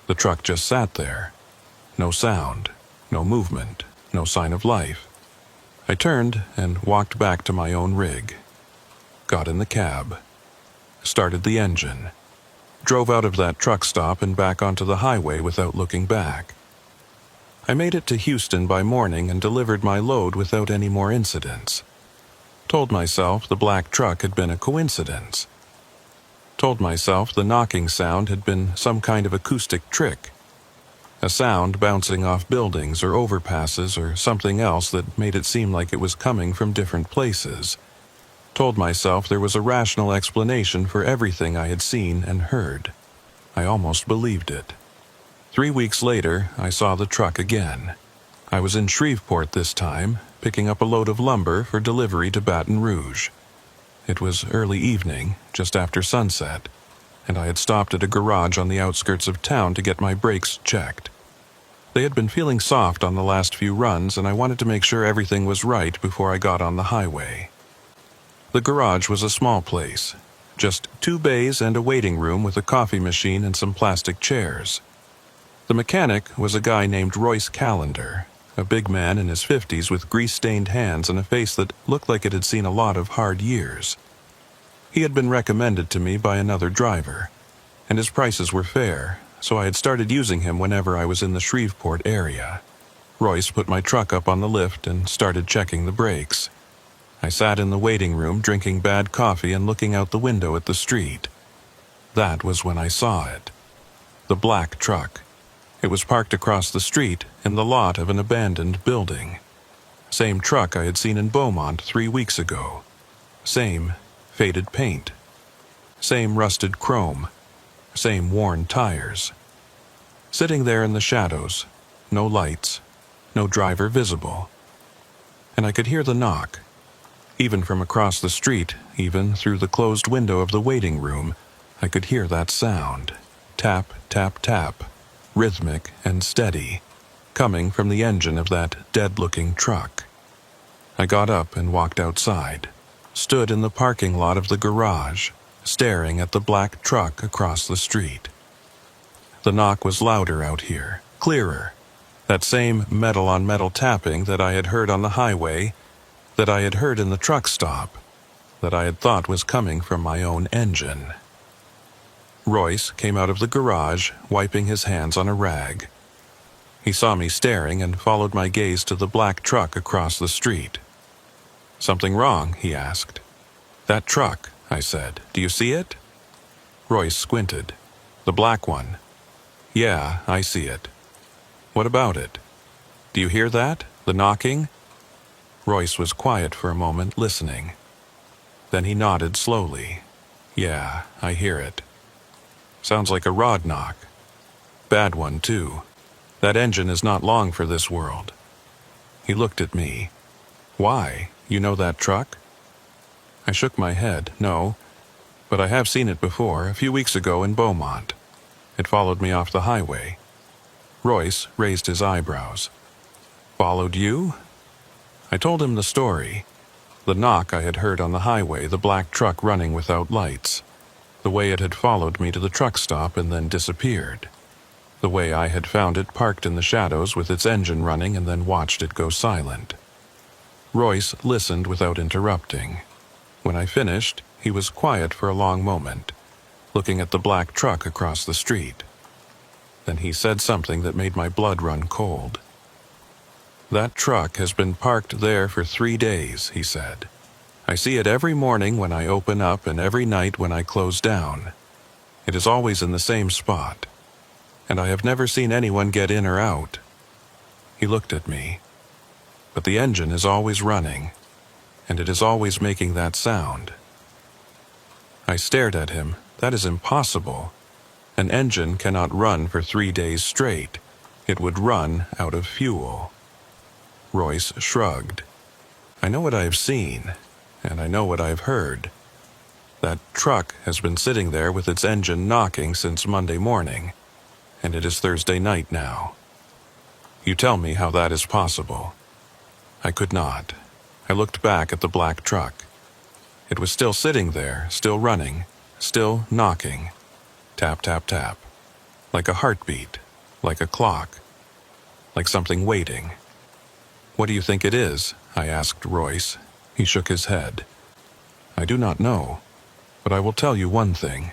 The truck just sat there. No sound, no movement, no sign of life. I turned and walked back to my own rig. Got in the cab. Started the engine. Drove out of that truck stop and back onto the highway without looking back. I made it to Houston by morning and delivered my load without any more incidents. Told myself the black truck had been a coincidence. Told myself the knocking sound had been some kind of acoustic trick. A sound bouncing off buildings or overpasses or something else that made it seem like it was coming from different places. Told myself there was a rational explanation for everything I had seen and heard. I almost believed it. 3 weeks later, I saw the truck again. I was in Shreveport this time, picking up a load of lumber for delivery to Baton Rouge. It was early evening, just after sunset, and I had stopped at a garage on the outskirts of town to get my brakes checked. They had been feeling soft on the last few runs, and I wanted to make sure everything was right before I got on the highway. The garage was a small place, just 2 bays and a waiting room with a coffee machine and some plastic chairs. The mechanic was a guy named Royce Callender, a big man in his 50s with grease-stained hands and a face that looked like it had seen a lot of hard years. He had been recommended to me by another driver, and his prices were fair, so I had started using him whenever I was in the Shreveport area. Royce put my truck up on the lift and started checking the brakes. I sat in the waiting room drinking bad coffee and looking out the window at the street. That was when I saw it. The black truck. It was parked across the street in the lot of an abandoned building. Same truck I had seen in Beaumont 3 weeks ago. Same faded paint. Same rusted chrome. Same worn tires. Sitting there in the shadows, no lights, no driver visible. And I could hear the knock. Even from across the street, even through the closed window of the waiting room, I could hear that sound. Tap, tap, tap, rhythmic and steady, coming from the engine of that dead-looking truck. I got up and walked outside, stood in the parking lot of the garage, staring at the black truck across the street. The knock was louder out here, clearer. That same metal-on-metal tapping that I had heard on the highway, that I had heard in the truck stop, that I had thought was coming from my own engine. Royce came out of the garage, wiping his hands on a rag. He saw me staring and followed my gaze to the black truck across the street. "Something wrong?" he asked. "That truck," I said. "Do you see it?" Royce squinted. "The black one." "Yeah, I see it." "What about it?" "Do you hear that? The knocking?" Royce was quiet for a moment, listening. Then he nodded slowly. "Yeah, I hear it. Sounds like a rod knock. Bad one, too. That engine is not long for this world." He looked at me. "Why? You know that truck?" I shook my head. "No, but I have seen it before, a few weeks ago in Beaumont. It followed me off the highway." Royce raised his eyebrows. "Followed you?" I told him the story. The knock I had heard on the highway, the black truck running without lights. The way it had followed me to the truck stop and then disappeared. The way I had found it parked in the shadows with its engine running and then watched it go silent. Royce listened without interrupting. When I finished, he was quiet for a long moment, looking at the black truck across the street. Then he said something that made my blood run cold. "That truck has been parked there for 3 days," he said. "I see it every morning when I open up and every night when I close down. It is always in the same spot, and I have never seen anyone get in or out." He looked at me. "But the engine is always running, and it is always making that sound." I stared at him. "That is impossible. An engine cannot run for 3 days straight. It would run out of fuel." Royce shrugged. "I know what I have seen, and I know what I have heard. That truck has been sitting there with its engine knocking since Monday morning, and it is Thursday night now. You tell me how that is possible." I could not. I looked back at the black truck. It was still sitting there, still running, still knocking. Tap, tap, tap. Like a heartbeat, like a clock, like something waiting. "What do you think it is?" I asked Royce. He shook his head. "I do not know, but I will tell you one thing.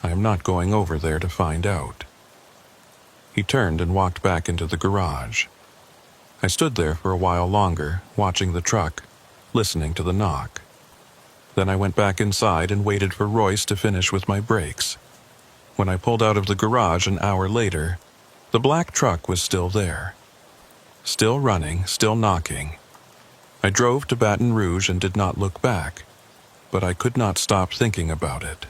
I am not going over there to find out." He turned and walked back into the garage. I stood there for a while longer, watching the truck, listening to the knock. Then I went back inside and waited for Royce to finish with my brakes. When I pulled out of the garage an hour later, the black truck was still there. Still running, still knocking. I drove to Baton Rouge and did not look back, but I could not stop thinking about it.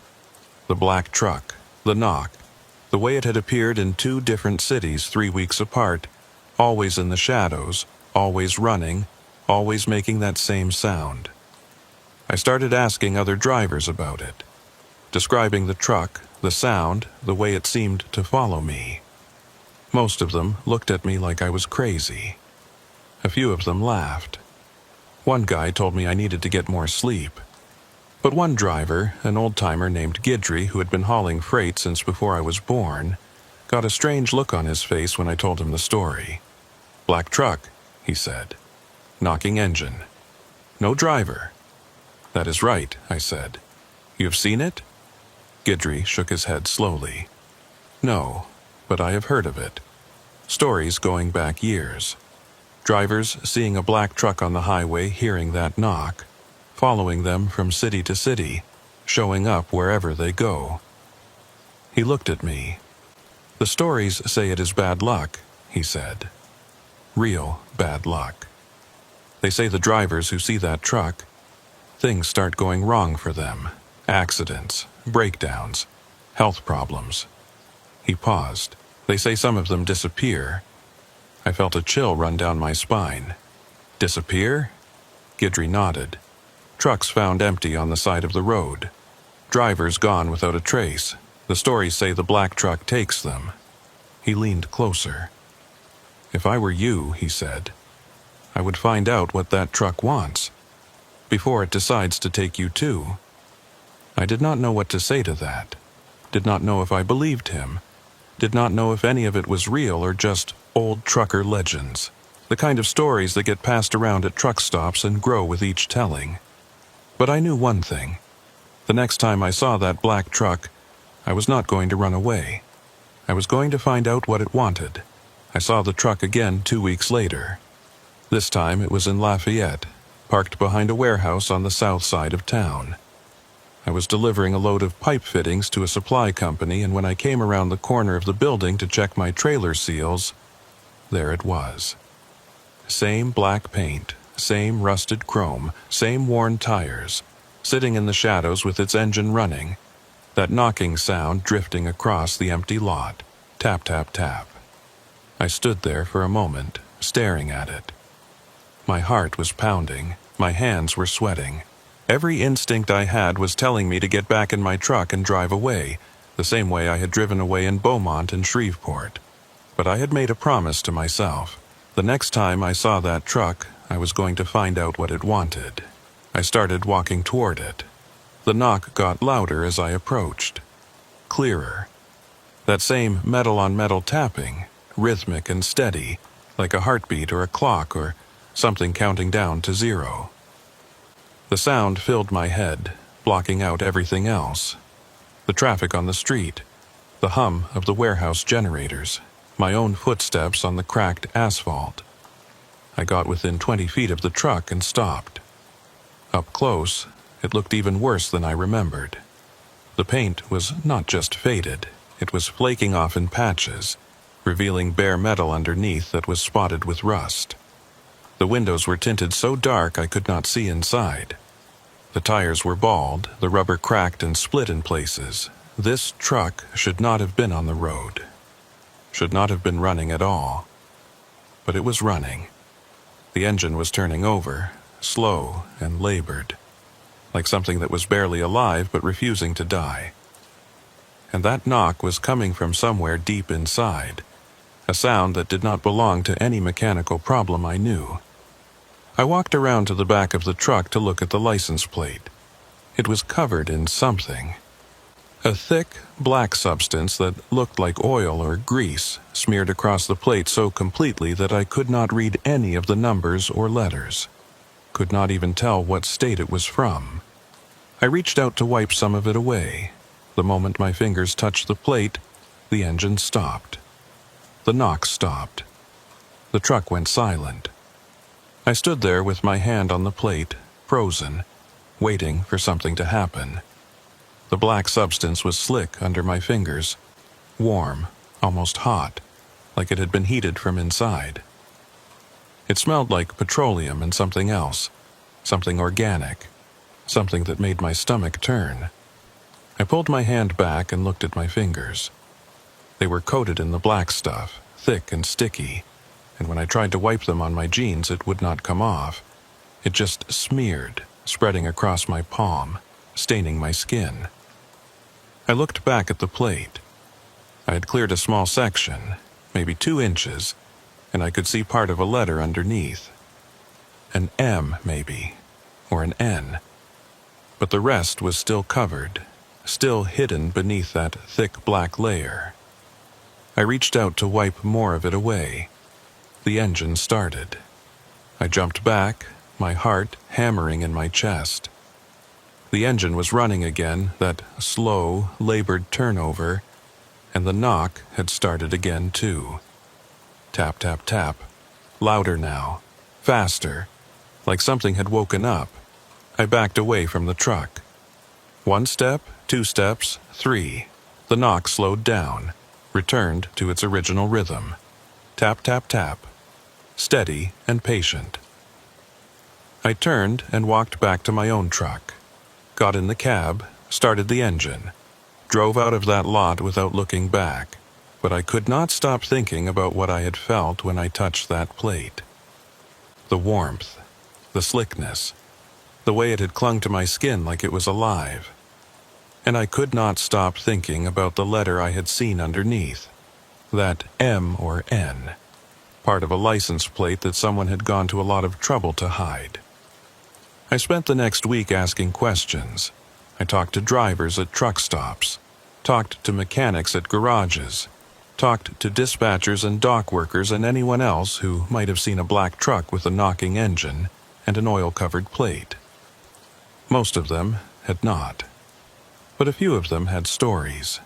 The black truck, the knock, the way it had appeared in 2 different cities 3 weeks apart, always in the shadows, always running, always making that same sound. I started asking other drivers about it, describing the truck, the sound, the way it seemed to follow me. Most of them looked at me like I was crazy. A few of them laughed. One guy told me I needed to get more sleep. But one driver, an old-timer named Guidry, who had been hauling freight since before I was born, got a strange look on his face when I told him the story. "Black truck," he said. "Knocking engine. No driver." "That is right," I said. You've seen it? Guidry shook his head slowly. No, but I have heard of it. Stories going back years. Drivers seeing a black truck on the highway hearing that knock, following them from city to city, showing up wherever they go. He looked at me. The stories say it is bad luck, he said. Real bad luck. They say the drivers who see that truck, things start going wrong for them. Accidents, breakdowns, health problems. He paused. They say some of them disappear. I felt a chill run down my spine. Disappear? Guidry nodded. Trucks found empty on the side of the road. Drivers gone without a trace. The stories say the black truck takes them. He leaned closer. If I were you, he said, I would find out what that truck wants, before it decides to take you too. I did not know what to say to that. Did not know if I believed him. Did not know if any of it was real or just old trucker legends, the kind of stories that get passed around at truck stops and grow with each telling. But I knew one thing. The next time I saw that black truck, I was not going to run away. I was going to find out what it wanted. I saw the truck again 2 weeks later. This time it was in Lafayette, parked behind a warehouse on the south side of town. I was delivering a load of pipe fittings to a supply company, and when I came around the corner of the building to check my trailer seals, there it was. Same black paint, same rusted chrome, same worn tires, sitting in the shadows with its engine running, that knocking sound drifting across the empty lot. Tap, tap, tap. I stood there for a moment, staring at it. My heart was pounding, my hands were sweating. Every instinct I had was telling me to get back in my truck and drive away, the same way I had driven away in Beaumont and Shreveport. But I had made a promise to myself. The next time I saw that truck, I was going to find out what it wanted. I started walking toward it. The knock got louder as I approached. Clearer. That same metal-on-metal tapping, rhythmic and steady, like a heartbeat or a clock or something counting down to 0. The sound filled my head, blocking out everything else. The traffic on the street, the hum of the warehouse generators, my own footsteps on the cracked asphalt. I got within 20 feet of the truck and stopped. Up close, it looked even worse than I remembered. The paint was not just faded, it was flaking off in patches, revealing bare metal underneath that was spotted with rust. The windows were tinted so dark I could not see inside. The tires were bald, the rubber cracked and split in places. This truck should not have been on the road. Should not have been running at all. But it was running. The engine was turning over, slow and labored, like something that was barely alive but refusing to die. And that knock was coming from somewhere deep inside, a sound that did not belong to any mechanical problem I knew. I walked around to the back of the truck to look at the license plate. It was covered in something. A thick, black substance that looked like oil or grease smeared across the plate so completely that I could not read any of the numbers or letters. Could not even tell what state it was from. I reached out to wipe some of it away. The moment my fingers touched the plate, the engine stopped. The knock stopped. The truck went silent. I stood there with my hand on the plate, frozen, waiting for something to happen. The black substance was slick under my fingers, warm, almost hot, like it had been heated from inside. It smelled like petroleum and something else, something organic, something that made my stomach turn. I pulled my hand back and looked at my fingers. They were coated in the black stuff, thick and sticky, and when I tried to wipe them on my jeans, it would not come off. It just smeared, spreading across my palm, staining my skin. I looked back at the plate. I had cleared a small section, maybe 2 inches, and I could see part of a letter underneath. An M, maybe, or an N. But the rest was still covered, still hidden beneath that thick black layer. I reached out to wipe more of it away. The engine started. I jumped back, my heart hammering in my chest. The engine was running again, that slow, labored turnover, and the knock had started again too. Tap, tap, tap. Louder now. Faster. Like something had woken up. I backed away from the truck. 1 step, 2 steps, 3. The knock slowed down, returned to its original rhythm. Tap, tap, tap. Steady and patient. I turned and walked back to my own truck. Got in the cab, started the engine. Drove out of that lot without looking back, but I could not stop thinking about what I had felt when I touched that plate. The warmth, the slickness, the way it had clung to my skin like it was alive. And I could not stop thinking about the letter I had seen underneath, that M or N, part of a license plate that someone had gone to a lot of trouble to hide. I spent the next week asking questions. I talked to drivers at truck stops, talked to mechanics at garages, talked to dispatchers and dock workers and anyone else who might have seen a black truck with a knocking engine and an oil-covered plate. Most of them had not, but a few of them had stories.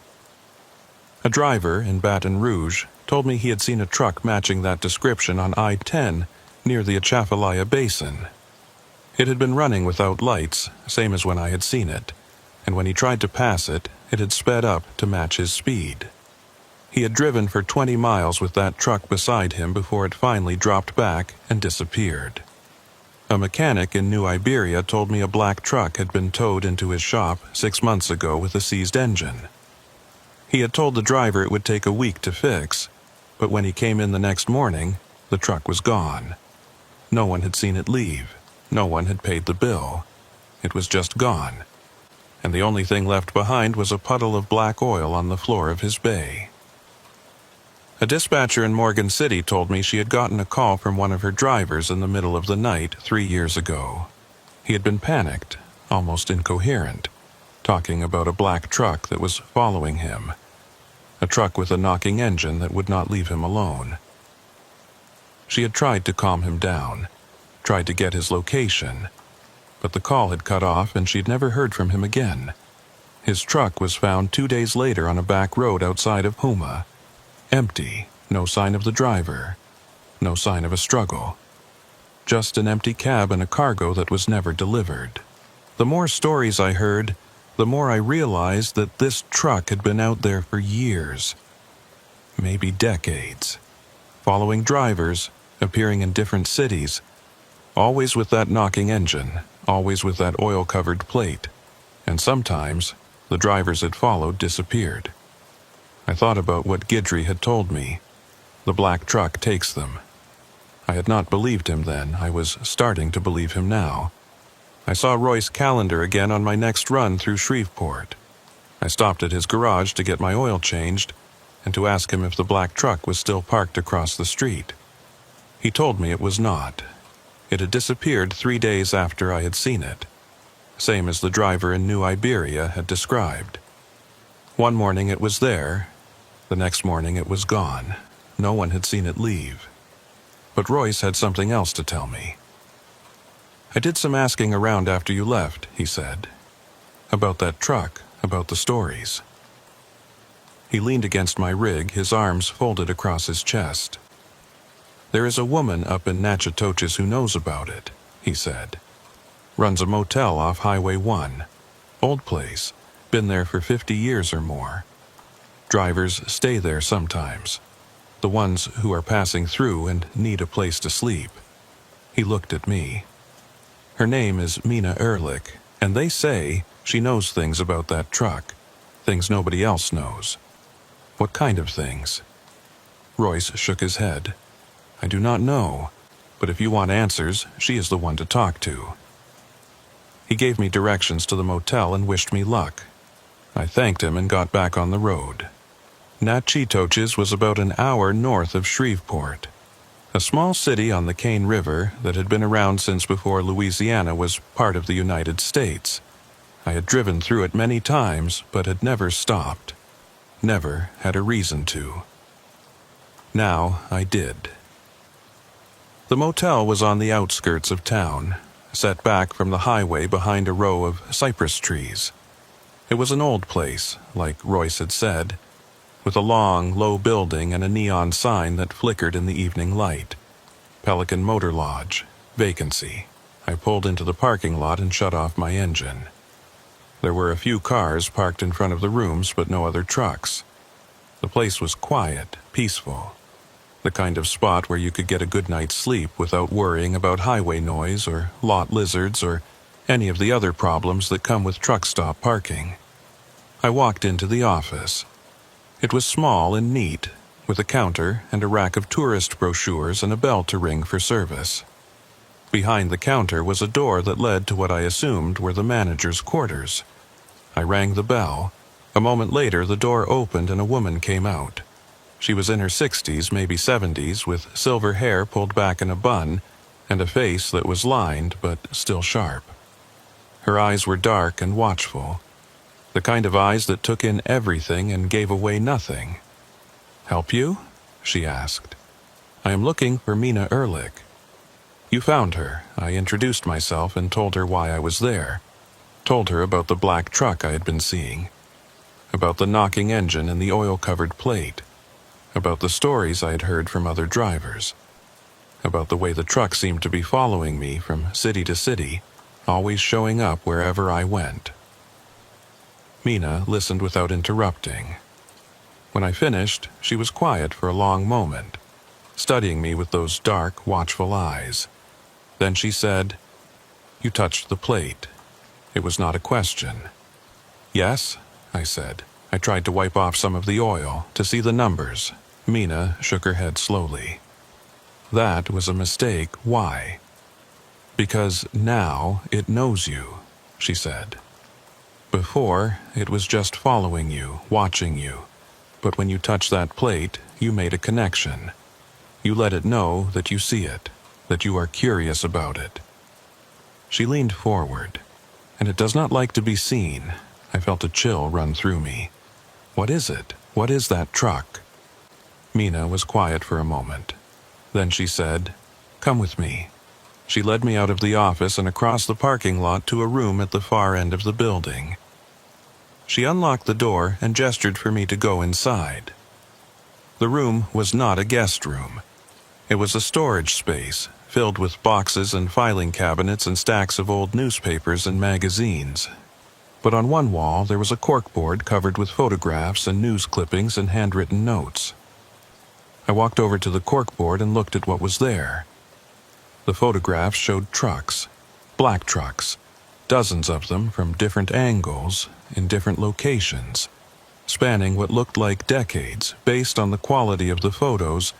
A driver in Baton Rouge told me he had seen a truck matching that description on I-10 near the Atchafalaya Basin. It had been running without lights, same as when I had seen it, and when he tried to pass it, it had sped up to match his speed. He had driven for 20 miles with that truck beside him before it finally dropped back and disappeared. A mechanic in New Iberia told me a black truck had been towed into his shop 6 months ago with a seized engine. He had told the driver it would take a week to fix, but when he came in the next morning, the truck was gone. No one had seen it leave. No one had paid the bill. It was just gone. And the only thing left behind was a puddle of black oil on the floor of his bay. A dispatcher in Morgan City told me she had gotten a call from one of her drivers in the middle of the night 3 years ago. He had been panicked, almost incoherent, talking about a black truck that was following him. A truck with a knocking engine that would not leave him alone. She had tried to calm him down, tried to get his location, but the call had cut off and she'd never heard from him again. His truck was found 2 days later on a back road outside of Houma. Empty, no sign of the driver, no sign of a struggle. Just an empty cab and a cargo that was never delivered. The more stories I heard, the more I realized that this truck had been out there for years, maybe decades, following drivers, appearing in different cities, always with that knocking engine, always with that oil-covered plate, and sometimes the drivers it followed disappeared. I thought about what Guidry had told me. The black truck takes them. I had not believed him then. I was starting to believe him now. I saw Royce Callender again on my next run through Shreveport. I stopped at his garage to get my oil changed and to ask him if the black truck was still parked across the street. He told me it was not. It had disappeared 3 days after I had seen it, same as the driver in New Iberia had described. One morning it was there, the next morning it was gone. No one had seen it leave. But Royce had something else to tell me. I did some asking around after you left, he said. About that truck, about the stories. He leaned against my rig, his arms folded across his chest. There is a woman up in Natchitoches who knows about it, he said. Runs a motel off Highway 1. Old place. Been there for 50 years or more. Drivers stay there sometimes. The ones who are passing through and need a place to sleep. He looked at me. Her name is Mina Ehrlich, and they say she knows things about that truck. Things nobody else knows. What kind of things? Royce shook his head. I do not know, but if you want answers, she is the one to talk to. He gave me directions to the motel and wished me luck. I thanked him and got back on the road. Natchitoches was about an hour north of Shreveport, a small city on the Cane River that had been around since before Louisiana was part of the United States. I had driven through it many times, but had never stopped. Never had a reason to. Now I did. The motel was on the outskirts of town, set back from the highway behind a row of cypress trees. It was an old place, like Royce had said, with a long, low building and a neon sign that flickered in the evening light. Pelican Motor Lodge, vacancy. I pulled into the parking lot and shut off my engine. There were a few cars parked in front of the rooms, but no other trucks. The place was quiet, peaceful. The kind of spot where you could get a good night's sleep without worrying about highway noise or lot lizards or any of the other problems that come with truck stop parking. I walked into the office. It was small and neat, with a counter and a rack of tourist brochures and a bell to ring for service. Behind the counter was a door that led to what I assumed were the manager's quarters. I rang the bell. A moment later, the door opened and a woman came out. She was in her 60s, maybe 70s, with silver hair pulled back in a bun and a face that was lined but still sharp. Her eyes were dark and watchful, the kind of eyes that took in everything and gave away nothing. "Help you?" she asked. "I am looking for Mina Ehrlich." "You found her." I introduced myself and told her why I was there. Told her about the black truck I had been seeing, about the knocking engine and the oil-covered plate, about the stories I had heard from other drivers, about the way the truck seemed to be following me from city to city, always showing up wherever I went. Mina listened without interrupting. When I finished, she was quiet for a long moment, studying me with those dark, watchful eyes. Then she said, "You touched the plate." It was not a question. "Yes," I said. I tried to wipe off some of the oil, to see the numbers. Mina shook her head slowly. "That was a mistake. Why?" "Because now it knows you," she said. "Before, it was just following you, watching you. But when you touched that plate, you made a connection. You let it know that you see it, that you are curious about it." She leaned forward, and it does not like to be seen. I felt a chill run through me. "What is it? What is that truck?" Mina was quiet for a moment. Then she said, "Come with me." She led me out of the office and across the parking lot to a room at the far end of the building. She unlocked the door and gestured for me to go inside. The room was not a guest room. It was a storage space, filled with boxes and filing cabinets and stacks of old newspapers and magazines. But on one wall there was a corkboard covered with photographs and news clippings and handwritten notes. I walked over to the corkboard and looked at what was there. The photographs showed trucks, black trucks, dozens of them from different angles, in different locations, spanning what looked like decades based on the quality of the photos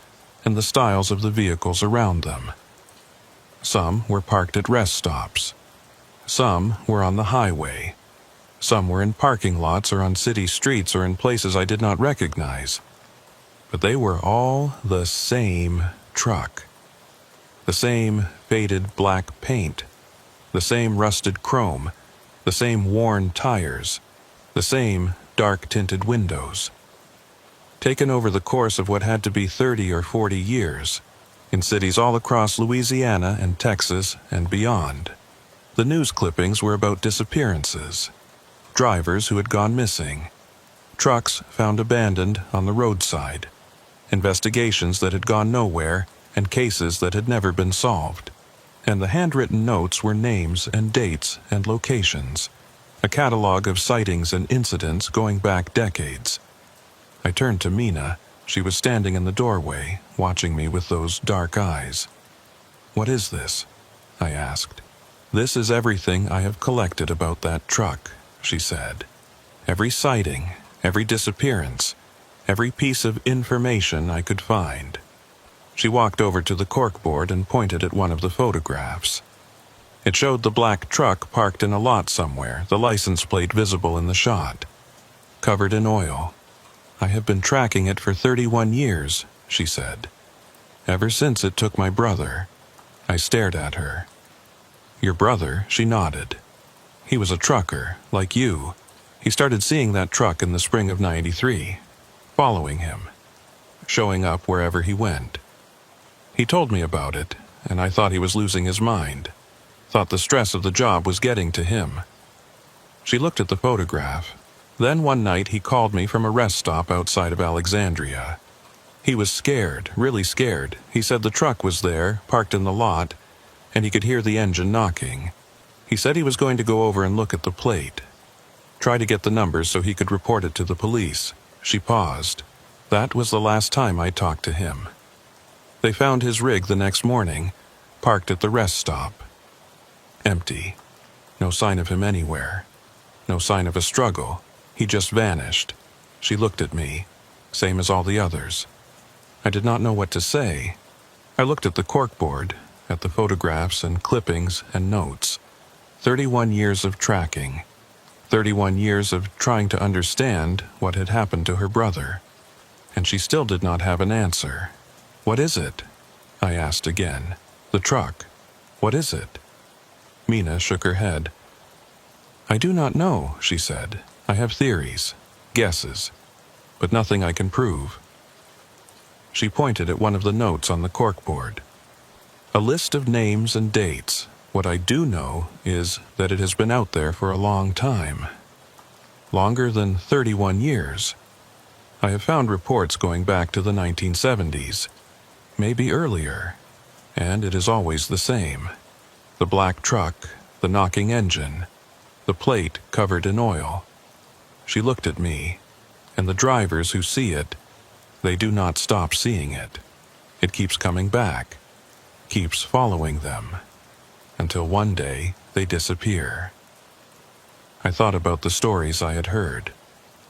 and the styles of the vehicles around them. Some were parked at rest stops. Some were on the highway. Some were in parking lots or on city streets or in places I did not recognize. But they were all the same truck. The same faded black paint, the same rusted chrome, the same worn tires, the same dark-tinted windows. Taken over the course of what had to be 30 or 40 years, in cities all across Louisiana and Texas and beyond. The news clippings were about disappearances, drivers who had gone missing, trucks found abandoned on the roadside, investigations that had gone nowhere, and cases that had never been solved. And the handwritten notes were names and dates and locations, a catalog of sightings and incidents going back decades. I turned to Mina. She was standing in the doorway, watching me with those dark eyes. "What is this?" I asked. "This is everything I have collected about that truck," she said. "Every sighting, every disappearance, every piece of information I could find." She walked over to the corkboard and pointed at one of the photographs. It showed the black truck parked in a lot somewhere, the license plate visible in the shot, covered in oil. "I have been tracking it for 31 years, she said. "Ever since it took my brother." I stared at her. "Your brother?" She nodded. "He was a trucker, like you. He started seeing that truck in the spring of '93, following him, showing up wherever he went. He told me about it, and I thought he was losing his mind. Thought the stress of the job was getting to him. She looked at the photograph. Then one night he called me from a rest stop outside of Alexandria. He was scared, really scared. He said the truck was there, parked in the lot, and he could hear the engine knocking. He said he was going to go over and look at the plate. Try to get the numbers so he could report it to the police. She paused. That was the last time I talked to him. They found his rig the next morning, parked at the rest stop. Empty. No sign of him anywhere. No sign of a struggle. He just vanished. She looked at me, same as all the others. I did not know what to say. I looked at the corkboard, at the photographs and clippings and notes. 31 years of tracking. 31 years of trying to understand what had happened to her brother. And she still did not have an answer. What is it? I asked again. The truck. What is it? Mina shook her head. I do not know, she said. I have theories, guesses, but nothing I can prove. She pointed at one of the notes on the corkboard. A list of names and dates. What I do know is that it has been out there for a long time. Longer than 31 years. I have found reports going back to the 1970s, maybe earlier, and it is always the same. The black truck, the knocking engine, the plate covered in oil. She looked at me, and the drivers who see it, they do not stop seeing it. It keeps coming back, keeps following them, until one day they disappear. I thought about the stories I had heard.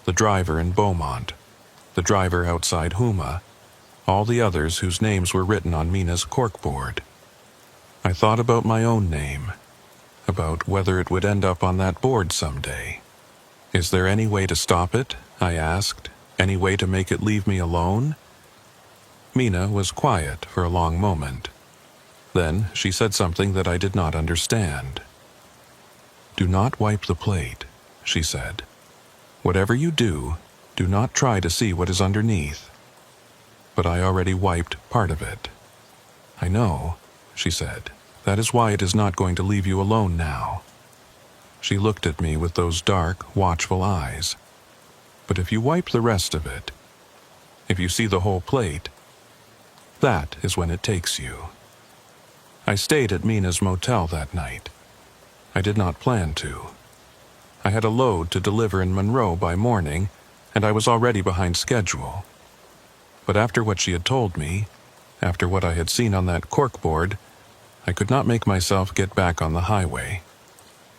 The driver in Beaumont, the driver outside Huma, all the others whose names were written on Mina's corkboard. I thought about my own name, about whether it would end up on that board someday. Is there any way to stop it? I asked. Any way to make it leave me alone? Mina was quiet for a long moment. Then she said something that I did not understand. Do not wipe the plate, she said. Whatever you do, do not try to see what is underneath. But I already wiped part of it. I know, she said. That is why it is not going to leave you alone now. She looked at me with those dark, watchful eyes. But if you wipe the rest of it, if you see the whole plate, that is when it takes you. I stayed at Mina's motel that night. I did not plan to. I had a load to deliver in Monroe by morning, and I was already behind schedule. But after what she had told me, after what I had seen on that corkboard, I could not make myself get back on the highway.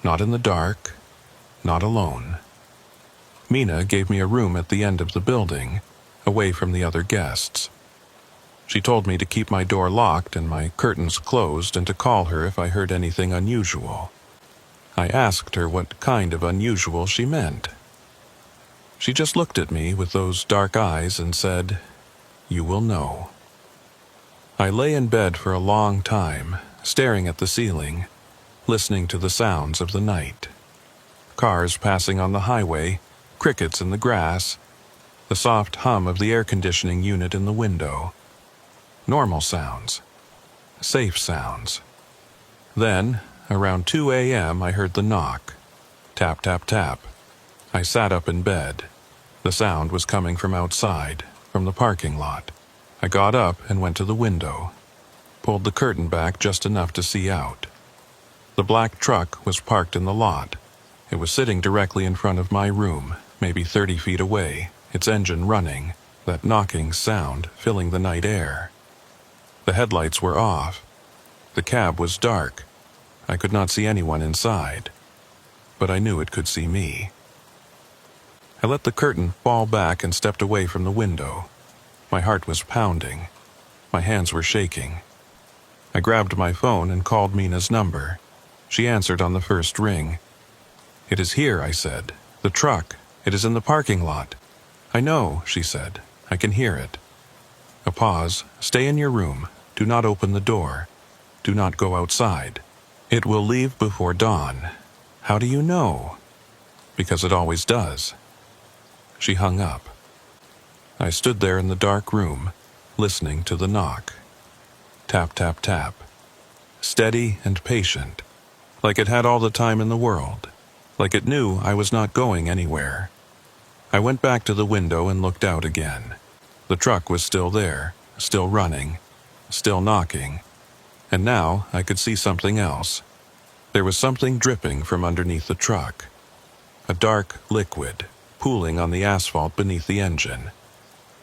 Not in the dark, not alone. Mina gave me a room at the end of the building, away from the other guests. She told me to keep my door locked and my curtains closed and to call her if I heard anything unusual. I asked her what kind of unusual she meant. She just looked at me with those dark eyes and said, "You will know." I lay in bed for a long time, staring at the ceiling, listening to the sounds of the night. Cars passing on the highway, crickets in the grass, the soft hum of the air conditioning unit in the window. Normal sounds. Safe sounds. Then, around 2 a.m., I heard the knock. Tap, tap, tap. I sat up in bed. The sound was coming from outside, from the parking lot. I got up and went to the window, pulled the curtain back just enough to see out. The black truck was parked in the lot. It was sitting directly in front of my room, maybe 30 feet away, its engine running, that knocking sound filling the night air. The headlights were off. The cab was dark. I could not see anyone inside, but I knew it could see me. I let the curtain fall back and stepped away from the window. My heart was pounding. My hands were shaking. I grabbed my phone and called Mina's number. She answered on the first ring. "It is here," I said. "The truck. It is in the parking lot." "I know," she said. "I can hear it." A pause. "Stay in your room. Do not open the door. Do not go outside. It will leave before dawn." "How do you know?" "Because it always does." She hung up. I stood there in the dark room, listening to the knock. Tap, tap, tap. Steady and patient. like it had all the time in the world, like it knew I was not going anywhere. I went back to the window and looked out again. The truck was still there, still running, still knocking, and now I could see something else. There was something dripping from underneath the truck, a dark liquid pooling on the asphalt beneath the engine.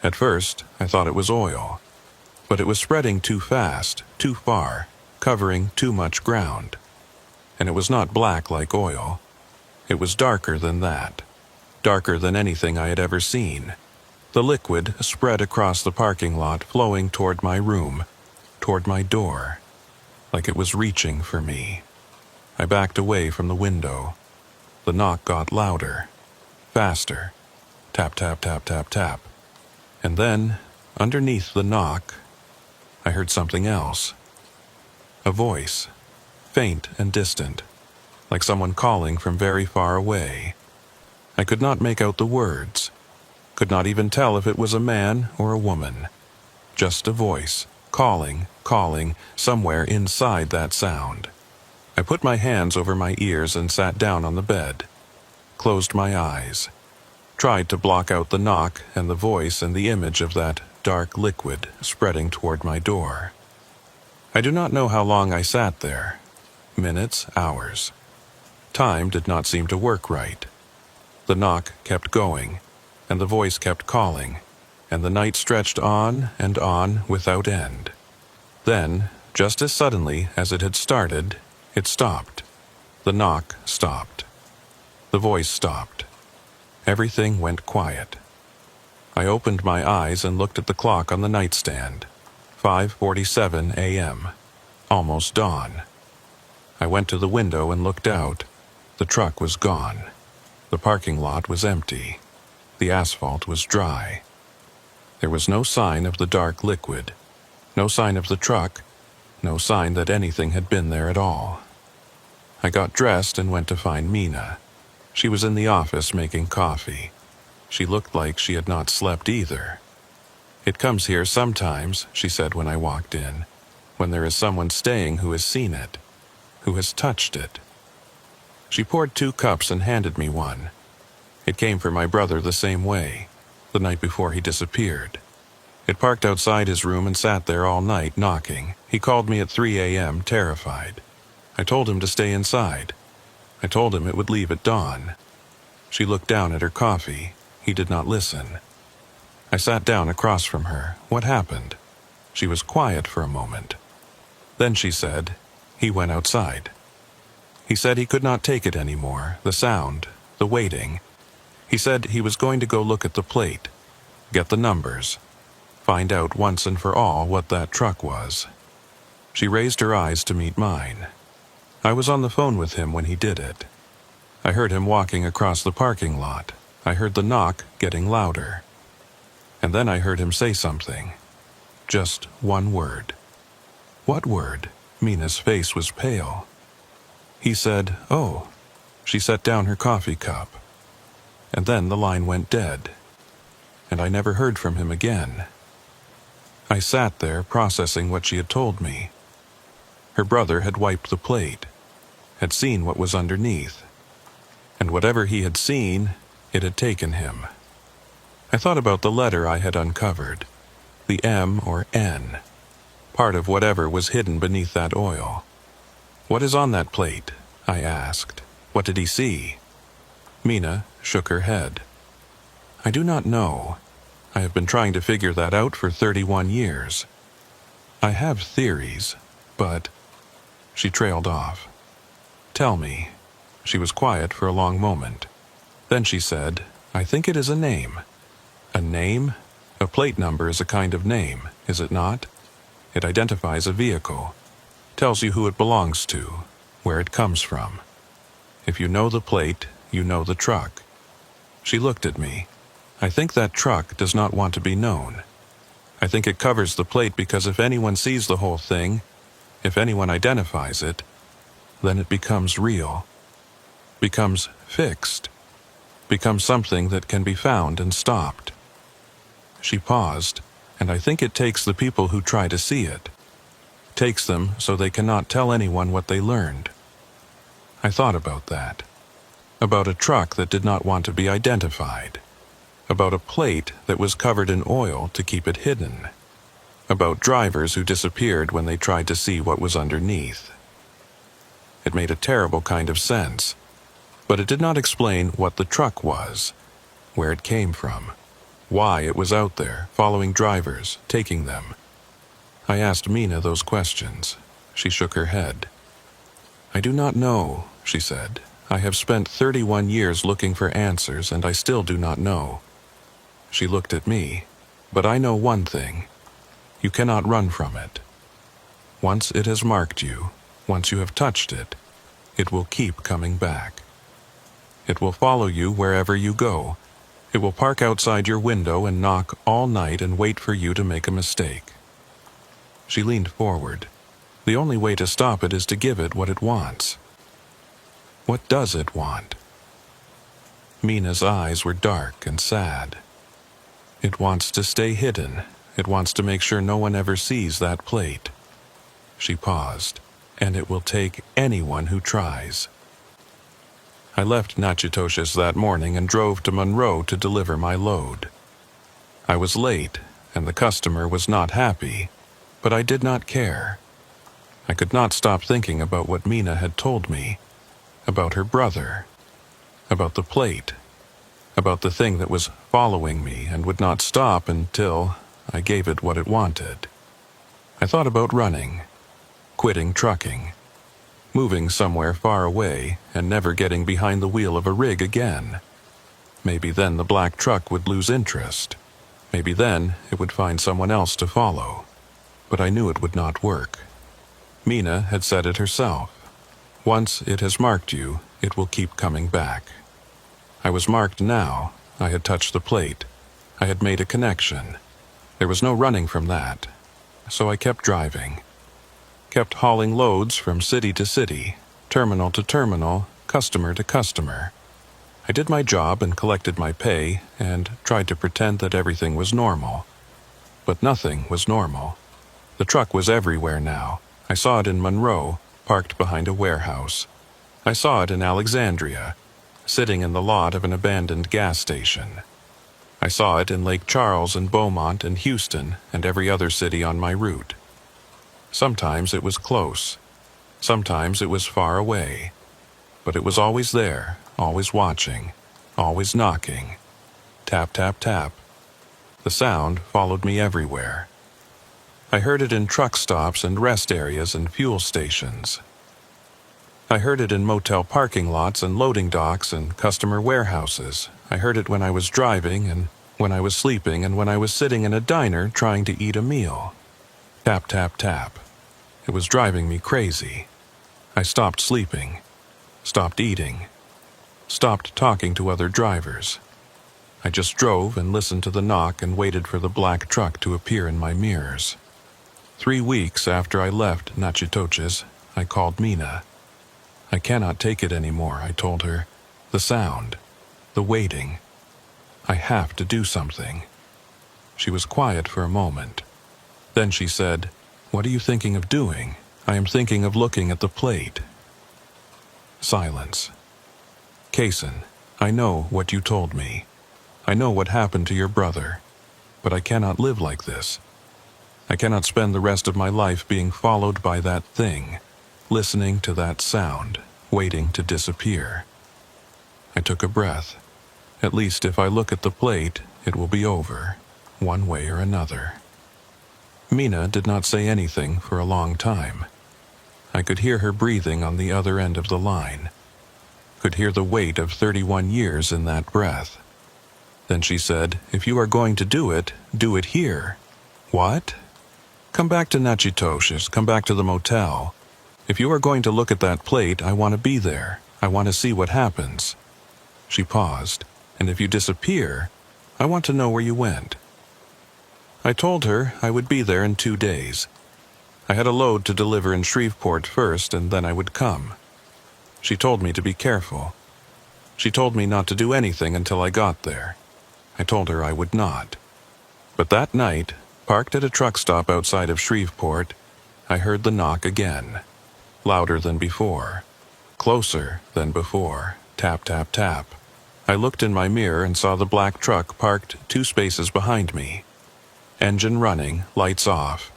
At first, I thought it was oil, but it was spreading too fast, too far, covering too much ground. And it was not black like oil. It was darker than that, darker than anything I had ever seen. The liquid spread across the parking lot, flowing toward my room, toward my door, like it was reaching for me. I backed away from the window. The knock got louder, faster. Tap, tap, tap, tap, tap. And then, underneath the knock, I heard something else. A voice, faint and distant, like someone calling from very far away. I could not make out the words, could not even tell if it was a man or a woman. Just a voice, calling, calling, somewhere inside that sound. I put my hands over my ears and sat down on the bed, closed my eyes, tried to block out the knock and the voice and the image of that dark liquid spreading toward my door. I do not know how long I sat there. Minutes, hours. Time did not seem to work right. The knock kept going, and the voice kept calling, and the night stretched on and on without end. Then, just as suddenly as it had started, it stopped. The knock stopped. The voice stopped. Everything went quiet. I opened my eyes and looked at the clock on the nightstand. 5:47 a.m. Almost dawn. I went to the window and looked out. The truck was gone. The parking lot was empty. The asphalt was dry. There was no sign of the dark liquid, no sign of the truck, no sign that anything had been there at all. I got dressed and went to find Mina. She was in the office making coffee. She looked like she had not slept either. "It comes here sometimes," she said when I walked in, "when there is someone staying who has seen it, who has touched it." She poured 2 cups and handed me one. It came for my brother the same way, the night before he disappeared. It parked outside his room and sat there all night, knocking. He called me at 3 a.m., terrified. I told him to stay inside. I told him it would leave at dawn. She looked down at her coffee. He did not listen. I sat down across from her. "What happened?" She was quiet for a moment. Then she said, "He went outside. He said he could not take it anymore, the sound, the waiting. He said he was going to go look at the plate, get the numbers, find out once and for all what that truck was." She raised her eyes to meet mine. I was on the phone with him when he did it. I heard him walking across the parking lot. I heard the knock getting louder. And then I heard him say something. Just one word. "What word?" Mina's face was pale. He said, "Oh." She set down her coffee cup. And then the line went dead. And I never heard from him again. I sat there processing what she had told me. Her brother had wiped the plate, had seen what was underneath. And whatever he had seen, it had taken him. I thought about the letter I had uncovered, the M or N, part of whatever was hidden beneath that oil. "What is on that plate?" I asked. "What did he see?" Mina shook her head. "I do not know. I have been trying to figure that out for 31 years. I have theories, but..." She trailed off. "Tell me." She was quiet for a long moment. Then she said, "I think it is a name." "A name? A plate number is a kind of name, is it not? It identifies a vehicle, tells you who it belongs to, where it comes from. If you know the plate, you know the truck." She looked at me. "I think that truck does not want to be known. I think it covers the plate because if anyone sees the whole thing, if anyone identifies it, then it becomes real, becomes fixed, becomes something that can be found and stopped." She paused, and I think it takes the people who try to see it. Takes them so they cannot tell anyone what they learned. I thought about that. About a truck that did not want to be identified. About a plate that was covered in oil to keep it hidden. About drivers who disappeared when they tried to see what was underneath. It made a terrible kind of sense, but it did not explain what the truck was, where it came from, why it was out there, following drivers, taking them. I asked Mina those questions. She shook her head. "I do not know," she said. "I have spent 31 years looking for answers, and I still do not know." She looked at me. "But I know one thing. You cannot run from it. Once it has marked you, once you have touched it, it will keep coming back. It will follow you wherever you go. It will park outside your window and knock all night and wait for you to make a mistake." She leaned forward. "The only way to stop it is to give it what it wants." "What does it want?" Mina's eyes were dark and sad. "It wants to stay hidden. It wants to make sure no one ever sees that plate." She paused. "And it will take anyone who tries." I left Natchitoches that morning and drove to Monroe to deliver my load. I was late, and the customer was not happy, but I did not care. I could not stop thinking about what Mina had told me, about her brother, about the plate, about the thing that was following me and would not stop until I gave it what it wanted. I thought about running, quitting trucking, moving somewhere far away and never getting behind the wheel of a rig again. Maybe then the black truck would lose interest. Maybe then it would find someone else to follow. But I knew it would not work. Mina had said it herself. Once it has marked you, it will keep coming back. I was marked now. I had touched the plate. I had made a connection. There was no running from that. So I kept driving. Kept hauling loads from city to city, terminal to terminal, customer to customer. I did my job and collected my pay and tried to pretend that everything was normal. But nothing was normal. The truck was everywhere now. I saw it in Monroe, parked behind a warehouse. I saw it in Alexandria, sitting in the lot of an abandoned gas station. I saw it in Lake Charles and Beaumont and Houston and every other city on my route. Sometimes it was close. Sometimes it was far away. But it was always there, always watching, always knocking. Tap, tap, tap. The sound followed me everywhere. I heard it in truck stops and rest areas and fuel stations. I heard it in motel parking lots and loading docks and customer warehouses. I heard it when I was driving and when I was sleeping and when I was sitting in a diner trying to eat a meal. Tap, tap, tap. It was driving me crazy. I stopped sleeping, stopped eating, stopped talking to other drivers. I just drove and listened to the knock and waited for the black truck to appear in my mirrors. 3 weeks after I left Natchitoches, I called Mina. "I cannot take it anymore," I told her. "The sound, the waiting. I have to do something." She was quiet for a moment. Then she said, "What are you thinking of doing?" "I am thinking of looking at the plate." Silence. "Kaysen, I know what you told me. I know what happened to your brother. But I cannot live like this. I cannot spend the rest of my life being followed by that thing, listening to that sound, waiting to disappear." I took a breath. At least if I look at the plate, it will be over, one way or another. Mina did not say anything for a long time. I could hear her breathing on the other end of the line. Could hear the weight of 31 years in that breath. Then she said, "If you are going to do it here." "What?" "Come back to Natchitoches, come back to the motel. If you are going to look at that plate, I want to be there. I want to see what happens." She paused. "And if you disappear, I want to know where you went." I told her I would be there in 2 days. I had a load to deliver in Shreveport first, and then I would come. She told me to be careful. She told me not to do anything until I got there. I told her I would not. But that night, parked at a truck stop outside of Shreveport, I heard the knock again, louder than before. Closer than before. Tap, tap, tap. I looked in my mirror and saw the black truck parked 2 spaces behind me. Engine running, lights off.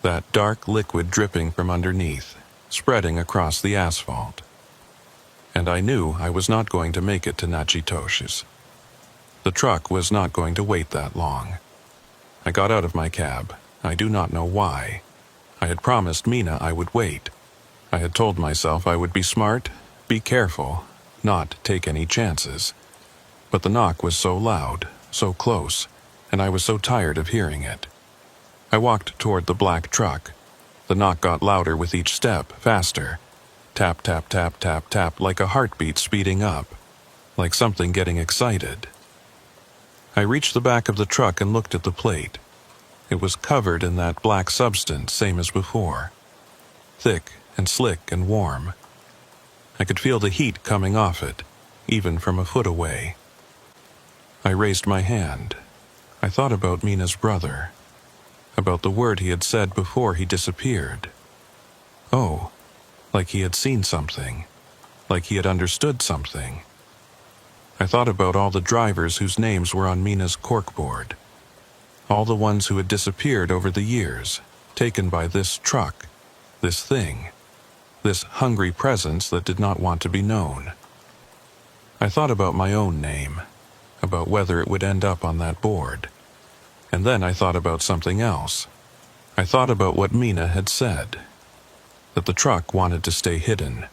That dark liquid dripping from underneath, spreading across the asphalt. And I knew I was not going to make it to Nachitoshi's. The truck was not going to wait that long. I got out of my cab. I do not know why. I had promised Mina I would wait. I had told myself I would be smart, be careful, not take any chances. But the knock was so loud, so close, and I was so tired of hearing it. I walked toward the black truck. The knock got louder with each step, faster. Tap, tap, tap, tap, tap, like a heartbeat speeding up, like something getting excited. I reached the back of the truck and looked at the plate. It was covered in that black substance, same as before. Thick and slick and warm. I could feel the heat coming off it, even from a foot away. I raised my hand. I thought about Mina's brother, about the word he had said before he disappeared. Oh, like he had seen something, like he had understood something. I thought about all the drivers whose names were on Mina's corkboard, all the ones who had disappeared over the years, taken by this truck, this thing, this hungry presence that did not want to be known. I thought about my own name, about whether it would end up on that board. And then I thought about something else. I thought about what Mina had said, that the truck wanted to stay hidden,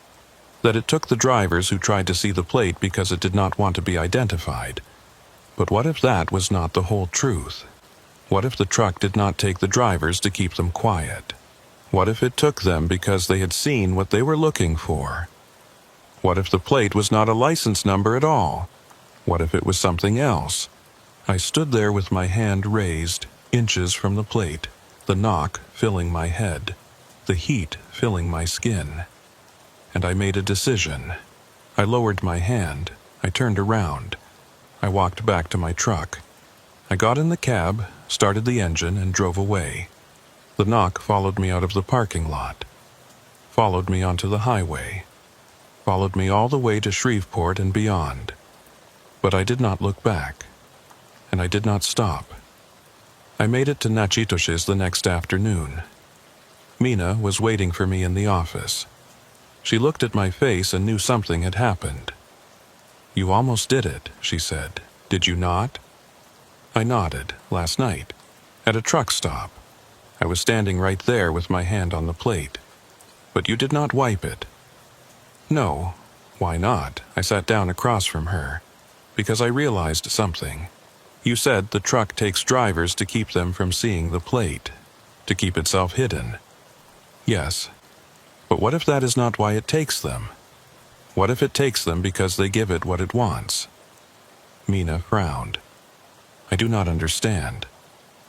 that it took the drivers who tried to see the plate because it did not want to be identified. But what if that was not the whole truth? What if the truck did not take the drivers to keep them quiet? What if it took them because they had seen what they were looking for? What if the plate was not a license number at all? What if it was something else? I stood there with my hand raised, inches from the plate, the knock filling my head, the heat filling my skin. And I made a decision. I lowered my hand. I turned around. I walked back to my truck. I got in the cab, started the engine, and drove away. The knock followed me out of the parking lot, followed me onto the highway, followed me all the way to Shreveport and beyond. But I did not look back, and I did not stop. I made it to Nachitoshi's the next afternoon. Mina was waiting for me in the office. She looked at my face and knew something had happened. "You almost did it," she said. "Did you not?" I nodded. "Last night, at a truck stop. I was standing right there with my hand on the plate. But you did not wipe it." "No. Why not?" I sat down across from her. "Because I realized something. You said the truck takes drivers to keep them from seeing the plate, to keep itself hidden." "Yes. But what if that is not why it takes them? What if it takes them because they give it what it wants?" Mina frowned. "I do not understand."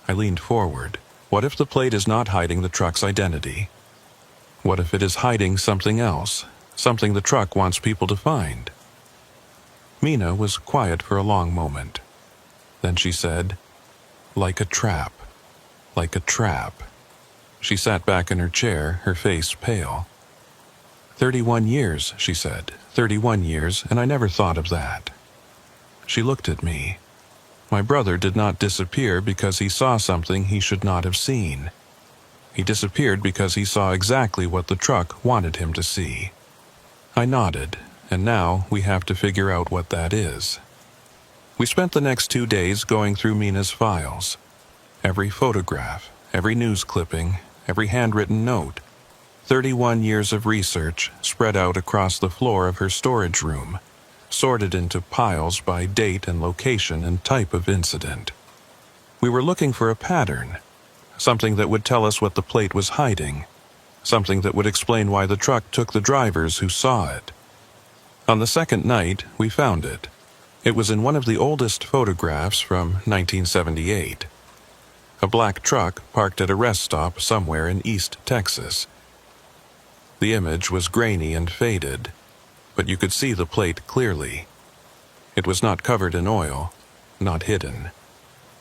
I leaned forward. "What if the plate is not hiding the truck's identity? What if it is hiding something else, something the truck wants people to find?" Mina was quiet for a long moment. Then she said, "Like a trap. Like a trap." She sat back in her chair, her face pale. 31 years, she said. 31 years, and I never thought of that." She looked at me. "My brother did not disappear because he saw something he should not have seen. He disappeared because he saw exactly what the truck wanted him to see." I nodded, and now we have to figure out what that is. We spent the next 2 days going through Mina's files. Every photograph, every news clipping, every handwritten note. 31 years of research spread out across the floor of her storage room, sorted into piles by date and location and type of incident. We were looking for a pattern, something that would tell us what the plate was hiding, something that would explain why the truck took the drivers who saw it. On the second night, we found it. It was in one of the oldest photographs from 1978. A black truck parked at a rest stop somewhere in East Texas. The image was grainy and faded, but you could see the plate clearly. It was not covered in oil, not hidden.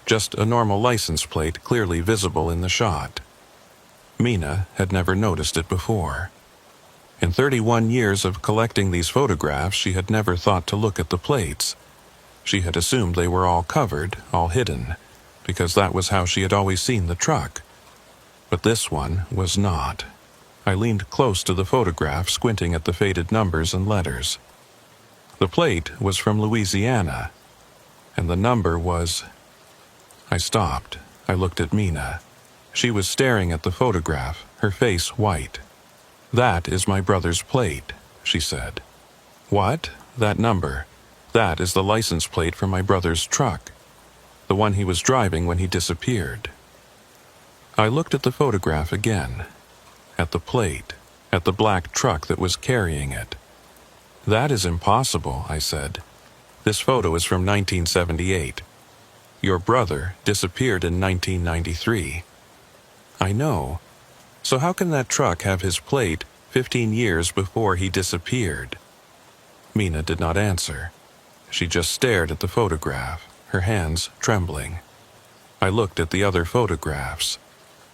Just a normal license plate clearly visible in the shot. Mina had never noticed it before. In 31 years of collecting these photographs, she had never thought to look at the plates. She had assumed they were all covered, all hidden, because that was how she had always seen the truck. But this one was not. I leaned close to the photograph, squinting at the faded numbers and letters. The plate was from Louisiana, and the number was... I stopped. I looked at Mina. She was staring at the photograph, her face white. "That is my brother's plate," she said. "What? That number? That is the license plate for my brother's truck, the one he was driving when he disappeared." I looked at the photograph again, at the plate, at the black truck that was carrying it. "That is impossible," I said. "This photo is from 1978. Your brother disappeared in 1993. "I know. So how can that truck have his plate 15 years before he disappeared?" Mina did not answer. She just stared at the photograph, her hands trembling. I looked at the other photographs,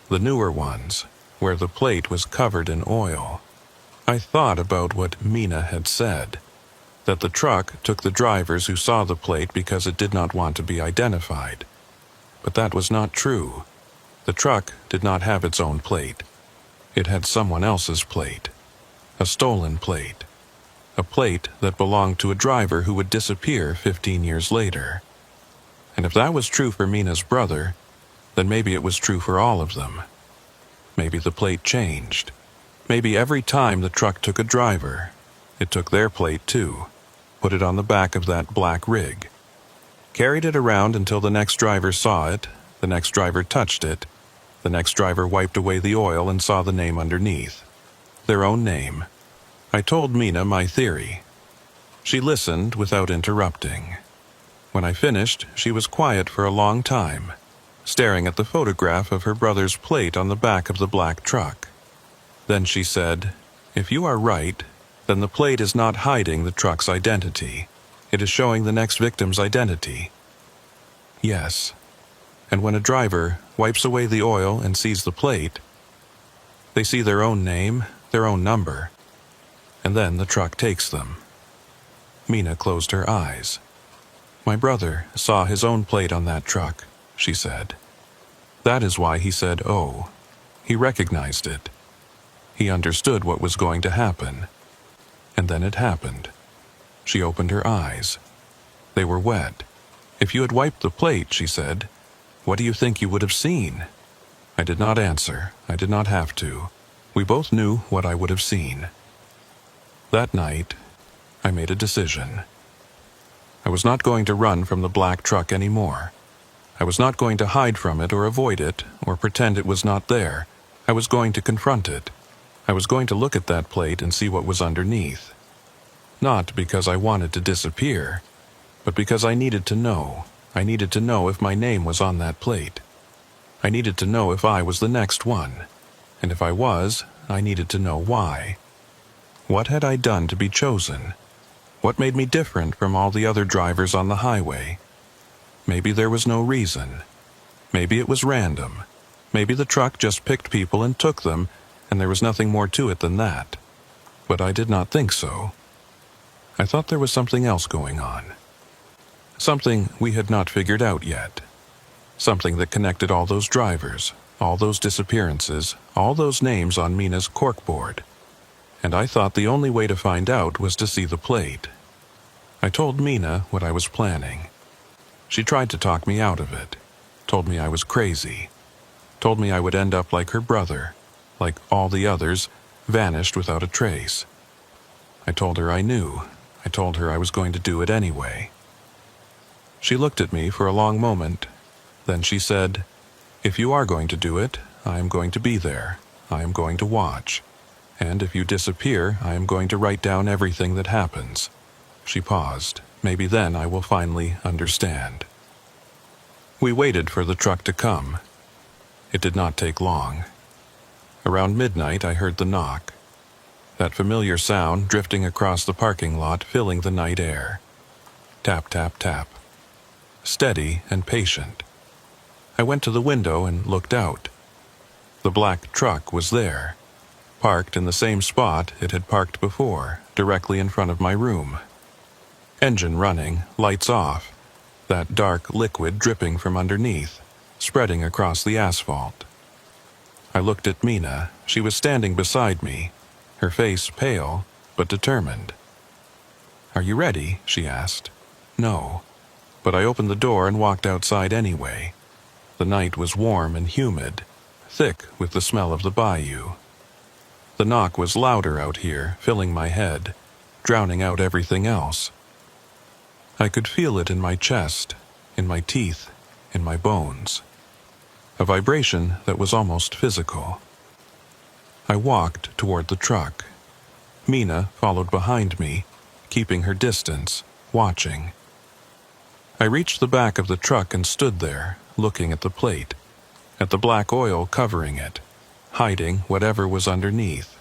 the newer ones, where the plate was covered in oil. I thought about what Mina had said, that the truck took the drivers who saw the plate because it did not want to be identified. But that was not true. The truck did not have its own plate. It had someone else's plate, a stolen plate, a plate that belonged to a driver who would disappear 15 years later. And if that was true for Mina's brother, then maybe it was true for all of them. Maybe the plate changed. Maybe every time the truck took a driver, it took their plate too, put it on the back of that black rig, carried it around until the next driver saw it, the next driver touched it, the next driver wiped away the oil and saw the name underneath. Their own name. I told Mina my theory. She listened without interrupting. When I finished, she was quiet for a long time, staring at the photograph of her brother's plate on the back of the black truck. Then she said, "If you are right, then the plate is not hiding the truck's identity. It is showing the next victim's identity." "Yes. And when a driver wipes away the oil and sees the plate, they see their own name, their own number, and then the truck takes them." Mina closed her eyes. "My brother saw his own plate on that truck," she said. "That is why he said, 'Oh.' He recognized it. He understood what was going to happen. And then it happened." She opened her eyes. They were wet. "If you had wiped the plate," she said, "what do you think you would have seen?" I did not answer. I did not have to. We both knew what I would have seen. That night, I made a decision. I was not going to run from the black truck anymore. I was not going to hide from it or avoid it or pretend it was not there. I was going to confront it. I was going to look at that plate and see what was underneath. Not because I wanted to disappear, but because I needed to know. I needed to know if my name was on that plate. I needed to know if I was the next one. And if I was, I needed to know why. What had I done to be chosen? What made me different from all the other drivers on the highway? Maybe there was no reason. Maybe it was random. Maybe the truck just picked people and took them, and there was nothing more to it than that. But I did not think so. I thought there was something else going on. Something we had not figured out yet. Something that connected all those drivers, all those disappearances, all those names on Mina's corkboard. And I thought the only way to find out was to see the plate. I told Mina what I was planning. She tried to talk me out of it, told me I was crazy, told me I would end up like her brother, like all the others, vanished without a trace. I told her I knew. I told her I was going to do it anyway. She looked at me for a long moment. Then she said, "If you are going to do it, I am going to be there. I am going to watch. And if you disappear, I am going to write down everything that happens." She paused. Maybe then I will finally understand. We waited for the truck to come. It did not take long. Around midnight, I heard the knock. That familiar sound drifting across the parking lot, filling the night air. Tap, tap, tap. Steady and patient. I went to the window and looked out. The black truck was there. parked in the same spot it had parked before, directly in front of my room. Engine running, lights off, that dark liquid dripping from underneath, spreading across the asphalt. I looked at Mina. She was standing beside me, her face pale but determined. "Are you ready?" she asked. "No." But I opened the door and walked outside anyway. The night was warm and humid, thick with the smell of the bayou. The knock was louder out here, filling my head, drowning out everything else. I could feel it in my chest, in my teeth, in my bones. A vibration that was almost physical. I walked toward the truck. Mina followed behind me, keeping her distance, watching. I reached the back of the truck and stood there, looking at the plate, at the black oil covering it, hiding whatever was underneath,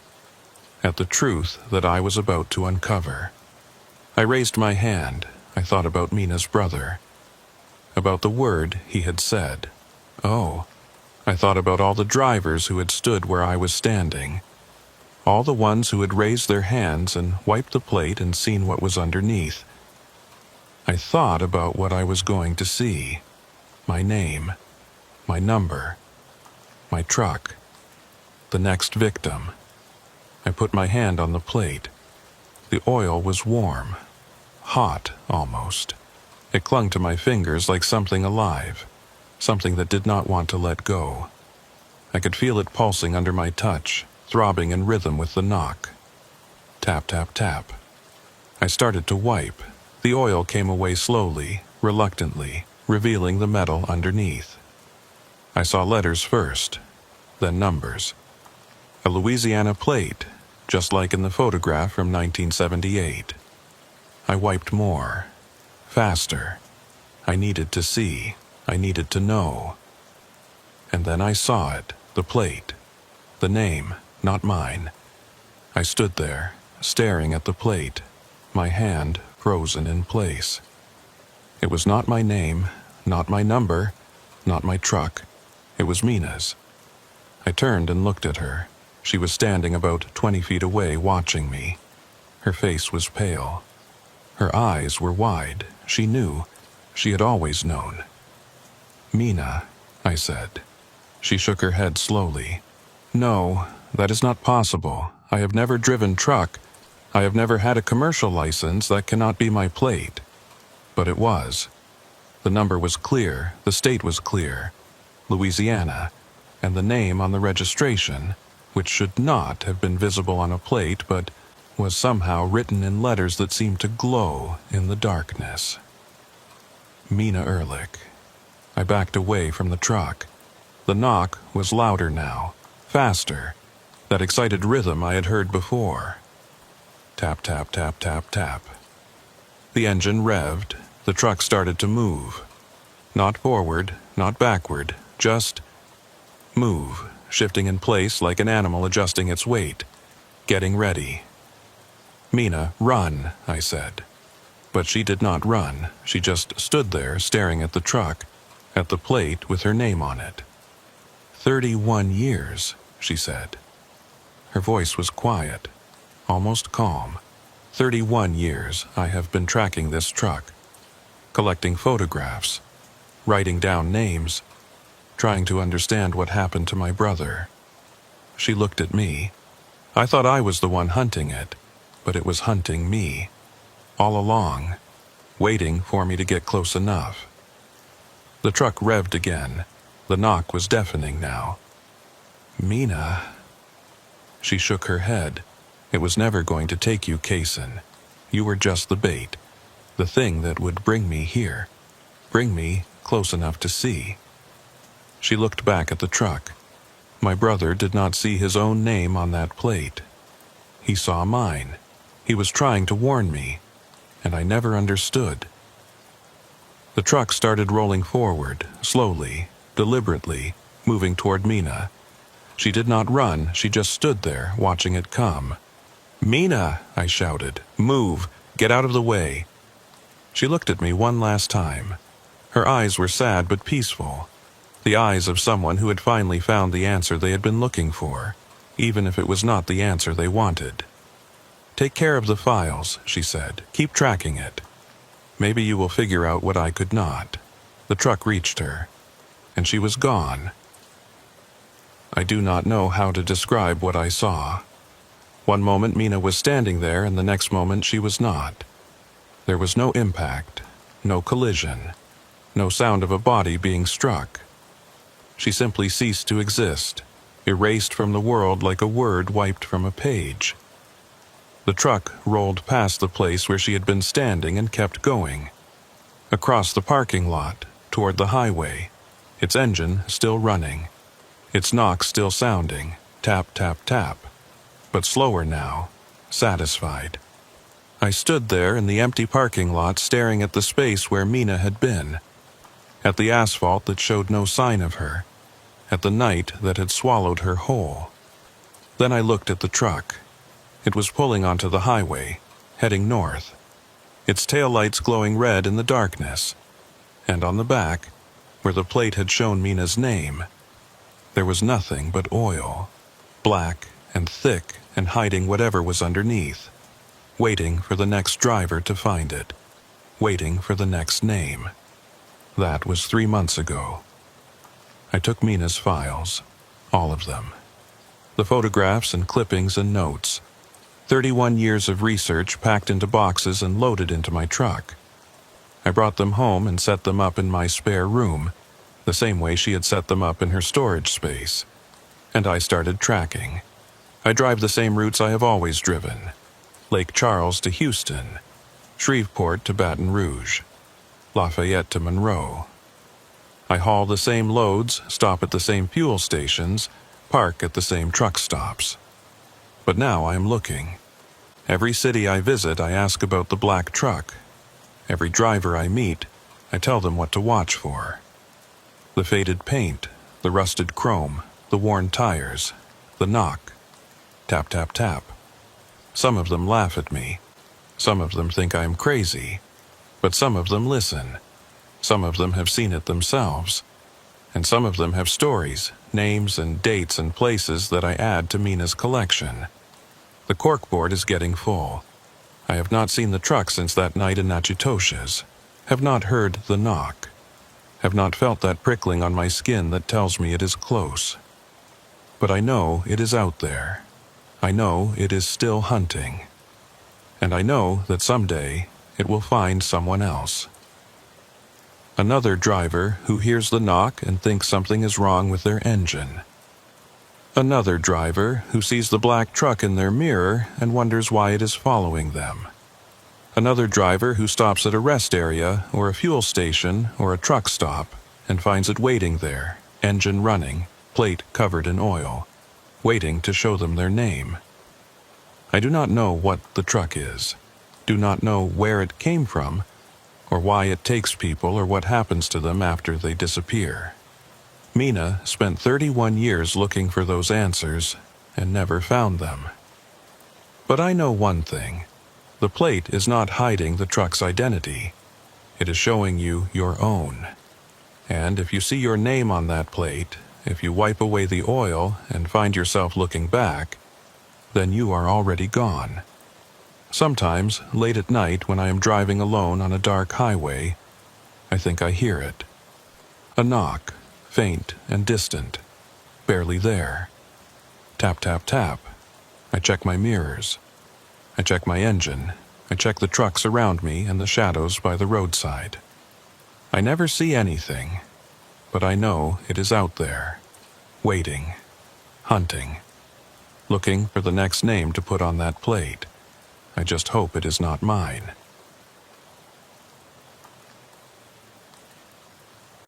at the truth that I was about to uncover. I raised my hand. I thought about Mina's brother, about the word he had said. Oh, I thought about all the drivers who had stood where I was standing, all the ones who had raised their hands and wiped the plate and seen what was underneath. I thought about what I was going to see. My name, my number, my truck, the next victim. I put my hand on the plate. The oil was warm, hot almost. It clung to my fingers like something alive, something that did not want to let go. I could feel it pulsing under my touch, throbbing in rhythm with the knock. Tap, tap, tap. I started to wipe. The oil came away slowly, reluctantly, revealing the metal underneath. I saw letters first, then numbers. A Louisiana plate, just like in the photograph from 1978. I wiped more, faster. I needed to see. I needed to know. And then I saw it, the plate, the name, not mine. I stood there, staring at the plate, my hand frozen in place. It was not my name, not my number, not my truck. It was Mina's. I turned and looked at her. She was standing about 20 feet away, watching me. Her face was pale. Her eyes were wide. She knew. She had always known. "Mina," I said. She shook her head slowly. "No, that is not possible. I have never driven truck. I have never had a commercial license. That cannot be my plate." But it was. The number was clear. The state was clear. Louisiana. And the name on the registration, which should not have been visible on a plate, but was somehow written in letters that seemed to glow in the darkness. Mina Ehrlich. I backed away from the truck. The knock was louder now, faster, that excited rhythm I had heard before. Tap, tap, tap, tap, tap. The engine revved. The truck started to move. Not forward, not backward, just move, shifting in place like an animal adjusting its weight, getting ready. "Mina, run," I said. But she did not run. She just stood there staring at the truck, at the plate with her name on it. 31 years, she said. Her voice was quiet, almost calm. 31 years I have been tracking this truck, collecting photographs, writing down names, trying to understand what happened to my brother. She looked at me. I thought I was the one hunting it, but it was hunting me, all along, waiting for me to get close enough. The truck revved again. The knock was deafening now. "Mina." She shook her head. "It was never going to take you, Kaysen. You were just the bait, the thing that would bring me here, bring me close enough to see." She looked back at the truck. My brother did not see his own name on that plate. He saw mine. He was trying to warn me, and I never understood. The truck started rolling forward, slowly, deliberately, moving toward Mina. She did not run, she just stood there, watching it come. "Mina," I shouted, "move, get out of the way." She looked at me one last time. Her eyes were sad but peaceful, the eyes of someone who had finally found the answer they had been looking for. even if it was not the answer they wanted. "Take care of the files," she said. "Keep tracking it. Maybe you will figure out what I could not." The truck reached her, and she was gone. I do not know how to describe what I saw. One moment Mina was standing there, and the next moment she was not. There was no impact, no collision, no sound of a body being struck. She simply ceased to exist, erased from the world like a word wiped from a page. The truck rolled past the place where she had been standing and kept going. Across the parking lot, toward the highway, its engine still running, its knock still sounding, tap, tap, tap, but slower now, satisfied. I stood there in the empty parking lot staring at the space where Mina had been, at the asphalt that showed no sign of her, at the night that had swallowed her whole. Then I looked at the truck. It was pulling onto the highway, heading north, its taillights glowing red in the darkness, and on the back, where the plate had shown Mina's name, there was nothing but oil, black and thick and hiding whatever was underneath, waiting for the next driver to find it, waiting for the next name. That was 3 months ago. I took Mina's files, all of them. The photographs and clippings and notes. 31 years of research packed into boxes and loaded into my truck. I brought them home and set them up in my spare room, the same way she had set them up in her storage space. And I started tracking. I drive the same routes I have always driven. Lake Charles to Houston, Shreveport to Baton Rouge, Lafayette to Monroe. I haul the same loads, stop at the same fuel stations, park at the same truck stops. But now I am looking. Every city I visit, I ask about the black truck. Every driver I meet, I tell them what to watch for. The faded paint, the rusted chrome, the worn tires, the knock. Tap, tap, tap. Some of them laugh at me. Some of them think I am crazy. But some of them listen. Some of them have seen it themselves. And some of them have stories, names and dates and places that I add to Mina's collection. The corkboard is getting full. I have not seen the truck since that night in Natchitoches, have not heard the knock, have not felt that prickling on my skin that tells me it is close. But I know it is out there. I know it is still hunting. And I know that someday it will find someone else. Another driver who hears the knock and thinks something is wrong with their engine. Another driver who sees the black truck in their mirror and wonders why it is following them. Another driver who stops at a rest area or a fuel station or a truck stop and finds it waiting there, engine running, plate covered in oil, waiting to show them their name. I do not know what the truck is, do not know where it came from, or why it takes people or what happens to them after they disappear. Mina spent 31 years looking for those answers and never found them. But I know one thing. The plate is not hiding the truck's identity. It is showing you your own. And if you see your name on that plate, if you wipe away the oil and find yourself looking back, then you are already gone. Sometimes, late at night when I am driving alone on a dark highway, I think I hear it. A knock, faint and distant, barely there. Tap, tap, tap. I check my mirrors. I check my engine. I check the trucks around me and the shadows by the roadside. I never see anything, but I know it is out there, waiting, hunting, looking for the next name to put on that plate. I just hope it is not mine.